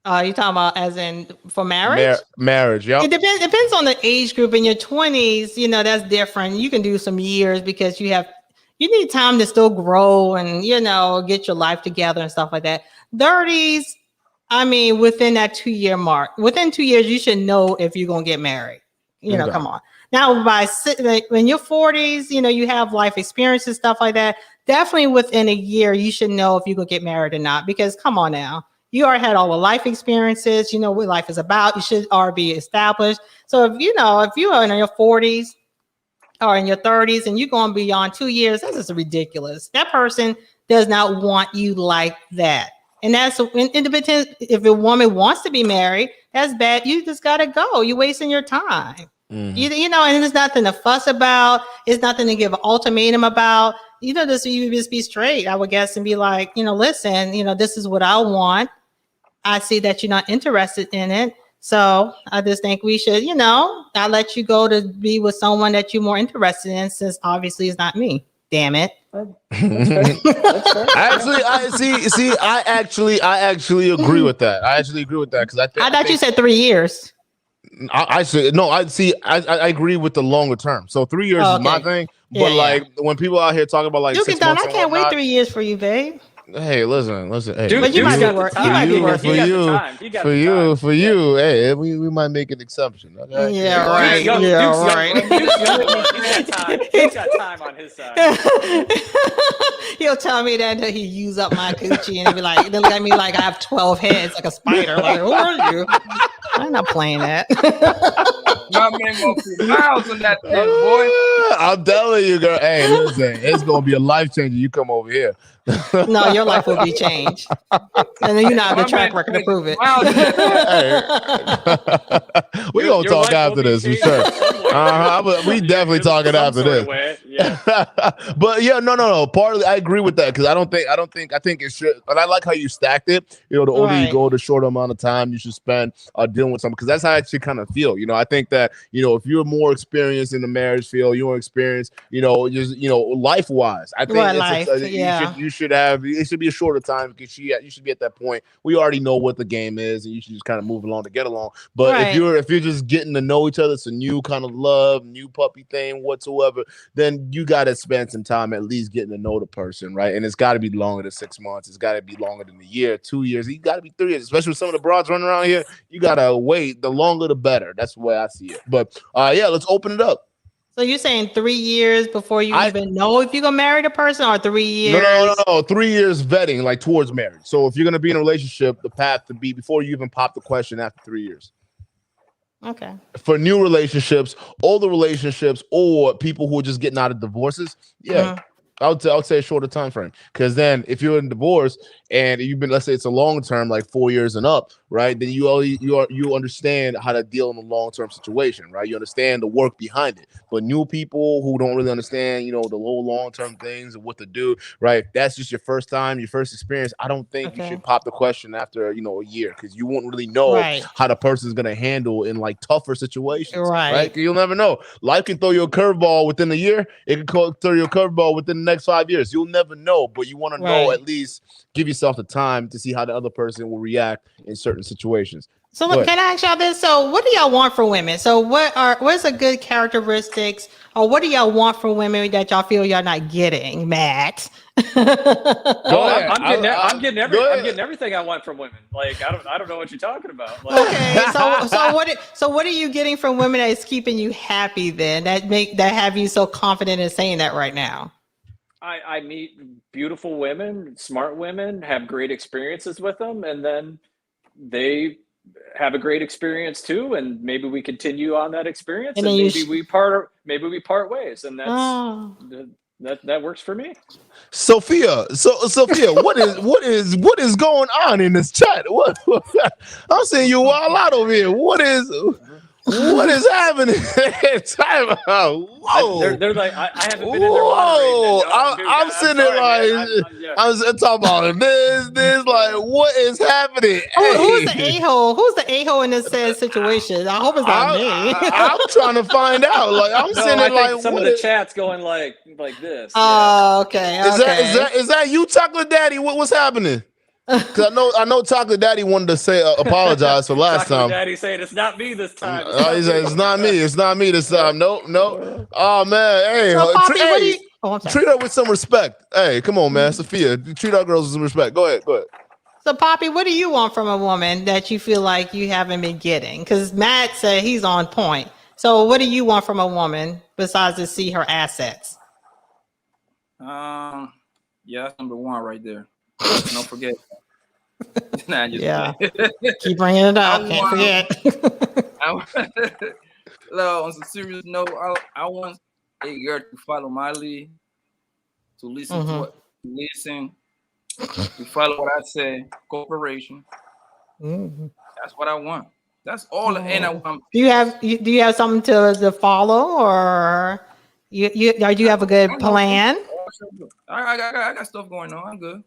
You talking about as in for marriage? Marriage, yeah. It depends on the age group. In your 20s, that's different. You can do some years because you need time to still grow and get your life together and stuff like that. 30s, I mean, within that 2-year mark, within 2 years, you should know if you're gonna get married. Come on. Now, when you're 40s, you have life experiences, stuff like that. Definitely within a year, you should know if you're gonna get married or not. Because come on now. You already had all the life experiences. You know what life is about. You should already be established. So if you are in your 40s or in your 30s and you're going beyond 2 years, that's just ridiculous. That person does not want you like that. And that's independent. If a woman wants to be married, that's bad. You just got to go. You're wasting your time. Mm-hmm. And there's nothing to fuss about. It's nothing to give an ultimatum about. You just be straight, I would guess, and be like, listen, this is what I want. I see that you're not interested in it. So I just think we should, I'll let you go to be with someone that you're more interested in, since obviously it's not me. Damn it. Actually, I actually agree with that. I actually agree with that because I thought you said 3 years. I agree with the longer term. So 3 years is my thing. But when people out here talking about like you 6 can months, I can't wait 3 years for you, babe. Hey, listen. Hey, Dude, but you might be working. You might be working for you. Hey, we might make an exception. Okay? Yeah, right. He's got time on his side. He'll tell me that he use up my coochie, and he'll be like, they'll look at me like I have 12 heads, like a spider. Like, who are you? I'm not playing that. My man gonna put miles on that thing, boy. I'm telling you, girl. Hey, listen, it's gonna be a life changer. You come over here. No, your life will be changed, and then you not have the track record to prove it. We gonna talk after this for sure. We definitely talking after this. Yeah. But yeah, no. Partly, I agree with that because I think it should. And I like how you stacked it. The older you go, the shorter amount of time you should spend dealing with something, because that's how I should kind of feel. I think that if you're more experienced in the marriage field, you're experienced, life wise. I think you should have. It should be a shorter time because you should be at that point. We already know what the game is, and you should just kind of move along to get along. But if you're just getting to know each other, it's a new kind of love, new puppy thing whatsoever, then you got to spend some time at least getting to know the person, right? And it's got to be longer than 6 months. It's got to be longer than a year, 2 years. You got to be 3 years, especially with some of the broads running around here. You got to wait. The longer, the better. That's the way I see it. But let's open it up. So you're saying 3 years before you even know if you're gonna marry the person, or 3 years? No. 3 years vetting, like towards marriage. So if you're gonna be in a relationship, the path to be before you even pop the question after 3 years. Okay. For new relationships, older relationships, or people who are just getting out of divorces, I would say a shorter time frame, because then if you're in divorce and you've been, let's say it's a long term, like 4 years and up, right? Then you understand how to deal in a long term situation, right? You understand the work behind it. But new people who don't really understand, the whole long term things and what to do, right? That's just your first time, your first experience. I don't think you should pop the question after a year, because you won't really know how the person's gonna handle in like tougher situations, right? You'll never know. Life can throw you a curveball within a year. It can throw you a curveball within the next 5 years. You'll never know, but you want to know, at least give yourself the time to see how the other person will react in certain situations. So can I ask y'all this? So what do y'all want for women? So what's a good characteristics, or what do y'all want from women that y'all feel y'all not getting, Matt? I'm getting everything I want from women. Like I don't know what you're talking about. Like, okay, so what are you getting from women that is keeping you happy then, that have you so confident in saying that right now? I meet beautiful women, smart women, have great experiences with them, and then they have a great experience too, and maybe we continue on that experience, and maybe we part ways, and that works for me. Sophia, what is going on in this chat? What I'm seeing you all out over here. What is happening? Time out. Whoa. They're like, I haven't been in there moderating. I'm sitting there like, I was talking about this, like, what is happening? Who's the a-hole? Who's the a-hole in this situation? I hope it's not me. I'm trying to find out. Like, I'm sitting there like, some of the chat's going like this. Oh, okay. Is that you, Chocolate Daddy? What's happening? Because I know Chocolate Daddy wanted to say apologize for last time. Daddy saying it's not me this time. He said it's not me. It's not me this time. No. Oh man, hey, so, Poppy, treat her with some respect. Hey, come on, man, Sophia, treat our girls with some respect. Go ahead. So, Poppy, what do you want from a woman that you feel like you haven't been getting? Because Matt said he's on point. So, what do you want from a woman besides to see her assets? Yeah, that's number one right there. Don't forget. Keep bringing it up. Can't forget. On some serious note, I want a girl to follow my lead, to listen to follow what I say. Cooperation. That's what I want. That's all. And I want. Do you have something to follow, or you have a good plan? I got stuff going on. I'm good.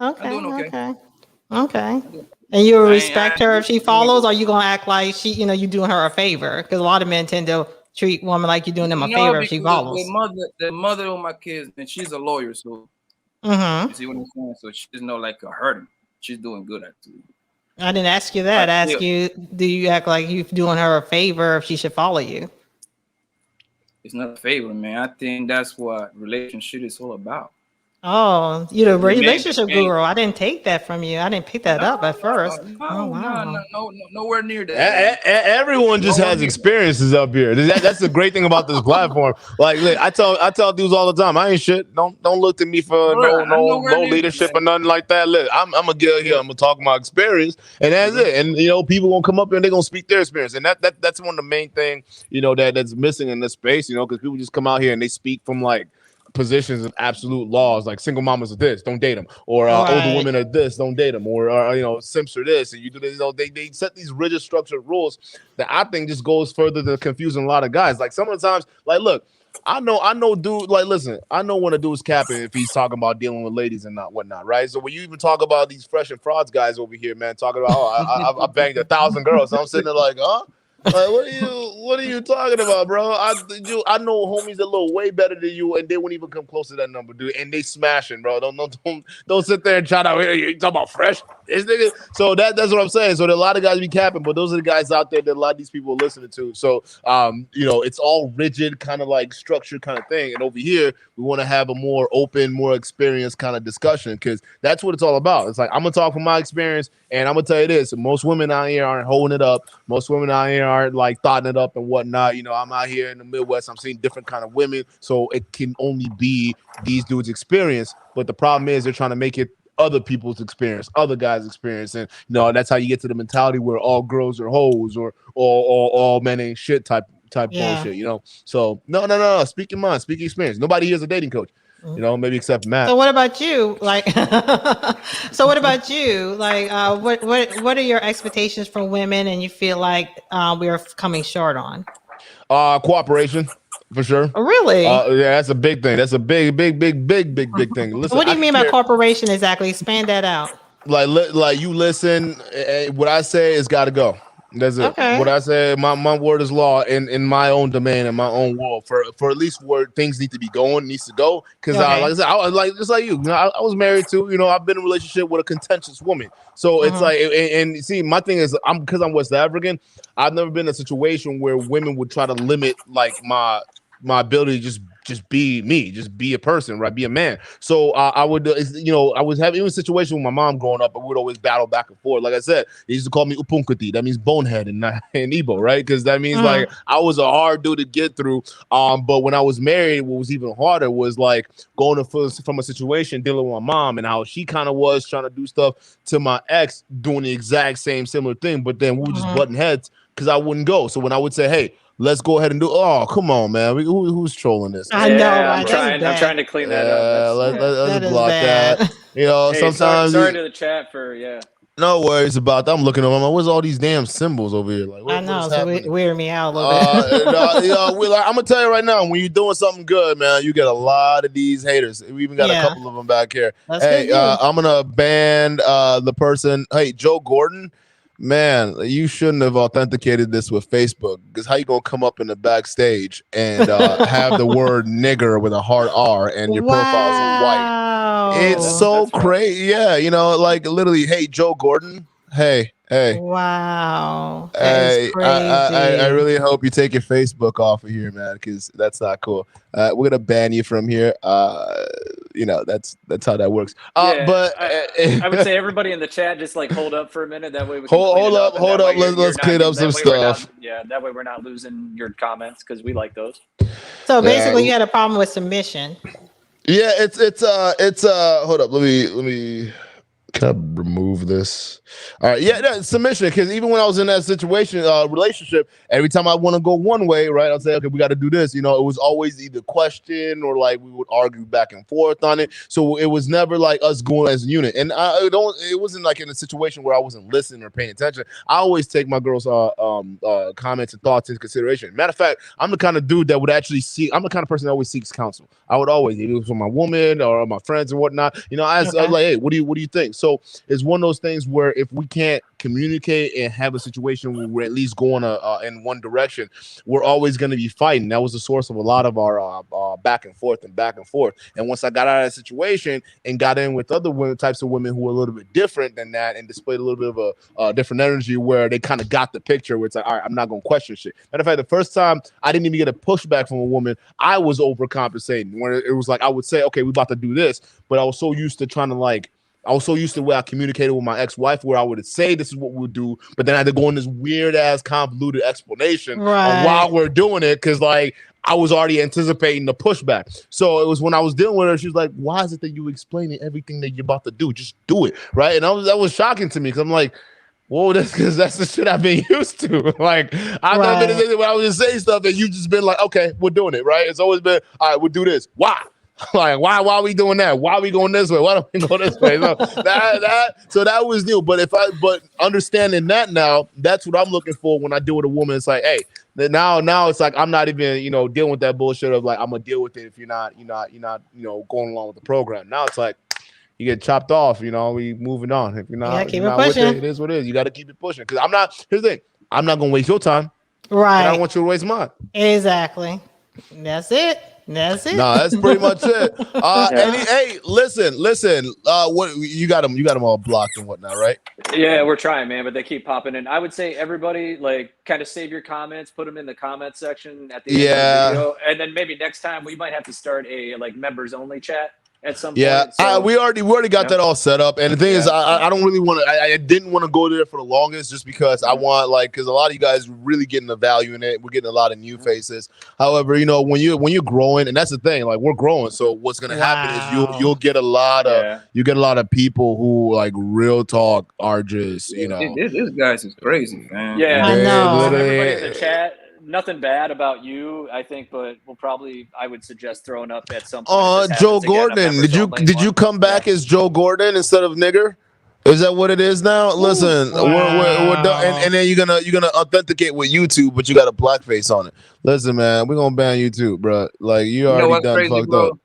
Okay. I'm doing okay. And you respect her if she follows, or you gonna act like she, you doing her a favor? Because a lot of men tend to treat women like you're doing them a favor if she follows. The mother of my kids, and she's a lawyer, so you see what I'm saying. So she's not like a hurting. She's doing good actually. I didn't ask you that. I asked you, do you act like you're doing her a favor if she should follow you? It's not a favor, man. I think that's what relationship is all about. Oh, you're the relationship guru. I didn't take that from you. I didn't pick that up at first. No, nowhere near that. Everyone just has experiences up here. That's the great thing about this platform. Like, look, I tell dudes all the time, I ain't shit. Don't look to me for no leadership or nothing like that. Look, I'm gonna get here. I'm gonna talk my experience, and that's it. And people gonna come up here and they're gonna speak their experience, and that's one of the main things that's missing in this space. Because people just come out here and they speak from like positions of absolute laws, like single mamas are this, don't date them, or older women are this, don't date them, or simps are this, and you do this. They set these rigid structured rules that I think just goes further to confusing a lot of guys. Like some of the times, like look, I know dude, like listen, I know when a dude's capping if he's talking about dealing with ladies and not whatnot, right? So when you even talk about these fresh and frauds guys over here, man, talking about I banged 1,000 girls, so I'm sitting there like, huh? Like, what are you talking about, bro? I know homies that look way better than you, and they won't even come close to that number, dude. And they smashing, bro. Don't sit there and try to you talk about fresh. This nigga. So that's what I'm saying. So there are a lot of guys be capping, but those are the guys out there that a lot of these people are listening to. So it's all rigid, kind of like structured kind of thing. And over here, we want to have a more open, more experienced kind of discussion because that's what it's all about. It's like I'm gonna talk from my experience, and I'm gonna tell you this: most women out here aren't holding it up. Most women out here aren't like thotting it up and whatnot. I'm out here in the Midwest. I'm seeing different kind of women, so it can only be these dudes' experience. But the problem is they're trying to make it other people's experience, other guys' experience, and that's how you get to the mentality where all girls are hoes or all men ain't shit type bullshit. So no. Speak your mind, speak your experience. Nobody here is a dating coach. Maybe except Matt. So what about you? Like, what are your expectations from women, and you feel like we're coming short on? Cooperation, for sure. Oh, really? Yeah, that's a big thing. That's a big thing. Listen, what do you mean by cooperation exactly? Expand that out. Like you listen. What I say is got to go. That's it. Okay. What I say, my word is law in my own domain, in my own world. For at least where things need to be going, needs to go. Because like I said, I was like just like you. I was married too. I've been in a relationship with a contentious woman. So it's like, and see, my thing is, because I'm West African. I've never been in a situation where women would try to limit like my ability to just be me, just be a person, right? Be a man. So I would, I was having a situation with my mom growing up, and we would always battle back and forth. Like I said, they used to call me Upunkuti. That means bonehead in Igbo, right? Because that means like I was a hard dude to get through. But when I was married, what was even harder was like going from a situation dealing with my mom and how she kind of was trying to do stuff to my ex, doing the exact similar thing. But then we were just butting heads because I wouldn't go. So when I would say, hey, let's go ahead and do. Oh, come on, man. Who's trolling this? I know. I'm trying to clean that up. Let's block that. Hey, sometimes. Sorry to the chat for No worries about that. I'm looking at them. Like, where's all these damn symbols over here? Like, I know. It's weird me out a little bit. I'm gonna tell you right now. When you're doing something good, man, you get a lot of these haters. We even got a couple of them back here. Hey, I'm gonna ban the person. Hey, Joe Gordon. Man, you shouldn't have authenticated this with Facebook because how you gonna come up in the backstage and have the word nigger with a hard R and your profile's in white? It's so crazy. Yeah, like literally, hey, Joe Gordon. Hey. Wow. Hey, I really hope you take your Facebook off of here, man, because that's not cool. We're gonna ban you from here. That's how that works. But I would say everybody in the chat just like hold up for a minute. That way we can hold up. Let's clean up some stuff. That way we're not losing your comments because we like those. So basically, you had a problem with submission. Yeah, it's hold up. Let me. Can I remove this? All right, submission. Because even when I was in that situation, relationship, every time I want to go one way, right, I'll say, okay, we got to do this. It was always either question or like we would argue back and forth on it. So it was never like us going as a unit. And it wasn't like in a situation where I wasn't listening or paying attention. I always take my girls' comments and thoughts into consideration. Matter of fact, I'm the kind of dude that would actually I'm the kind of person that always seeks counsel. I would always, either from my woman or my friends and whatnot. I was like, hey, what do you think? So So it's one of those things where if we can't communicate and have a situation where we're at least going in one direction, we're always going to be fighting. That was the source of a lot of our back and forth. And once I got out of that situation and got in with other types of women who were a little bit different than that and displayed a little bit of a different energy, where they kind of got the picture, where it's like, all right, I'm not going to question shit. Matter of fact, the first time I didn't even get a pushback from a woman, I was overcompensating. Where it was like, I would say, okay, we're about to do this, but I was so used to trying to I was so used to the way I communicated with my ex-wife, where I would say this is what we'll do, but then I had to go in this weird ass convoluted explanation on why we're doing it, because I was already anticipating the pushback. So it was when I was dealing with her, she was like, why is it that you explaining everything that you're about to do? Just do it, right? And that was shocking to me, because I'm like, whoa, that's because that's the shit I've been used to. I've never been in when I was just saying stuff and you just been like, okay, we're doing it, right? It's always been, all right, we'll do this. Why? Why are we doing that? Why are we going this way? Why don't we go this way? So that was new. But understanding that now, that's what I'm looking for when I deal with a woman. It's like, hey, now it's like I'm not even dealing with that bullshit of I'm gonna deal with it if you're not going along with the program. Now it's like you get chopped off. We moving on. If you're not, keep it pushing. It is what it is. You got to keep it pushing, because here's the thing. I'm not gonna waste your time. Right. And I don't want you to waste mine. Exactly. That's it. No, that's pretty much it. Hey, listen. What you got them all blocked and whatnot, right? Yeah, we're trying, man, but they keep popping in. I would say everybody kind of save your comments, put them in the comment section at the end of the video, and then maybe next time we might have to start a members only chat at some point. So, we already got that all set up, and the thing is, I don't really want to. I didn't want to go there for the longest, just because I want because a lot of you guys really getting the value in it. We're getting a lot of new faces. However, when you're growing, and that's the thing, we're growing. So what's gonna happen is you'll get a lot of people who real talk are just This guys is crazy, man. Yeah, I know. Everybody in the chat. Nothing bad about you, I think, but I would suggest throwing up at some point. Joe Gordon, did you come back as Joe Gordon instead of nigger? Is that what it is now? Listen, we're done, and then you're gonna authenticate with YouTube, but you got a blackface on it. Listen, man, we're gonna ban YouTube, bro. You already done crazy, fucked bro? up.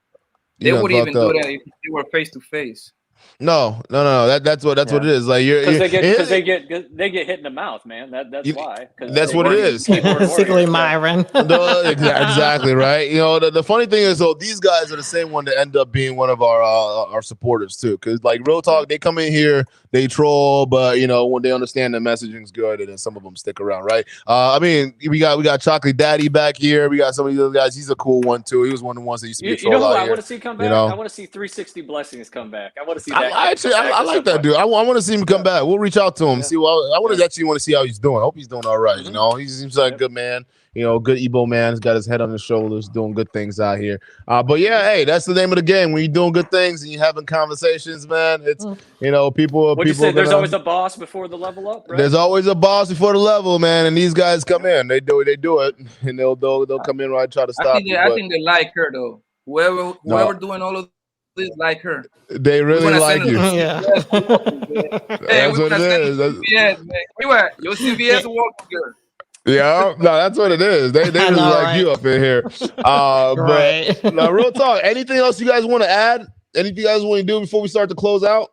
They wouldn't even do that if they were face to face. No. That's what it is. Because they get hit in the mouth, man. That's why. That's what it is. Particularly Myron. Exactly right. The funny thing is, though, these guys are the same one that end up being one of our supporters too. Because real talk, they come in here, they troll, but when they understand the messaging's good, and then some of them stick around, right? We got Chocolate Daddy back here. We got some of the other guys. He's a cool one too. He was one of the ones that used to be a troll out I here. want to see come back. I want to see 360 Blessings come back. I want to see that. I like that dude. I want to see him come back. We'll reach out to him. See. I want to see how he's doing. I hope he's doing all right. He seems like a good man. Good Igbo man. He's got his head on his shoulders, doing good things out here. But yeah, hey, that's the name of the game. When you're doing good things and you're having conversations, man, it's people. What'd you say? There's always a boss before the level up. Right? There's always a boss before the level, man. And these guys come in. They do it, and they'll come in right try to stop. I think they like her though. Whoever doing all of this like her. They really like you. Yeah. That's what it is. CVS, man. Anyway, your CVS walking girl. Yeah, no, that's what it is. They really like you up in here. But no, real talk. Anything else you guys want to add? Anything you guys want to do before we start to close out?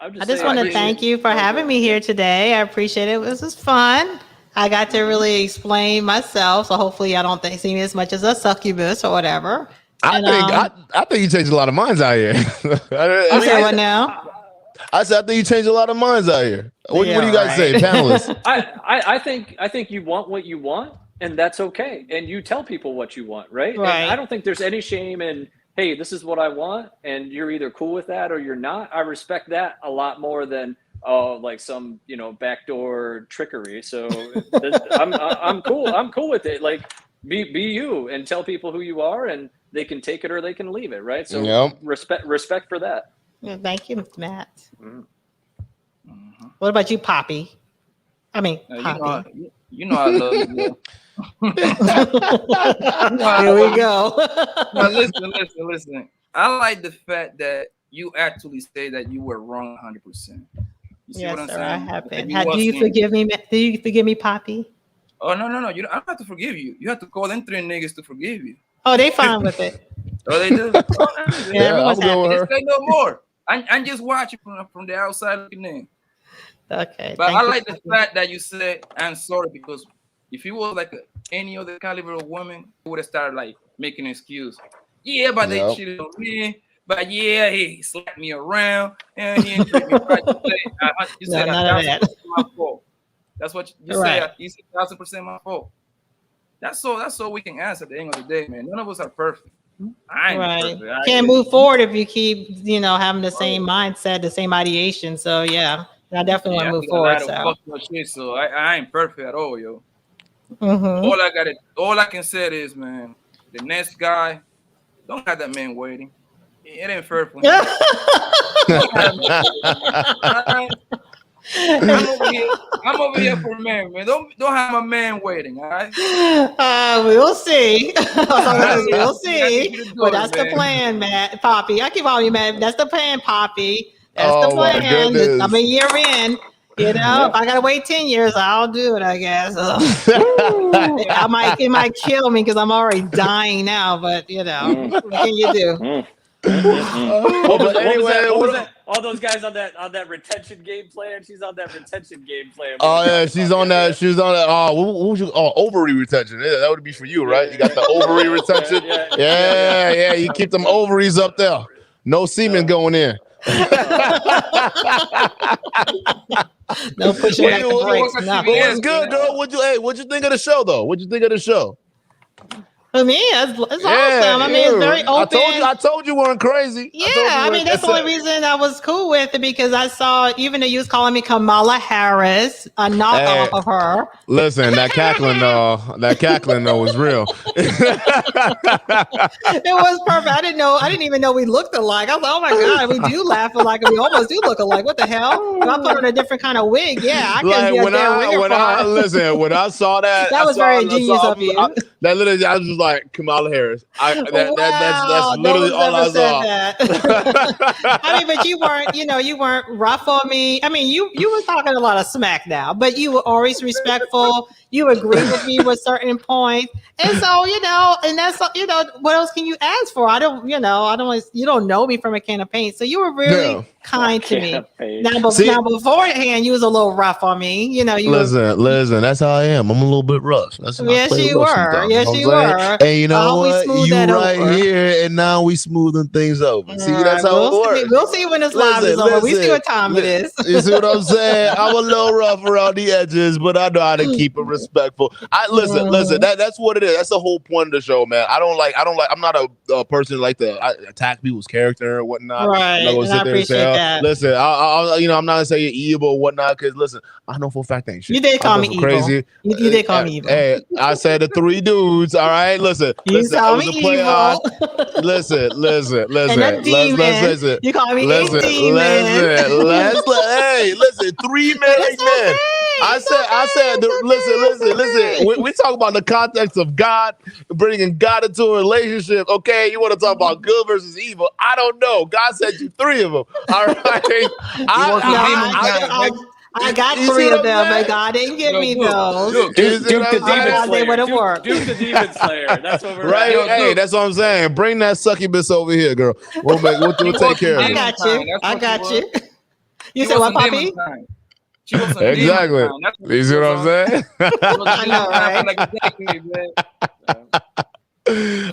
I just want to thank you for having me here today. I appreciate it. This was fun. I got to really explain myself, so hopefully I don't see me as much as a succubus or whatever. I think you changed a lot of minds out here. What now? I think you changed a lot of minds out here. What do you guys say, panelists? I think you want what you want, and that's okay. And you tell people what you want, right? And I don't think there's any shame in, hey, this is what I want, and you're either cool with that or you're not. I respect that a lot more than some backdoor trickery. So I'm cool. I'm cool with it. Be you and tell people who you are, and they can take it or they can leave it, right? So respect for that. Yeah, thank you, Matt. Mm-hmm. What about you, Poppy? I mean, Poppy. I love you. Here we go. Now listen. I like the fact that you actually say that you were wrong 100%. You see what I'm saying? I have been. Do you forgive me? Do you forgive me, Poppy? Oh no! I don't have to forgive you. You have to call them 3 niggas to forgive you. Oh, they fine with it. Oh, they do. Yeah, everyone's happy. Say no more. I'm just watching from the outside looking in. Okay. But I like the fact that you said I'm sorry, because if it was like any other caliber of woman, it would have started like making an excuse. Yeah, but they cheated on me. But yeah, he slapped me around and he didn't treat me right. You said that's my fault. That's what you said. You said 1,000% my fault. That's all we can answer at the end of the day, man. None of us are perfect. I ain't perfect. Can't move forward if you keep, having the same mindset, the same ideation. So yeah, I definitely want to move forward. So I ain't perfect at all, yo. All I can say is, man, the next guy, don't have that man waiting. It ain't fair for him. I'm over here for a man. Don't have a man waiting, all right? We'll see. We'll see. But that's the plan, man. Poppy. I keep calling you, man. That's the plan, Poppy. That's the plan. I'm a year in. If I gotta wait 10 years, I'll do it, I guess. It might kill me because I'm already dying now, but what can you do? But anyway, what was that? All those guys on that retention game plan. She's on that retention game plan. Oh yeah, she's on that. She's on that. Ovary retention. Yeah, that would be for you, right? You got the ovary retention. Yeah. You keep them ovaries up there. No semen going in. No pushing back the brakes. What's good, girl? What'd you think of the show, though? What'd you think of the show? For me, it's awesome. I mean, it's very open. I told you weren't crazy. Yeah, I mean, that's the only reason I was cool with it, because I saw, even though you was calling me Kamala Harris, a knockoff of her. Listen, that cackling though was real. It was perfect. I didn't even know we looked alike. I was like, oh my God, we do laugh alike, and we almost do look alike. What the hell? If I put on a different kind of wig, I can be a damn ringer for her. When I saw that, that was very ingenious of you. I was just like, Kamala Harris. That's literally all I saw. I mean, but you weren't rough on me. I mean, you were talking a lot of smack now, but you were always respectful. You agree with me with certain points. And so, and that's, what else can you ask for? You don't know me from a can of paint. So you were really kind to me. Now beforehand, you was a little rough on me. Listen, that's how I am. I'm a little bit rough. Yes, you were. And you know what? You right here, and now we smoothing things over. See, that's how it works. We'll see when this live is over. We see what time it is. You see what I'm saying? I'm a little rough around the edges, but I know how to keep it respectful. Listen. That's what it is. That's the whole point of the show, man. I'm not a person like to attack people's character or whatnot. Right. I appreciate that. Listen, I'm not gonna say you're evil or whatnot, because listen, I know for a fact that ain't shit. You did call me evil. Crazy. You did call me evil. Hey, I said the three dudes. All right, listen. You call me evil. Listen. And a demon. Listen. You call me a demon. Hey, listen. 3 married men. I said. Listen. We talk about the context of God, bringing God into a relationship. Okay, you want to talk about good versus evil? I don't know. God said you 3 of them. All right. I got 3 of them, but God didn't give me those. Duke the Demon Slayer. They would have worked. Duke the Demon Slayer. That's what we're right. Hey, that's what I'm saying. Bring that succubus over here, girl. We'll take care of it. I got you. You said what, Poppy? Exactly. You see what I'm saying? I know, right?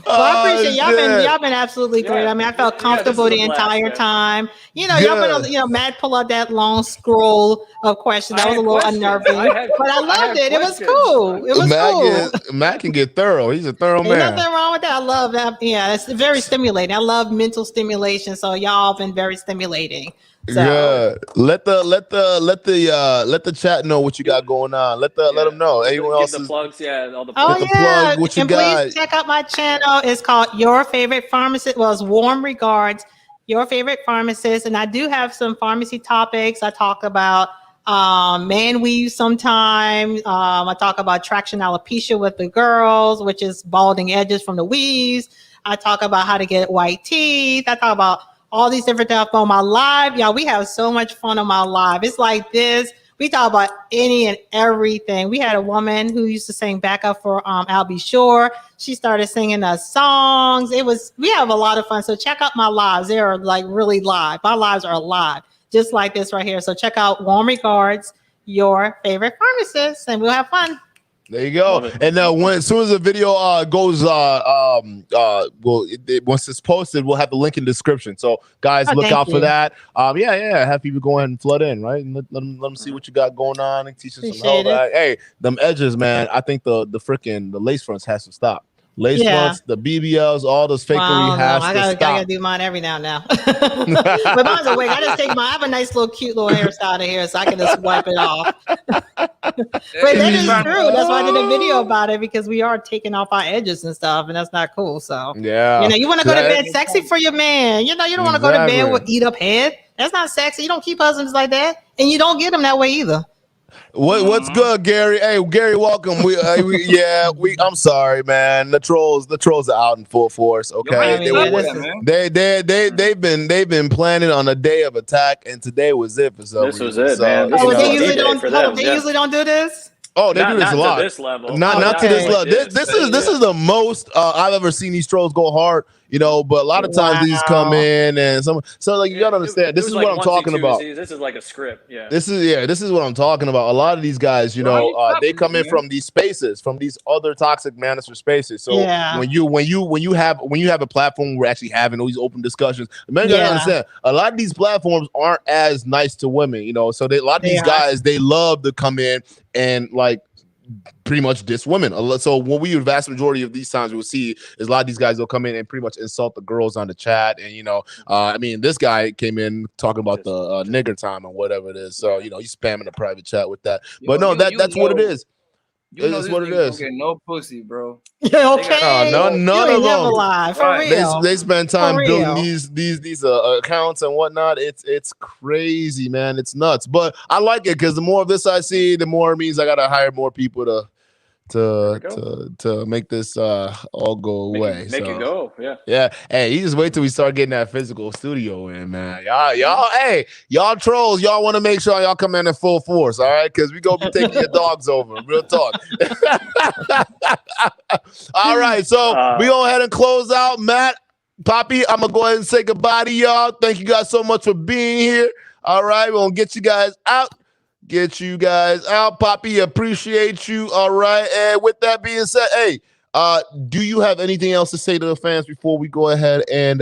Well, I appreciate y'all been absolutely great. I mean, I felt comfortable the entire time. Y'all been Matt pull out that long scroll of questions. That was a little unnerving, but I loved it. It was cool. It was cool. Matt can get thorough. He's a thorough man. Nothing wrong with that. I love that. Yeah, it's very stimulating. I love mental stimulation. So y'all been very stimulating. So. Yeah, let the chat know what you got going on. Let them know. Anyone else? The plugs, all the plugs. Plug, what you got. Please check out my channel. It's called Your Favorite Pharmacist. Well, it's warm regards, Your Favorite Pharmacist, and I do have some pharmacy topics. I talk about man weave sometimes. I talk about traction alopecia with the girls, which is balding edges from the weaves. I talk about how to get white teeth. I talk about all these different stuff on my live. Y'all, we have so much fun on my live. It's like this We talk about any and everything. We had a woman who used to sing backup for I'll Be Sure. She started singing us songs. We have a lot of fun. So check out my lives. They are like really live. My lives are live, just like this right here. So check out Warm Regards, Your Favorite Pharmacist, and we'll have fun. There you go. And as soon as the video goes, once it's posted, we'll have the link in the description. So guys, look out for that. Have people go ahead and flood in, right? And let them see what you got going on and teach us some help. Hey, them edges, man. I think the lace fronts has to stop. Lace fronts, the BBLs, all those fakery has to stop. I gotta do mine every now and now. But mine's a wig. I just take I have a nice cute little hairstyle in here, so I can just wipe it off. But that is true. That's why I did a video about it, because we are taking off our edges and stuff, and that's not cool. So you want to go to bed sexy for your man. You don't want to go to bed with eat up head. That's not sexy. You don't keep husbands like that, and you don't get them that way either. What's good, Gary? Hey, Gary, welcome. I'm sorry, man. The trolls are out in full force. Okay, they've been planning on a day of attack, and today was it for some reason. This was it, man. They usually don't do this. Oh, they do this a lot. To this level. Not to this level. This is the most I've ever seen these trolls go hard. But a lot of times these come in and you gotta understand. This is what I'm talking about. This is like a script. Yeah. This is what I'm talking about. A lot of these guys, they come in from these spaces, from these other toxic manosphere spaces. So when you have a platform, we're actually having all these open discussions. Men gotta understand, a lot of these platforms aren't as nice to women. So a lot of these guys, they love to come in and pretty much diss women. So what the vast majority of these times we will see is a lot of these guys will come in and pretty much insult the girls on the chat. And this guy came in talking about the nigger time or whatever it is. So he's spamming the private chat with that. But that's what it is. It's what it is. Get no pussy, bro. Yeah, okay. None of them. Live, for real. They spend time building these accounts and whatnot. It's crazy, man. It's nuts. But I like it because the more of this I see, the more it means I gotta hire more people to make this all go away. Make it go. Yeah. Hey, you just wait till we start getting that physical studio in, man. Y'all trolls, y'all want to make sure y'all come in full force, all right? Because we gonna be taking your dogs over. Real talk. All right, so we go ahead and close out. Matt, Poppy, I'm gonna go ahead and say goodbye to y'all. Thank you guys so much for being here. All right, we're gonna get you guys out. Poppy, appreciate you. All right. And with that being said, hey, do you have anything else to say to the fans before we go ahead and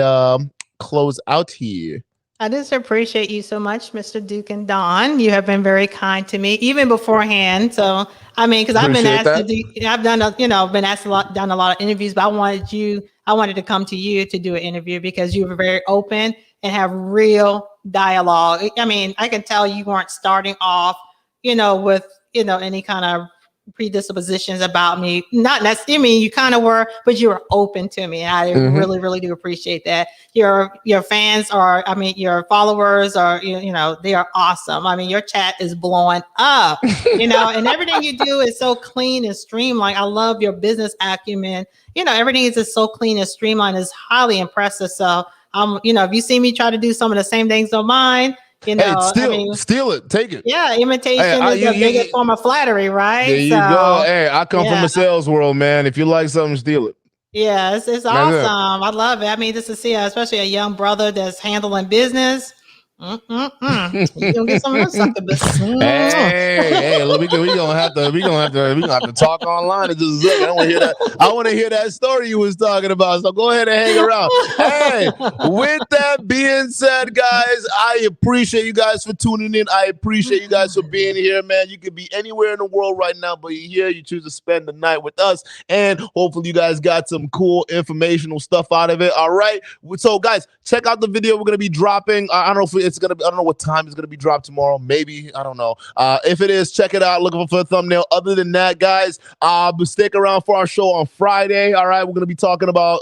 close out here? I just appreciate you so much, Mr. Duke and Don. You have been very kind to me, even beforehand. So, because I've been asked to do, I've done, been asked done a lot of interviews, but I wanted to come to you to do an interview because you were very open and have real dialogue. I can tell you weren't starting off, with, any kind of predispositions about me. Not necessarily, you kind of were, but you were open to me. I really, really do appreciate that. Your fans your followers are, they are awesome. Your chat is blowing up, and everything you do is so clean and streamlined. I love your business acumen. Everything is just so clean and streamlined. It's highly impressive. So if you see me try to do some of the same things on mine, steal it, take it. Yeah, imitation is the biggest form of flattery, right? There you go. Hey, I come from a sales world, man. If you like something, steal it. Yeah, it's awesome. I love it. Just to see, especially a young brother that's handling business. You gonna get some of those succubus. Hey, we gonna have to talk online and just look. I want to hear that story you was talking about. So go ahead and hang around. Hey, with that being said, guys, I appreciate you guys for tuning in. I appreciate you guys for being here, man. You could be anywhere in the world right now, but you're here. You choose to spend the night with us, and hopefully you guys got some cool informational stuff out of it. All right. So, guys, check out the video we're gonna be dropping. I don't know what time it's gonna be dropped tomorrow. Maybe, I don't know. If it is, check it out. out, looking for a thumbnail. Other than that, guys, stick around for our show on Friday. All right, we're gonna be talking about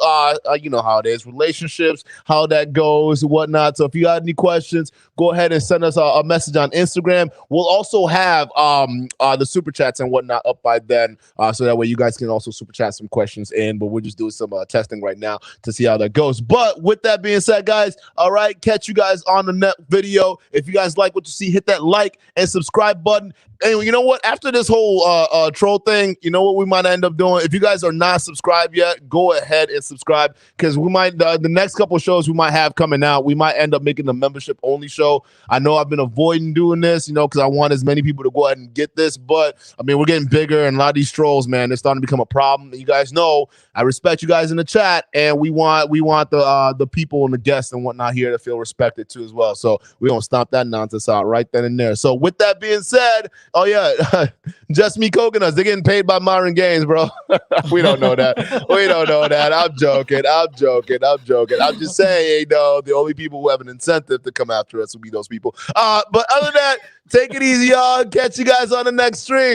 you know how it is, relationships, how that goes, whatnot. So if you got any questions, go ahead and send us a message on Instagram. We'll also have the super chats and whatnot up by then, so that way you guys can also super chat some questions in. But we're just doing some testing right now to see how that goes. But with that being said, guys, all right, catch you guys on the next video. If you guys like what you see, hit that like and subscribe button. And you know what? After this whole troll thing, you know what we might end up doing? If you guys are not subscribed yet, go ahead and subscribe, because we might the next couple of shows we might have coming out, we might end up making the membership only show. I know I've been avoiding doing this, you know, because I want as many people to go ahead and get this. But I mean, we're getting bigger, and a lot of these trolls, man, they're starting to become a problem. And you guys know I respect you guys in the chat, and we want the people and the guests and whatnot here to feel respected too as well. So we don't stomp that nonsense out right then and there. So with that being said, oh yeah, Just Me Coconuts, they're getting paid by Myron Gaines, bro. We don't know that. We don't know that. I'm joking. I'm just saying, you know, the only people who have an incentive to come after us will be those people. But other than that, take it easy, y'all. Catch you guys on the next stream.